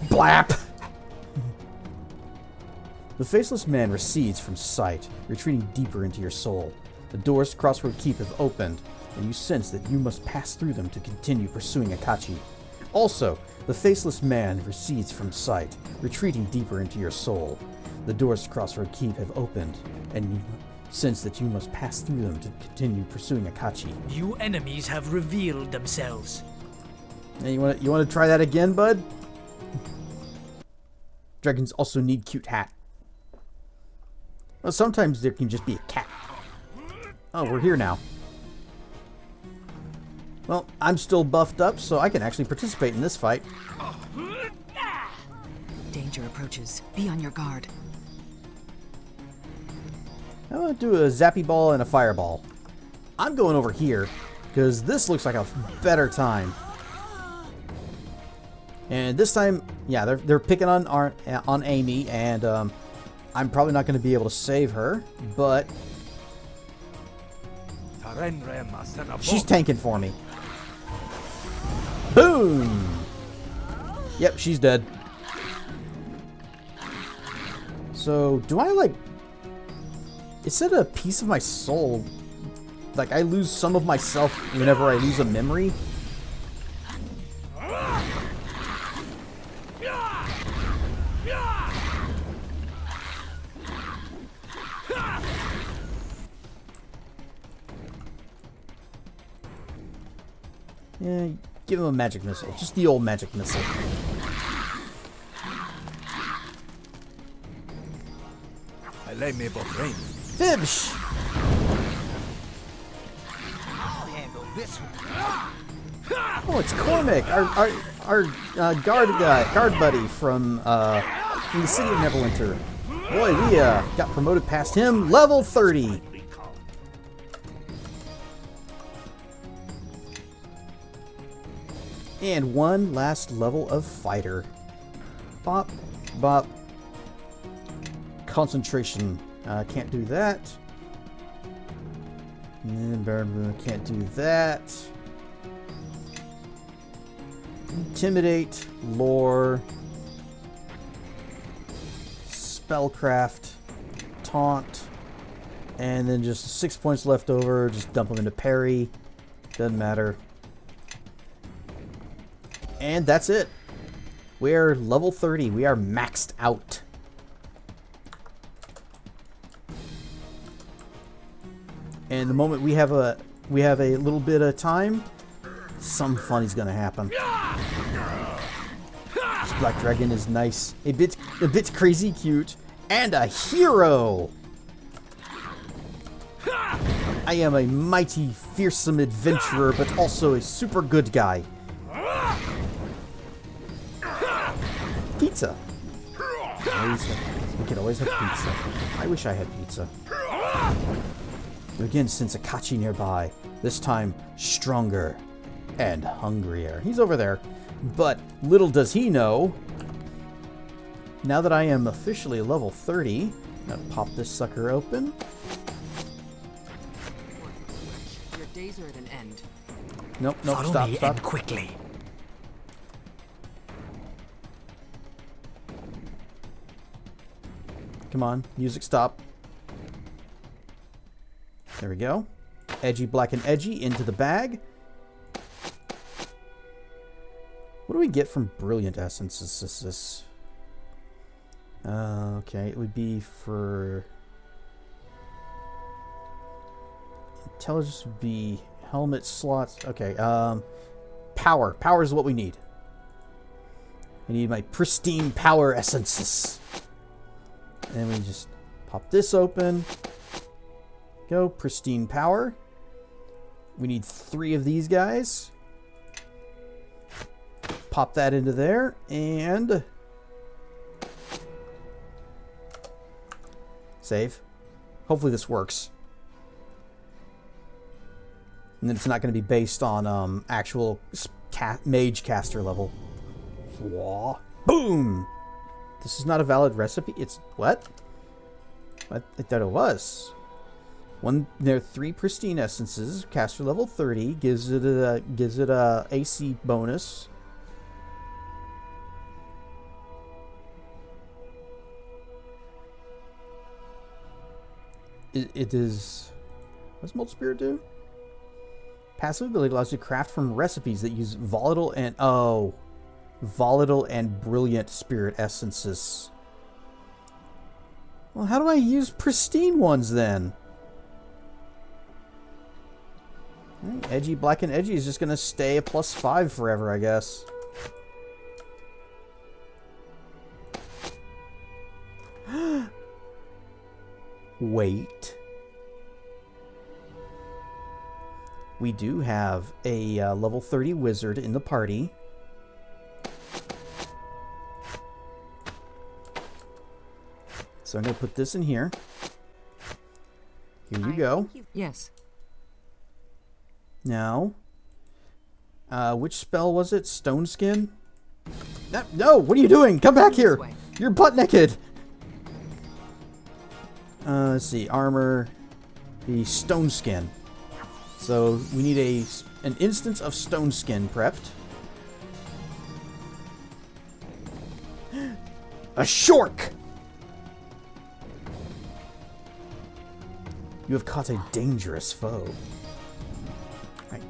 Speaker 1: Blap! The Faceless Man recedes from sight, retreating deeper into your soul. The doors to Crossroad Keep have opened, and you sense that you must pass through them to continue pursuing Akachi. Also, the Faceless Man recedes from sight, retreating deeper into your soul. The doors to Crossroad Keep have opened, and you sense that you must pass through them to continue pursuing Akachi.
Speaker 4: New enemies have revealed themselves.
Speaker 1: Hey, you want to try that again, bud? Dragons also need cute hat. Well, sometimes there can just be a cat. Oh, we're here now. Well, I'm still buffed up, so I can actually participate in this fight.
Speaker 14: Danger approaches. Be on your guard.
Speaker 1: I'm going to do a zappy ball and a fireball. I'm going over here because this looks like a better time. And this time, yeah, they're picking on Amy, and I'm probably not going to be able to save her, but she's tanking for me. Boom! Yep, she's dead. So, do I, like... It said a piece of my soul. Like, I lose some of myself whenever I lose a memory. Yeah, give him a magic missile. Just the old magic missile.
Speaker 6: I lay me for brain.
Speaker 1: Fibsh!
Speaker 15: I'll handle this one.
Speaker 1: Oh, it's Cormac, our guard buddy from the city of Neverwinter. Boy, we got promoted past him, level 30. And one last level of fighter. Bop, bop. Concentration. Can't do that. Can't do that. Intimidate, lore, spellcraft, taunt, and then just 6 points left over. Just dump them into parry. Doesn't matter. And that's it. We're level 30. We are maxed out. And the moment we have a little bit of time, something funny's gonna happen. This black dragon is nice, a bit crazy cute, and a hero. I am a mighty, fearsome adventurer, but also a super good guy. Pizza. We could always have pizza. I wish I had pizza. We again sense Akachi nearby. This time, stronger and hungrier. He's over there. But little does he know, now that I am officially level 30, I'm gonna pop this sucker open.
Speaker 14: Your days are at an end.
Speaker 1: Nope,
Speaker 4: Follow
Speaker 1: stop,
Speaker 4: me
Speaker 1: stop.
Speaker 4: and quickly.
Speaker 1: Come on, music stop. There we go. Edgy, black, and edgy into the bag. What do we get from brilliant essences? Okay, it would be for intelligence would be helmet slots. Okay, power. Power is what we need. I need my pristine power essences. And we just pop this open. Go, pristine power. We need 3 of these guys. Pop that into there, and save. Hopefully this works. And then it's not going to be based on actual mage caster level. Wah. Boom! This is not a valid recipe. It's what? I thought it was. There are 3 pristine essences. Caster level 30 gives it a AC bonus. It is. What does Mold Spirit do? Passive ability allows you to craft from recipes that use volatile and brilliant spirit essences. Well, how do I use pristine ones then? Right, edgy, black, and edgy is just gonna stay a +5 forever, I guess. Wait. We do have a level 30 wizard in the party. So I'm going to put this in here. Here you go.
Speaker 14: Yes.
Speaker 1: Now, which spell was it? Stone Skin? No, what are you doing? Come back here. You're butt naked. Let's see, armor, the Stone Skin. So we need an instance of Stone Skin prepped. A Shork! You have caught a dangerous foe. Right.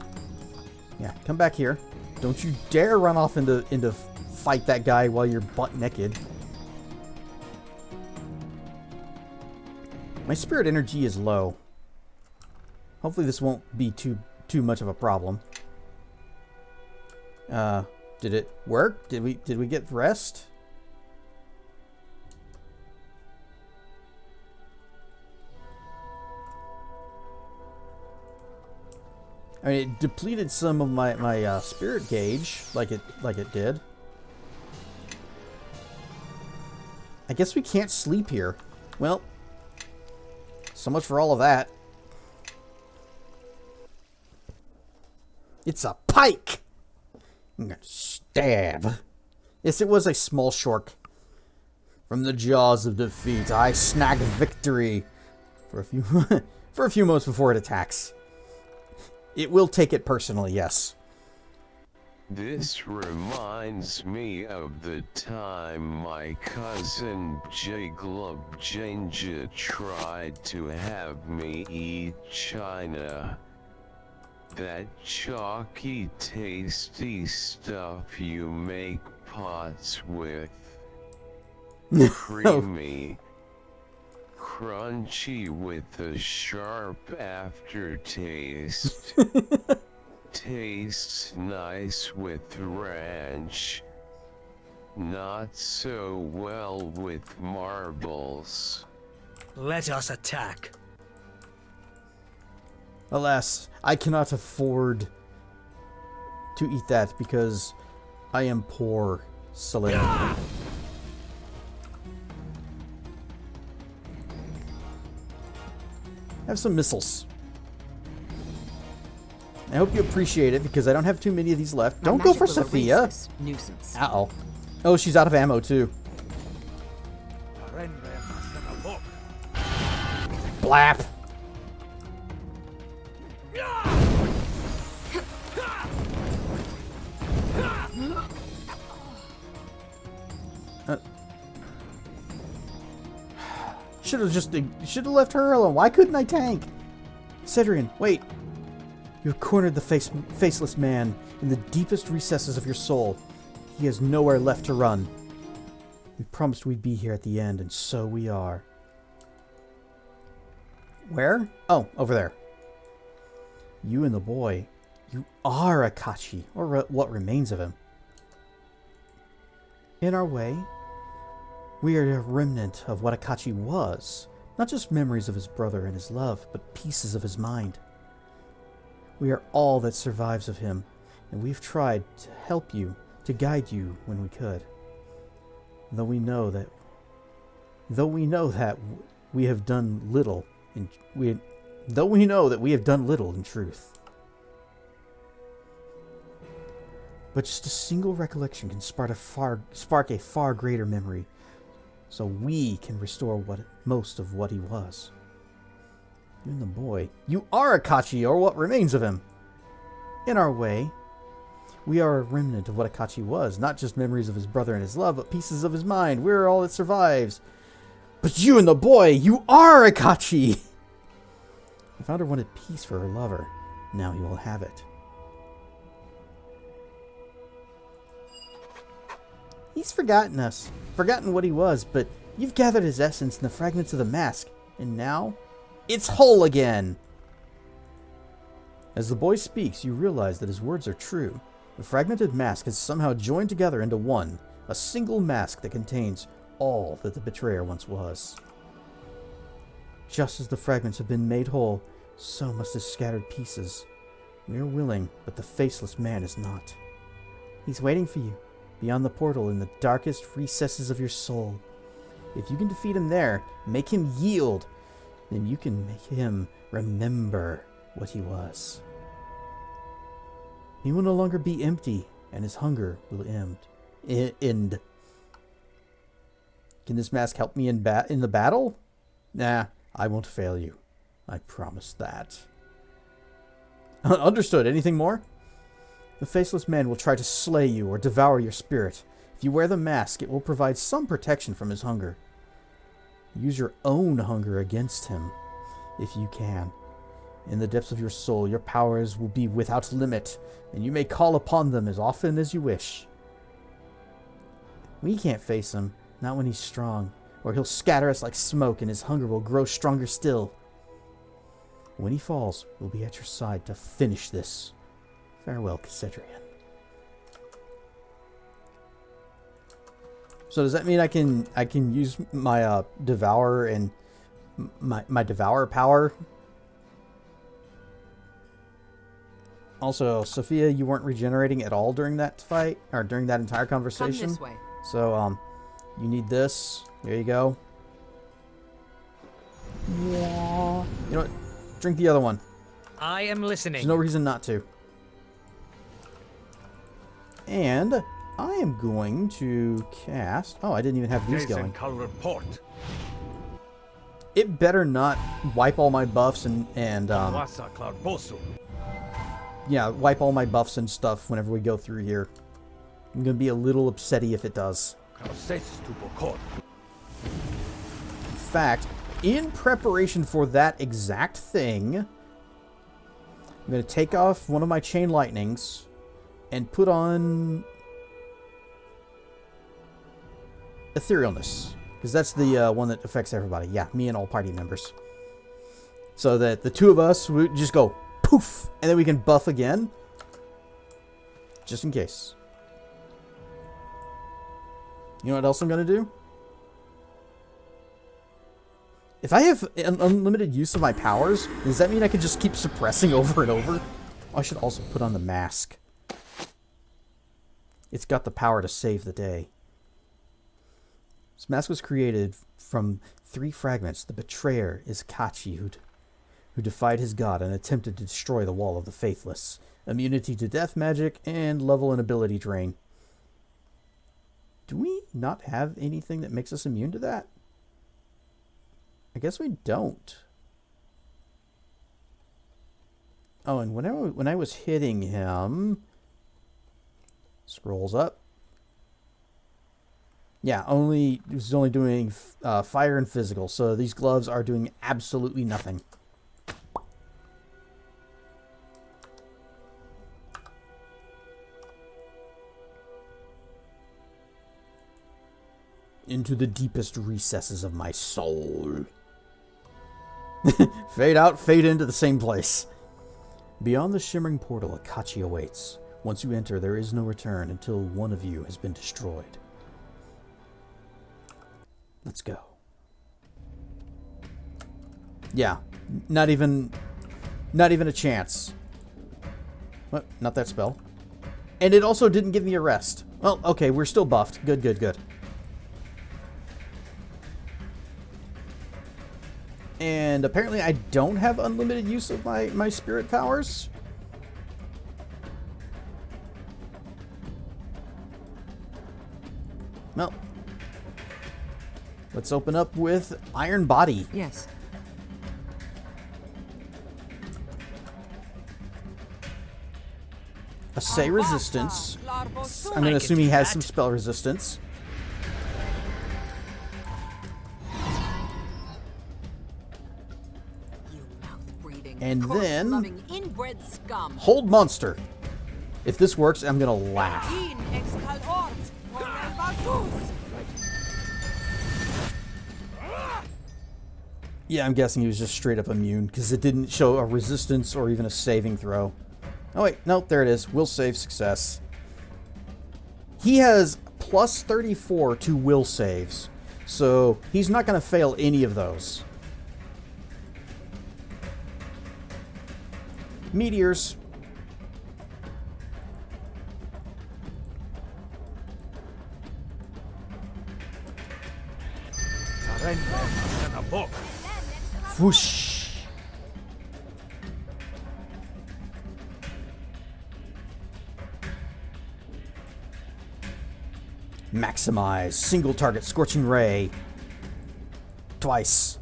Speaker 1: Yeah, come back here. Don't you dare run off into fight that guy while you're butt naked. My spirit energy is low. Hopefully this won't be too much of a problem. Did it work? Did we get rest? I mean, it depleted some of my spirit gauge, like it did. I guess we can't sleep here. Well, so much for all of that. It's a pike! I'm gonna stab. Yes, it was a small shork. From the jaws of defeat, I snag victory for a few moments before it attacks. It will take it personally, yes.
Speaker 5: This reminds me of the time my cousin Jiglub tried to have me eat China. That chalky, tasty stuff you make pots with. Creamy. Crunchy with a sharp aftertaste. Tastes nice with ranch. Not so well with marbles.
Speaker 4: Let us attack.
Speaker 1: Alas, I cannot afford to eat that because I am poor, Selene. Have some missiles. I hope you appreciate it because I don't have too many of these left. Don't go for Sophia.
Speaker 14: Nuisance.
Speaker 1: Uh-oh. Oh, she's out of ammo too. Blap. Should have left her alone. Why couldn't I tank? Cedrian, wait. You have cornered the faceless man in the deepest recesses of your soul. He has nowhere left to run. We promised we'd be here at the end, and so we are. Where? Oh, over there. You and the boy. You are Akachi, or what remains of him. In our way, we are a remnant of what Akachi was. Not just memories of his brother and his love, but pieces of his mind. We are all that survives of him, and we've tried to help you, to guide you when we could. Though we know that we have done little in truth. But just a single recollection can spark a far greater memory, so we can restore most of what he was. You and the boy. You are Akachi, or what remains of him. In our way, we are a remnant of what Akachi was, not just memories of his brother and his love, but pieces of his mind. We're all that survives. But you and the boy, you are Akachi! The founder wanted peace for her lover. Now he will have it. He's forgotten us, forgotten what he was, but you've gathered his essence in the fragments of the mask, and now it's whole again. As the boy speaks, you realize that his words are true. The fragmented mask has somehow joined together into one, a single mask that contains all that the betrayer once was. Just as the fragments have been made whole, so must his scattered pieces. We are willing, but the faceless man is not. He's waiting for you, beyond the portal in the darkest recesses of your soul. If you can defeat him there, make him yield, then you can make him remember what he was. He will no longer be empty, and his hunger will end. Can this mask help me in the battle? Nah, I won't fail you. I promise that. Understood. Anything more? The Faceless Man will try to slay you or devour your spirit. If you wear the mask, it will provide some protection from his hunger. Use your own hunger against him, if you can. In the depths of your soul, your powers will be without limit, and you may call upon them as often as you wish. We can't face him, not when he's strong, or he'll scatter us like smoke and his hunger will grow stronger still. When he falls, we'll be at your side to finish this. Farewell, Cassedrian. So does that mean I can use my devour and my devour power? Also, Sophia, you weren't regenerating at all during that fight or during that entire conversation.
Speaker 7: Come this way.
Speaker 1: So you need this. There you go. Yeah. You know what? Drink the other one.
Speaker 4: I am listening.
Speaker 1: There's no reason not to. And I am going to cast... Oh, I didn't even have these going. It better not wipe all my buffs and yeah, wipe all my buffs and stuff whenever we go through here. I'm going to be a little upsetty if it does. In fact, in preparation for that exact thing, I'm going to take off one of my chain lightnings and put on etherealness, because that's the one that affects everybody. Yeah, me and all party members. So that the two of us would just go poof, and then we can buff again, just in case. You know what else I'm going to do? If I have an unlimited use of my powers, does that mean I can just keep suppressing over and over? Oh, I should also put on the mask. It's got the power to save the day. This mask was created from 3 fragments. The betrayer is Kachi, who defied his god and attempted to destroy the Wall of the Faithless. Immunity to death magic and level and ability drain. Do we not have anything that makes us immune to that? I guess we don't. Oh, and when I was hitting him... Scrolls up. Yeah, it was only doing fire and physical, so these gloves are doing absolutely nothing. Into the deepest recesses of my soul. Fade out, fade into the same place. Beyond the shimmering portal, Akachi awaits. Once you enter, there is no return until one of you has been destroyed. Let's go. Yeah, not even a chance. What? Not that spell. And it also didn't give me a rest. Well, okay, we're still buffed. Good, good, good. And apparently I don't have unlimited use of my spirit powers. Well, let's open up with Iron Body.
Speaker 7: Yes.
Speaker 1: Assay resistance. I'm going to assume he has some spell resistance. And then hold monster. If this works, I'm going to laugh. Yeah, I'm guessing he was just straight up immune because it didn't show a resistance or even a saving throw. Oh wait, nope, there it is. Will save success. He has plus 34 to will saves, so he's not going to fail any of those. Meteors. Whoosh. Maximize. Single target Scorching Ray. Twice.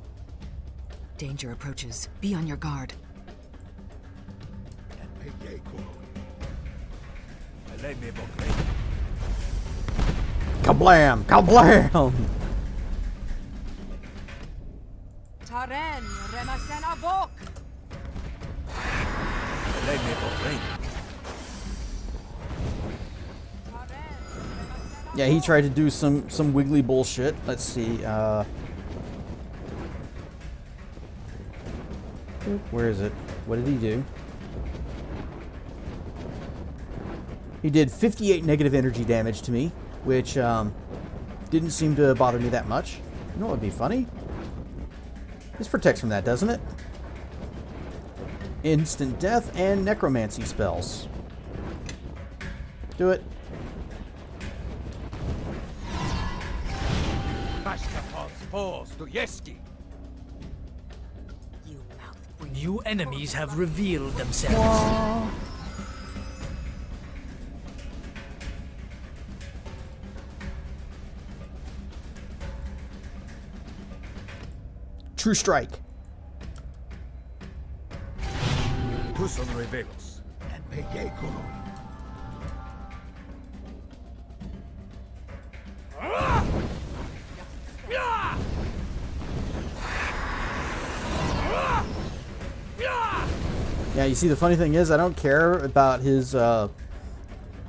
Speaker 14: Danger approaches. Be on your guard.
Speaker 1: Kablam! Kablam!
Speaker 13: Taren remasena vok.
Speaker 1: Yeah, he tried to do some wiggly bullshit. Let's see. Where is it? What did he do? He did 58 negative energy damage to me, which didn't seem to bother me that much. You know what would be funny? This protects from that, doesn't it? Instant death and necromancy spells. Do it.
Speaker 4: New enemies have revealed themselves.
Speaker 1: True strike.
Speaker 6: Tuson revelos.
Speaker 1: Yeah, you see, the funny thing is, I don't care about his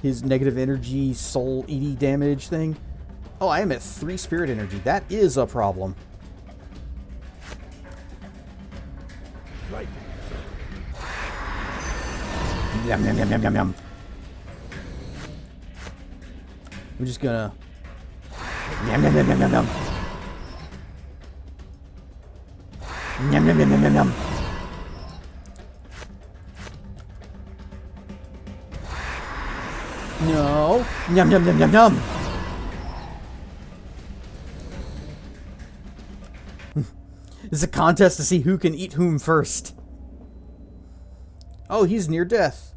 Speaker 1: negative energy soul ED damage thing. Oh, I am at 3 spirit energy. That is a problem.
Speaker 6: Right.
Speaker 1: Yum, yum, yum, yum, yum, yum. We're just gonna... Yum, yum, yum, yum, yum, yum. Yum, yum, yum, yum, yum, yum. No. Yum, yum, yum, yum, yum. It's a contest to see who can eat whom first. Oh, he's near death.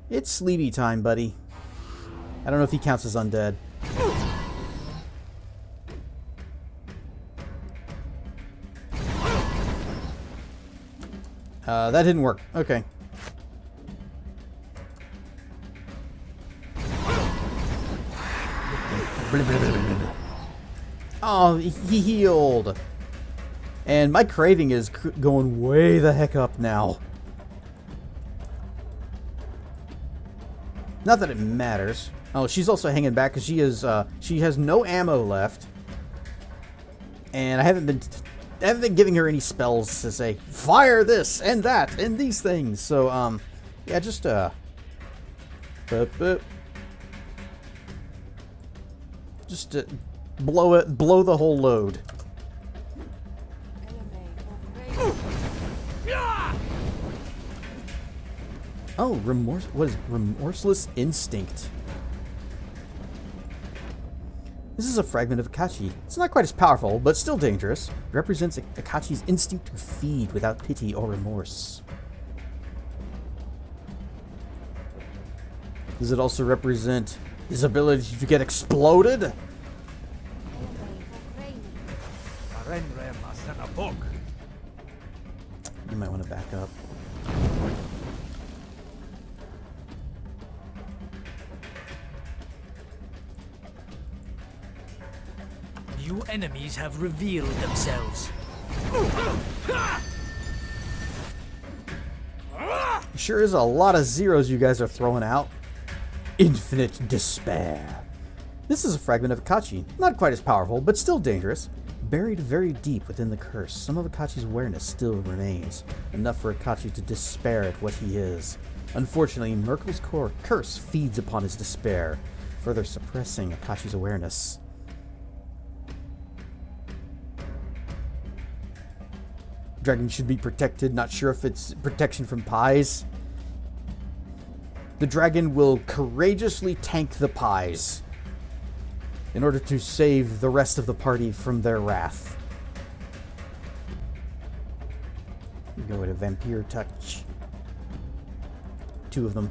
Speaker 1: It's sleepy time, buddy. I don't know if he counts as undead. That didn't work. Okay. Oh, he healed. And my craving is going way the heck up now. Not that it matters. Oh, she's also hanging back because she has no ammo left. And I haven't been giving her any spells to say fire this and that and these things. So yeah, just just blow the whole load. Oh, what is Remorseless Instinct? This is a fragment of Akachi. It's not quite as powerful, but still dangerous. It represents Akachi's instinct to feed without pity or remorse. Does it also represent his ability to get exploded? You might want to back up.
Speaker 4: New enemies have revealed themselves.
Speaker 1: Sure is a lot of zeros you guys are throwing out. Infinite despair. This is a fragment of Akachi. Not quite as powerful, but still dangerous. Buried very deep within the curse, some of Akachi's awareness still remains. Enough for Akachi to despair at what he is. Unfortunately, Merkel's curse feeds upon his despair, further suppressing Akachi's awareness. Dragon should be protected. Not sure if it's protection from pies. The dragon will courageously tank the pies in order to save the rest of the party from their wrath. We go with a vampire touch. 2 of them.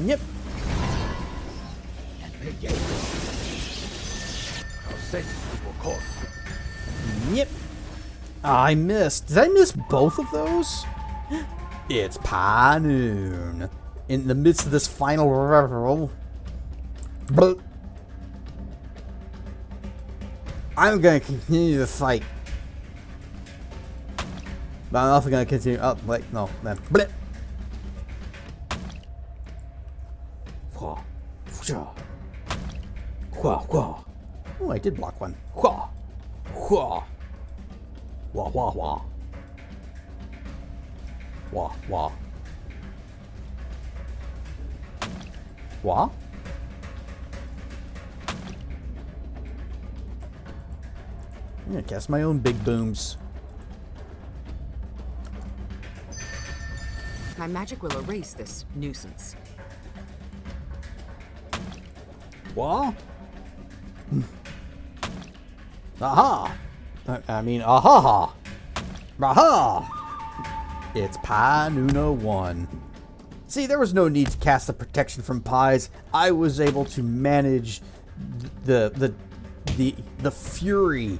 Speaker 1: Yep. Yep. I missed. Did I miss both of those? It's pie noon. In the midst of this final revel, but I'm going to continue the fight. But I'm also going to continue. Oh, wait, no, man. Blip. Oh, I did block one. Wah. Wah. Wah, wah, wah. Wah, wah. Wah? I'm gonna cast my own big booms.
Speaker 14: My magic will erase this nuisance.
Speaker 1: What? Aha! I mean, aha! Aha! It's Pi Nuno 1. See, there was no need to cast the protection from pies. I was able to manage the fury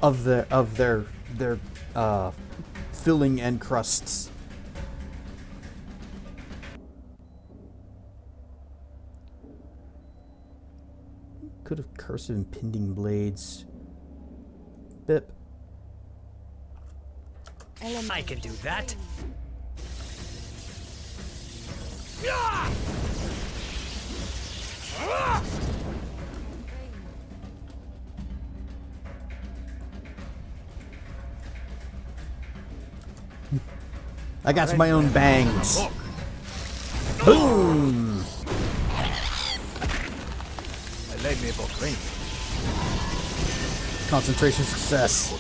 Speaker 1: of their filling and crusts. Could have cursive impending blades. Bip.
Speaker 4: I can do that.
Speaker 1: I got my own bangs. Boom! Concentration success.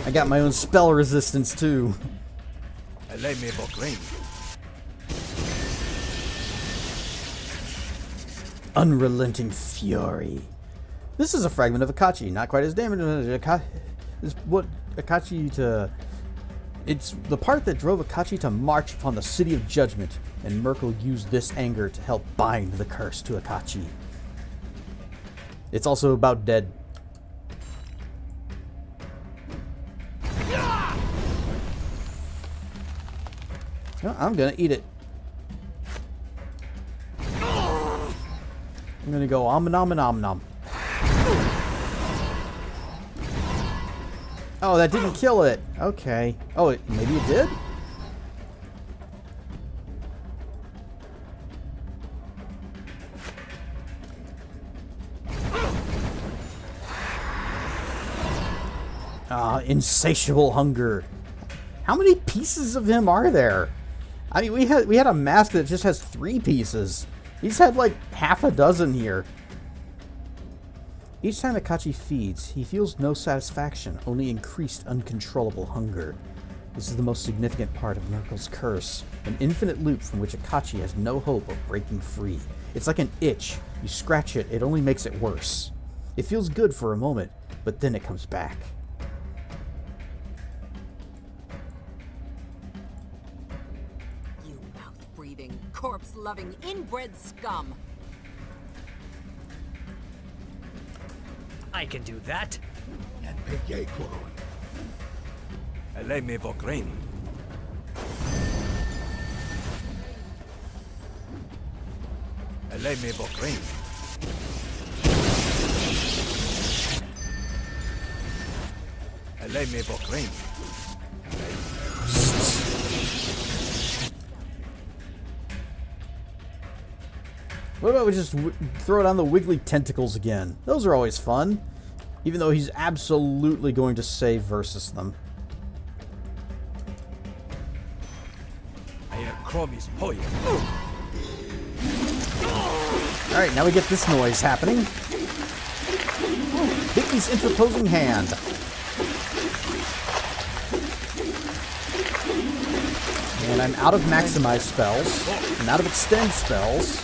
Speaker 1: I got my own spell resistance too. Unrelenting fury. This is a fragment of Akachi, not quite as damaging as what Akachi to. It's the part that drove Akachi to march upon the City of Judgment, and Merkel used this anger to help bind the curse to Akachi. It's also about dead. No, I'm gonna eat it. I'm gonna go om nom nom nom. Oh, that didn't kill it. Okay. Oh, maybe it did? Ah, insatiable hunger. How many pieces of him are there? I mean, we had a mask that just has 3 pieces. He's had like half a dozen here. Each time Akachi feeds, he feels no satisfaction, only increased uncontrollable hunger. This is the most significant part of Merkel's curse, an infinite loop from which Akachi has no hope of breaking free. It's like an itch. You scratch it, it only makes it worse. It feels good for a moment, but then it comes back.
Speaker 14: You mouth-breathing, corpse-loving, inbred scum!
Speaker 4: I can do that.
Speaker 1: What about we just throw down the wiggly tentacles again? Those are always fun. Even though he's absolutely going to save versus them. Alright, now we get this noise happening. Hickey's interposing hand. And I'm out of maximize spells. I'm out of extend spells.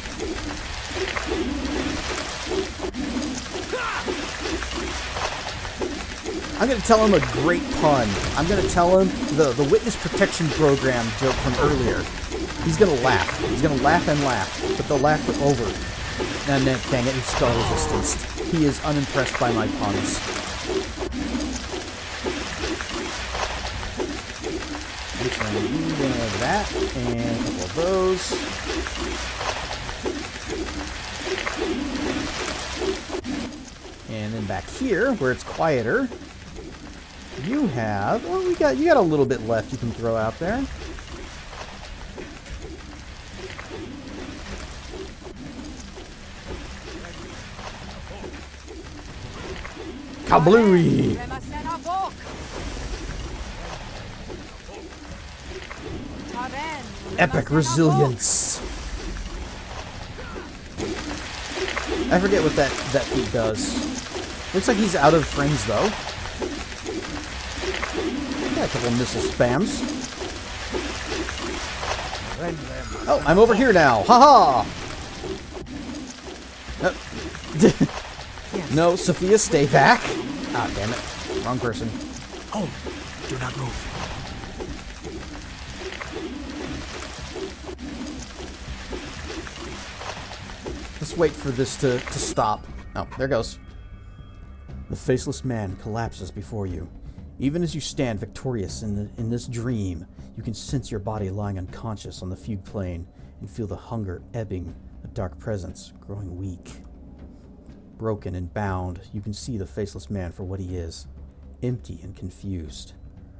Speaker 1: I'm going to tell him a great pun. I'm going to tell him the witness protection program joke from earlier. He's going to laugh. He's going to laugh and laugh, but they'll laugh over. And then, dang it, he's spell resistance. He is unimpressed by my puns. That, and a couple of those. And then back here, where it's quieter, you have, well, you got a little bit left you can throw out there. Kablooey! Epic resilience. I forget what that feat does. Looks like he's out of frames though. Got a couple of missile spams. Oh, I'm over here now. Haha. No, Sophia, stay back. Ah, damn it. Wrong person.
Speaker 6: Oh, do not move.
Speaker 1: Let's wait for this to stop. Oh, there goes. The faceless man collapses before you. Even as you stand victorious in this dream, you can sense your body lying unconscious on the fugue plane and feel the hunger ebbing, a dark presence growing weak. Broken and bound, you can see the faceless man for what he is, empty and confused,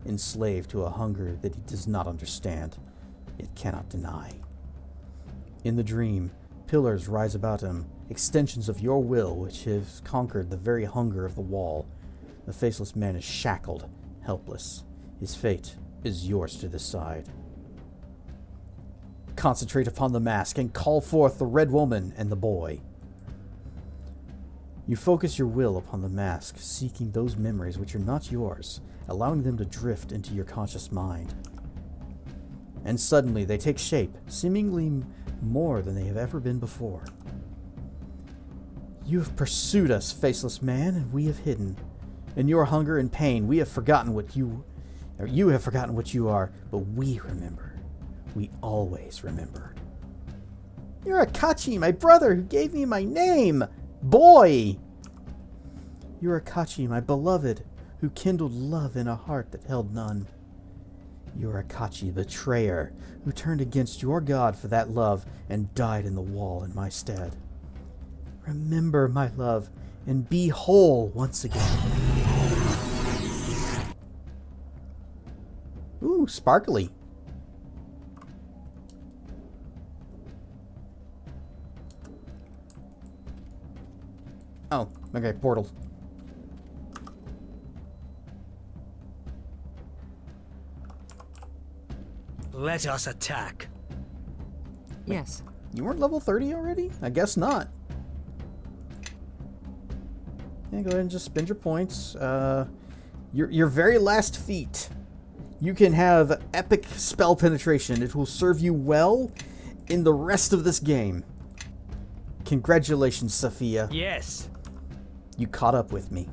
Speaker 1: enslaved to a hunger that he does not understand, yet cannot deny. In the dream, pillars rise about him, extensions of your will which have conquered the very hunger of the wall. The faceless man is shackled, helpless. His fate is yours to decide. Concentrate upon the mask and call forth the red woman and the boy. You focus your will upon the mask, seeking those memories which are not yours, allowing them to drift into your conscious mind. And suddenly they take shape, seemingly more than they have ever been before. You have pursued us, faceless man, and we have hidden. In your hunger and pain, we have forgotten what you have forgotten what you are, but we remember. We always remember. You're Akachi, my brother, who gave me my name! Boy! You're Akachi, my beloved, who kindled love in a heart that held none. You're Akachi, betrayer, who turned against your god for that love and died in the wall in my stead. Remember, my love, and be whole once again. Ooh, sparkly. Oh, okay, portal.
Speaker 4: Let us attack.
Speaker 14: Yes.
Speaker 1: You weren't level 30 already? I guess not. Yeah, go ahead and just spend your points. Your very last feat. You can have epic spell penetration. It will serve you well in the rest of this game. Congratulations, Sophia.
Speaker 4: Yes.
Speaker 1: You caught up with me.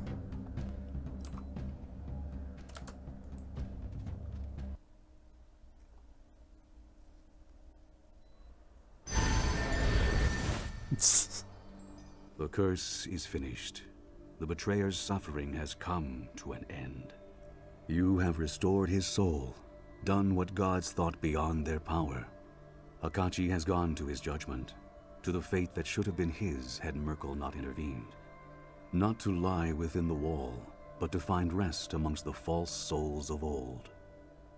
Speaker 10: The curse is finished. The betrayer's suffering has come to an end. You have restored his soul, done what gods thought beyond their power. Akachi has gone to his judgment, to the fate that should have been his had Merkel not intervened. Not to lie within the wall, but to find rest amongst the false souls of old.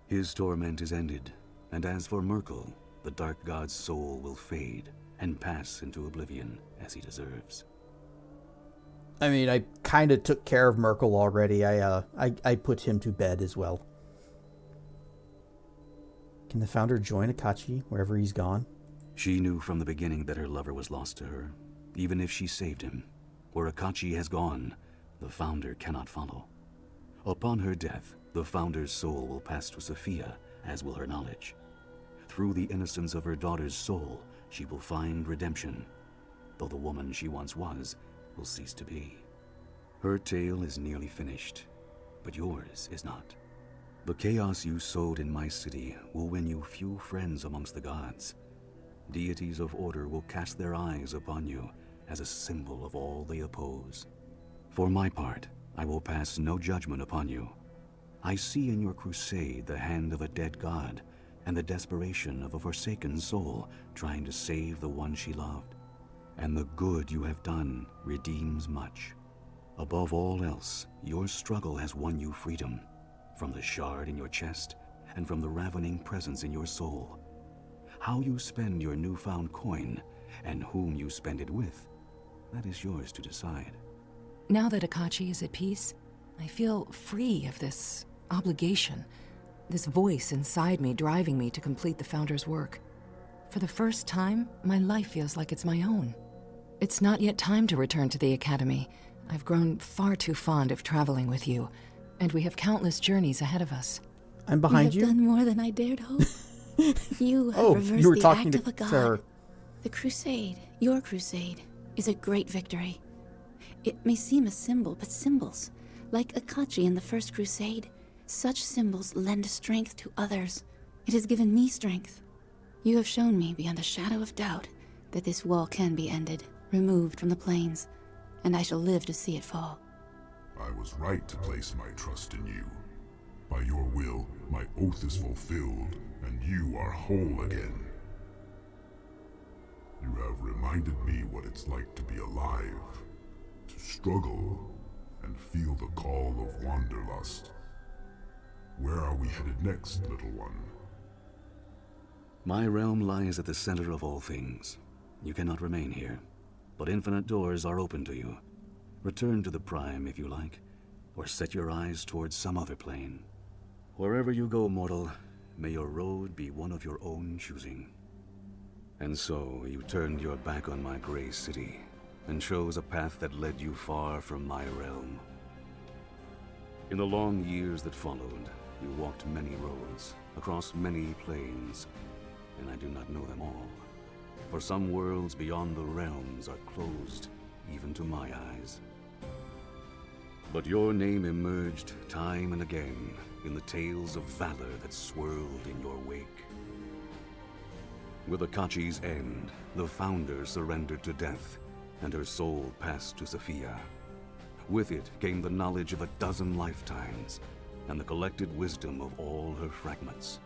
Speaker 10: His torment is ended, and as for Merkel, the dark god's soul will fade and pass into oblivion as he deserves.
Speaker 1: I mean, I kind of took care of Merkel already. I put him to bed as well. Can the founder join Akachi wherever he's gone?
Speaker 10: She knew from the beginning that her lover was lost to her, even if she saved him. Where Akachi has gone, the founder cannot follow. Upon her death, the founder's soul will pass to Sophia, as will her knowledge. Through the innocence of her daughter's soul, she will find redemption, though the woman she once was will cease to be. Her tale is nearly finished, but yours is not. The chaos you sowed in my city will win you few friends amongst the gods. Deities of order will cast their eyes upon you as a symbol of all they oppose. For my part, I will pass no judgment upon you. I see in your crusade the hand of a dead god and the desperation of a forsaken soul trying to save the one she loved. And the good you have done redeems much. Above all else, your struggle has won you freedom, from the shard in your chest and from the ravening presence in your soul. How you spend your newfound coin and whom you spend it with, that is yours to decide.
Speaker 14: Now that Akachi is at peace, I feel free of this obligation, this voice inside me driving me to complete the Founder's work. For the first time, my life feels like it's my own. It's not yet time to return to the Academy. I've grown far too fond of traveling with you, and we have countless journeys ahead of us.
Speaker 1: I'm behind you.
Speaker 3: You have done more than I dared hope. You have reversed
Speaker 1: you were
Speaker 3: the
Speaker 1: talking
Speaker 3: act
Speaker 1: to
Speaker 3: of a god.
Speaker 1: her.
Speaker 3: The crusade, your crusade, is a great victory. It may seem a symbol, but symbols, like Akachi in the First Crusade, such symbols lend strength to others. It has given me strength. You have shown me beyond a shadow of doubt that this wall can be ended, removed from the plains, and I shall live to see it fall.
Speaker 16: I was right to place my trust in you. By your will, my oath is fulfilled, and you are whole again. You have reminded me what it's like to be alive, to struggle, and feel the call of wanderlust. Where are we headed next, little one?
Speaker 10: My realm lies at the center of all things. You cannot remain here, but infinite doors are open to you. Return to the Prime if you like, or set your eyes towards some other plane. Wherever you go, mortal, may your road be one of your own choosing. And so you turned your back on my gray city, and chose a path that led you far from my realm. In the long years that followed, you walked many roads, across many planes, and I do not know them all. For some worlds beyond the realms are closed, even to my eyes. But your name emerged time and again in the tales of valor that swirled in your wake. With Akachi's end, the Founder surrendered to death, and her soul passed to Sophia. With it came the knowledge of a dozen lifetimes, and the collected wisdom of all her fragments.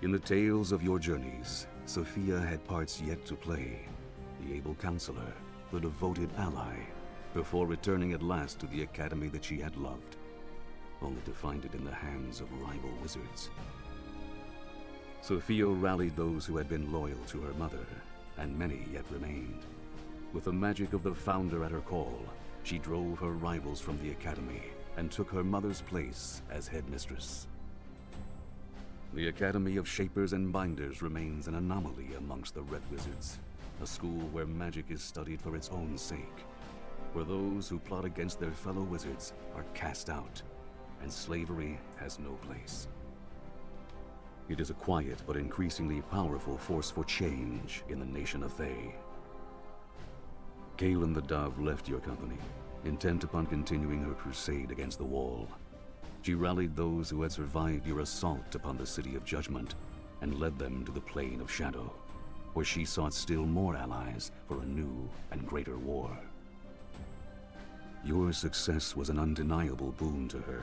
Speaker 10: In the tales of your journeys, Sophia had parts yet to play, the able counselor, the devoted ally, before returning at last to the academy that she had loved, only to find it in the hands of rival wizards. Sophia rallied those who had been loyal to her mother, and many yet remained. With the magic of the Founder at her call, she drove her rivals from the academy and took her mother's place as headmistress. The Academy of Shapers and Binders remains an anomaly amongst the Red Wizards, a school where magic is studied for its own sake, where those who plot against their fellow wizards are cast out, and slavery has no place. It is a quiet but increasingly powerful force for change in the nation of Thay. Kaelin the Dove left your company, intent upon continuing her crusade against the Wall. She rallied those who had survived your assault upon the City of Judgment and led them to the Plane of Shadow, where she sought still more allies for a new and greater war. Your success was an undeniable boon to her,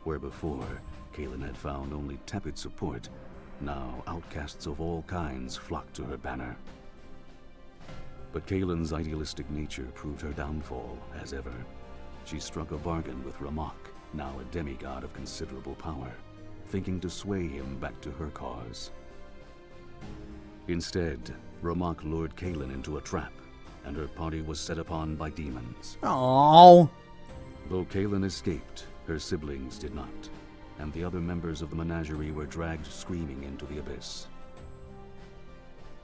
Speaker 10: where before Kaelin had found only tepid support. Now outcasts of all kinds flocked to her banner. But Kaelin's idealistic nature proved her downfall, as ever. She struck a bargain with Ramak, now a demigod of considerable power, thinking to sway him back to her cause. Instead, Ramak lured Kaelin into a trap, and her party was set upon by demons.
Speaker 1: Aww.
Speaker 10: Though Kaelin escaped, her siblings did not, and the other members of the menagerie were dragged screaming into the abyss.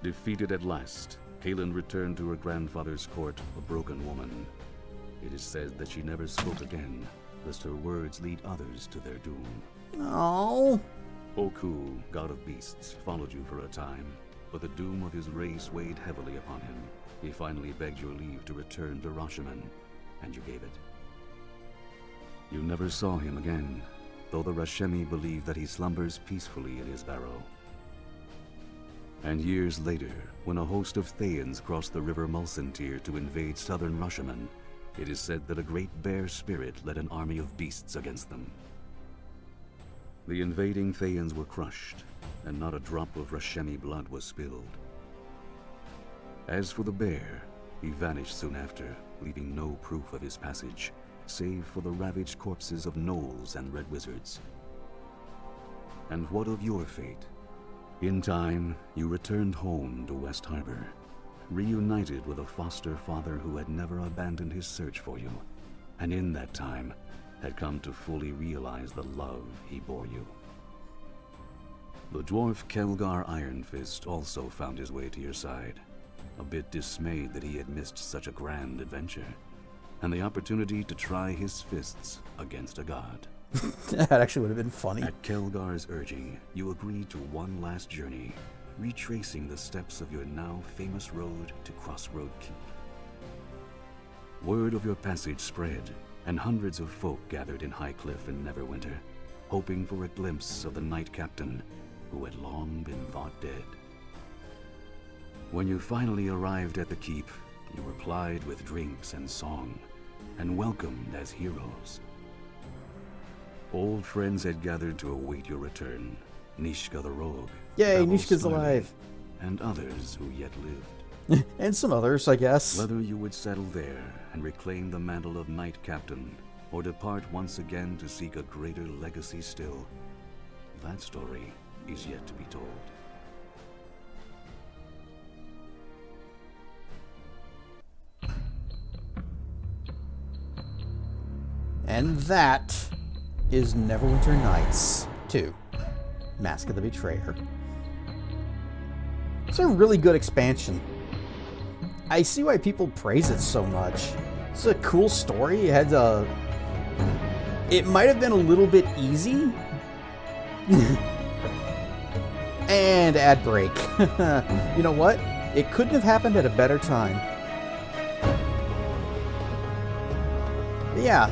Speaker 10: Defeated at last, Kaelin returned to her grandfather's court a broken woman. It is said that she never spoke again, lest her words lead others to their doom.
Speaker 1: No.
Speaker 10: Oku, god of beasts, followed you for a time, but the doom of his race weighed heavily upon him. He finally begged your leave to return to Rashomon, and you gave it. You never saw him again, though the Rashemi believe that he slumbers peacefully in his barrow. And years later, when a host of Thayans crossed the river Mulsantir to invade southern Rushaman, it is said that a great bear spirit led an army of beasts against them. The invading Thayans were crushed, and not a drop of Rashemi blood was spilled. As for the bear, he vanished soon after, leaving no proof of his passage, save for the ravaged corpses of gnolls and red wizards. And what of your fate? In time, you returned home to West Harbor, reunited with a foster father who had never abandoned his search for you, and in that time had come to fully realize the love he bore you. The dwarf Kelgar Ironfist also found his way to your side, a bit dismayed that he had missed such a grand adventure, and the opportunity to try his fists against a god.
Speaker 1: That actually would have been funny.
Speaker 10: At Kelgar's urging, you agreed to one last journey, retracing the steps of your now famous road to Crossroad Keep. Word of your passage spread, and hundreds of folk gathered in Highcliff in Neverwinter, hoping for a glimpse of the Knight Captain who had long been thought dead. When you finally arrived at the keep, you were plied with drinks and song, and welcomed as heroes. Old friends had gathered to await your return. Nishka the Rogue.
Speaker 1: Yay,
Speaker 10: Rebel
Speaker 1: Nishka's
Speaker 10: Snarly,
Speaker 1: alive.
Speaker 10: And others who yet lived.
Speaker 1: And some others, I guess.
Speaker 10: Whether you would settle there and reclaim the mantle of Knight Captain, or depart once again to seek a greater legacy still, that story is yet to be told.
Speaker 1: And that is Neverwinter Nights 2, Mask of the Betrayer. It's a really good expansion. I see why people praise it so much. It's a cool story. It had it might have been a little bit easy. And ad break. You know what? It couldn't have happened at a better time. But yeah.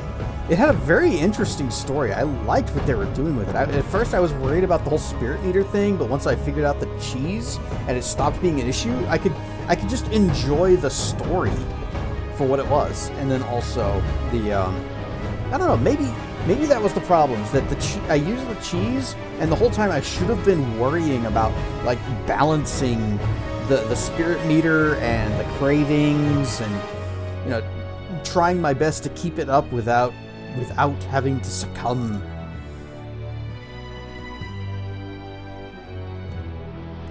Speaker 1: It had a very interesting story. I liked what they were doing with it. At first, I was worried about the whole spirit meter thing, but once I figured out the cheese and it stopped being an issue, I could just enjoy the story for what it was. And then also the I don't know, maybe that was the problem. Is that I used the cheese, and the whole time I should have been worrying about like balancing the spirit meter and the cravings, and you know, trying my best to keep it up without having to succumb.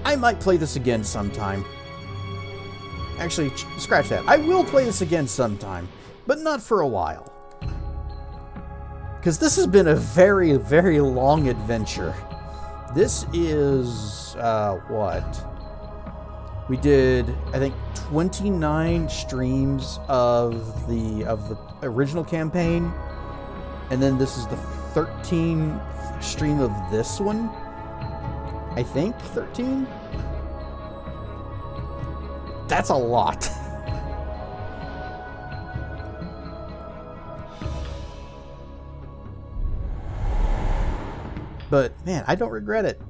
Speaker 1: I might play this again sometime. Actually, scratch that. I will play this again sometime, but not for a while. Because this has been a very, very long adventure. This is, what? We did, I think, 29 streams of the original campaign. And then this is the 13th stream of this one. I think 13? That's a lot. But man, I don't regret it.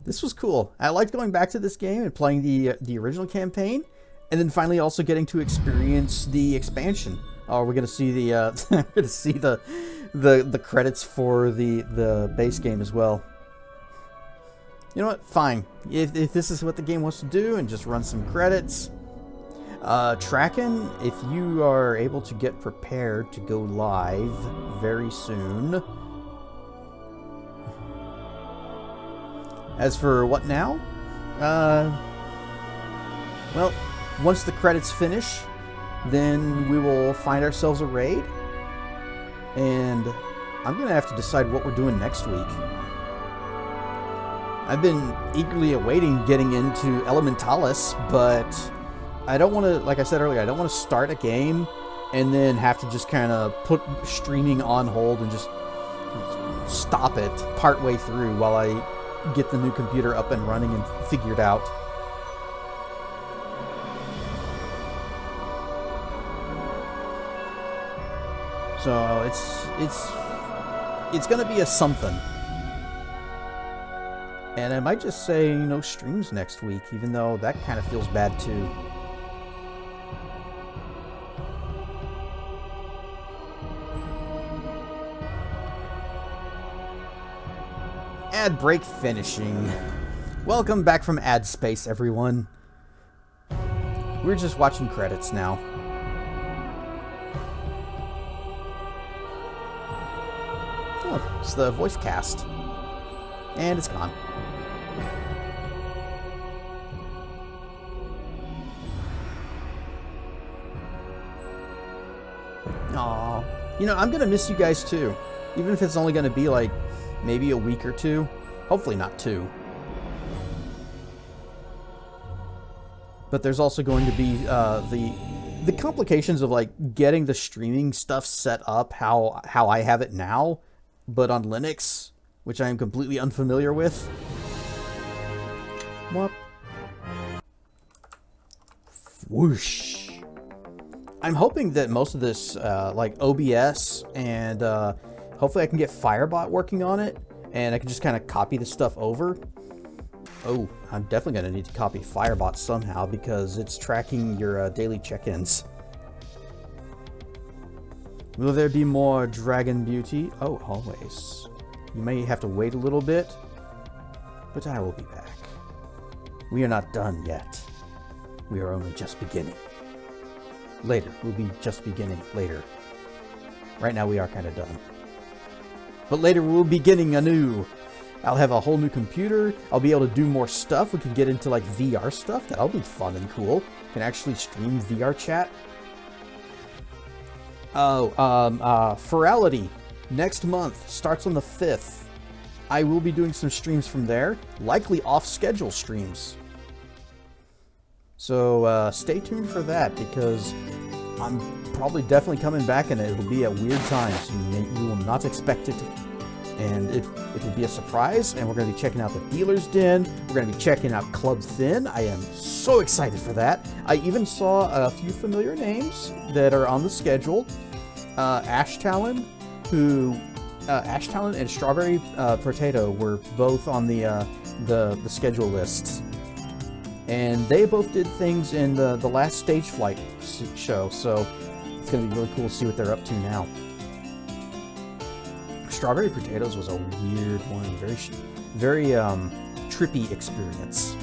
Speaker 1: This was cool. I liked going back to this game and playing the original campaign, and then finally also getting to experience the expansion. Oh, we're gonna see the we're gonna see the credits for the base game as well. You know what? Fine. If this is what the game wants to do, and just run some credits. Tracken, if you are able to get prepared to go live very soon. As for what now? Well, once the credits finish, then we will find ourselves a raid. And I'm going to have to decide what we're doing next week. I've been eagerly awaiting getting into Elementalis, but I don't want to, like I said earlier, I don't want to start a game and then have to just kind of put streaming on hold and just stop it partway through while I get the new computer up and running and figured out. So it's gonna be a something. And I might just say no streams next week, even though that kind of feels bad too. Ad break finishing. Welcome back from ad space, everyone. We're just watching credits now. Oh, it's the voice cast. And it's gone. Aw. You know, I'm gonna miss you guys too. Even if it's only gonna be like maybe a week or two. Hopefully not 2. But there's also going to be the complications of like getting the streaming stuff set up how I have it now, but on Linux, which I am completely unfamiliar with. What? Whoosh. I'm hoping that most of this, like OBS and hopefully I can get Firebot working on it, and I can just kind of copy the stuff over. Oh, I'm definitely going to need to copy Firebot somehow because it's tracking your daily check-ins. Will there be more Dragon Beauty? Oh, always. You may have to wait a little bit, but I will be back. We are not done yet. We are only just beginning. Later. We'll be just beginning later. Right now we are kind of done. But later we'll be beginning anew. I'll have a whole new computer. I'll be able to do more stuff. We can get into like VR stuff. That'll be fun and cool. Can actually stream VR chat. Oh, Ferality. Next month. Starts on the 5th. I will be doing some streams from there. Likely off-schedule streams. So stay tuned for that because I'm probably definitely coming back and it will be at weird times. You will not expect it. And it will be a surprise, and we're going to be checking out the Dealer's Den. We're going to be checking out Club Thin. I am so excited for that. I even saw a few familiar names that are on the schedule. Ash Talon, Ash Talon and Strawberry Potato were both on the schedule lists. And they both did things in the last Stage Flight show, so it's going to be really cool to see what they're up to now. Strawberry Potatoes was a weird one, very trippy experience.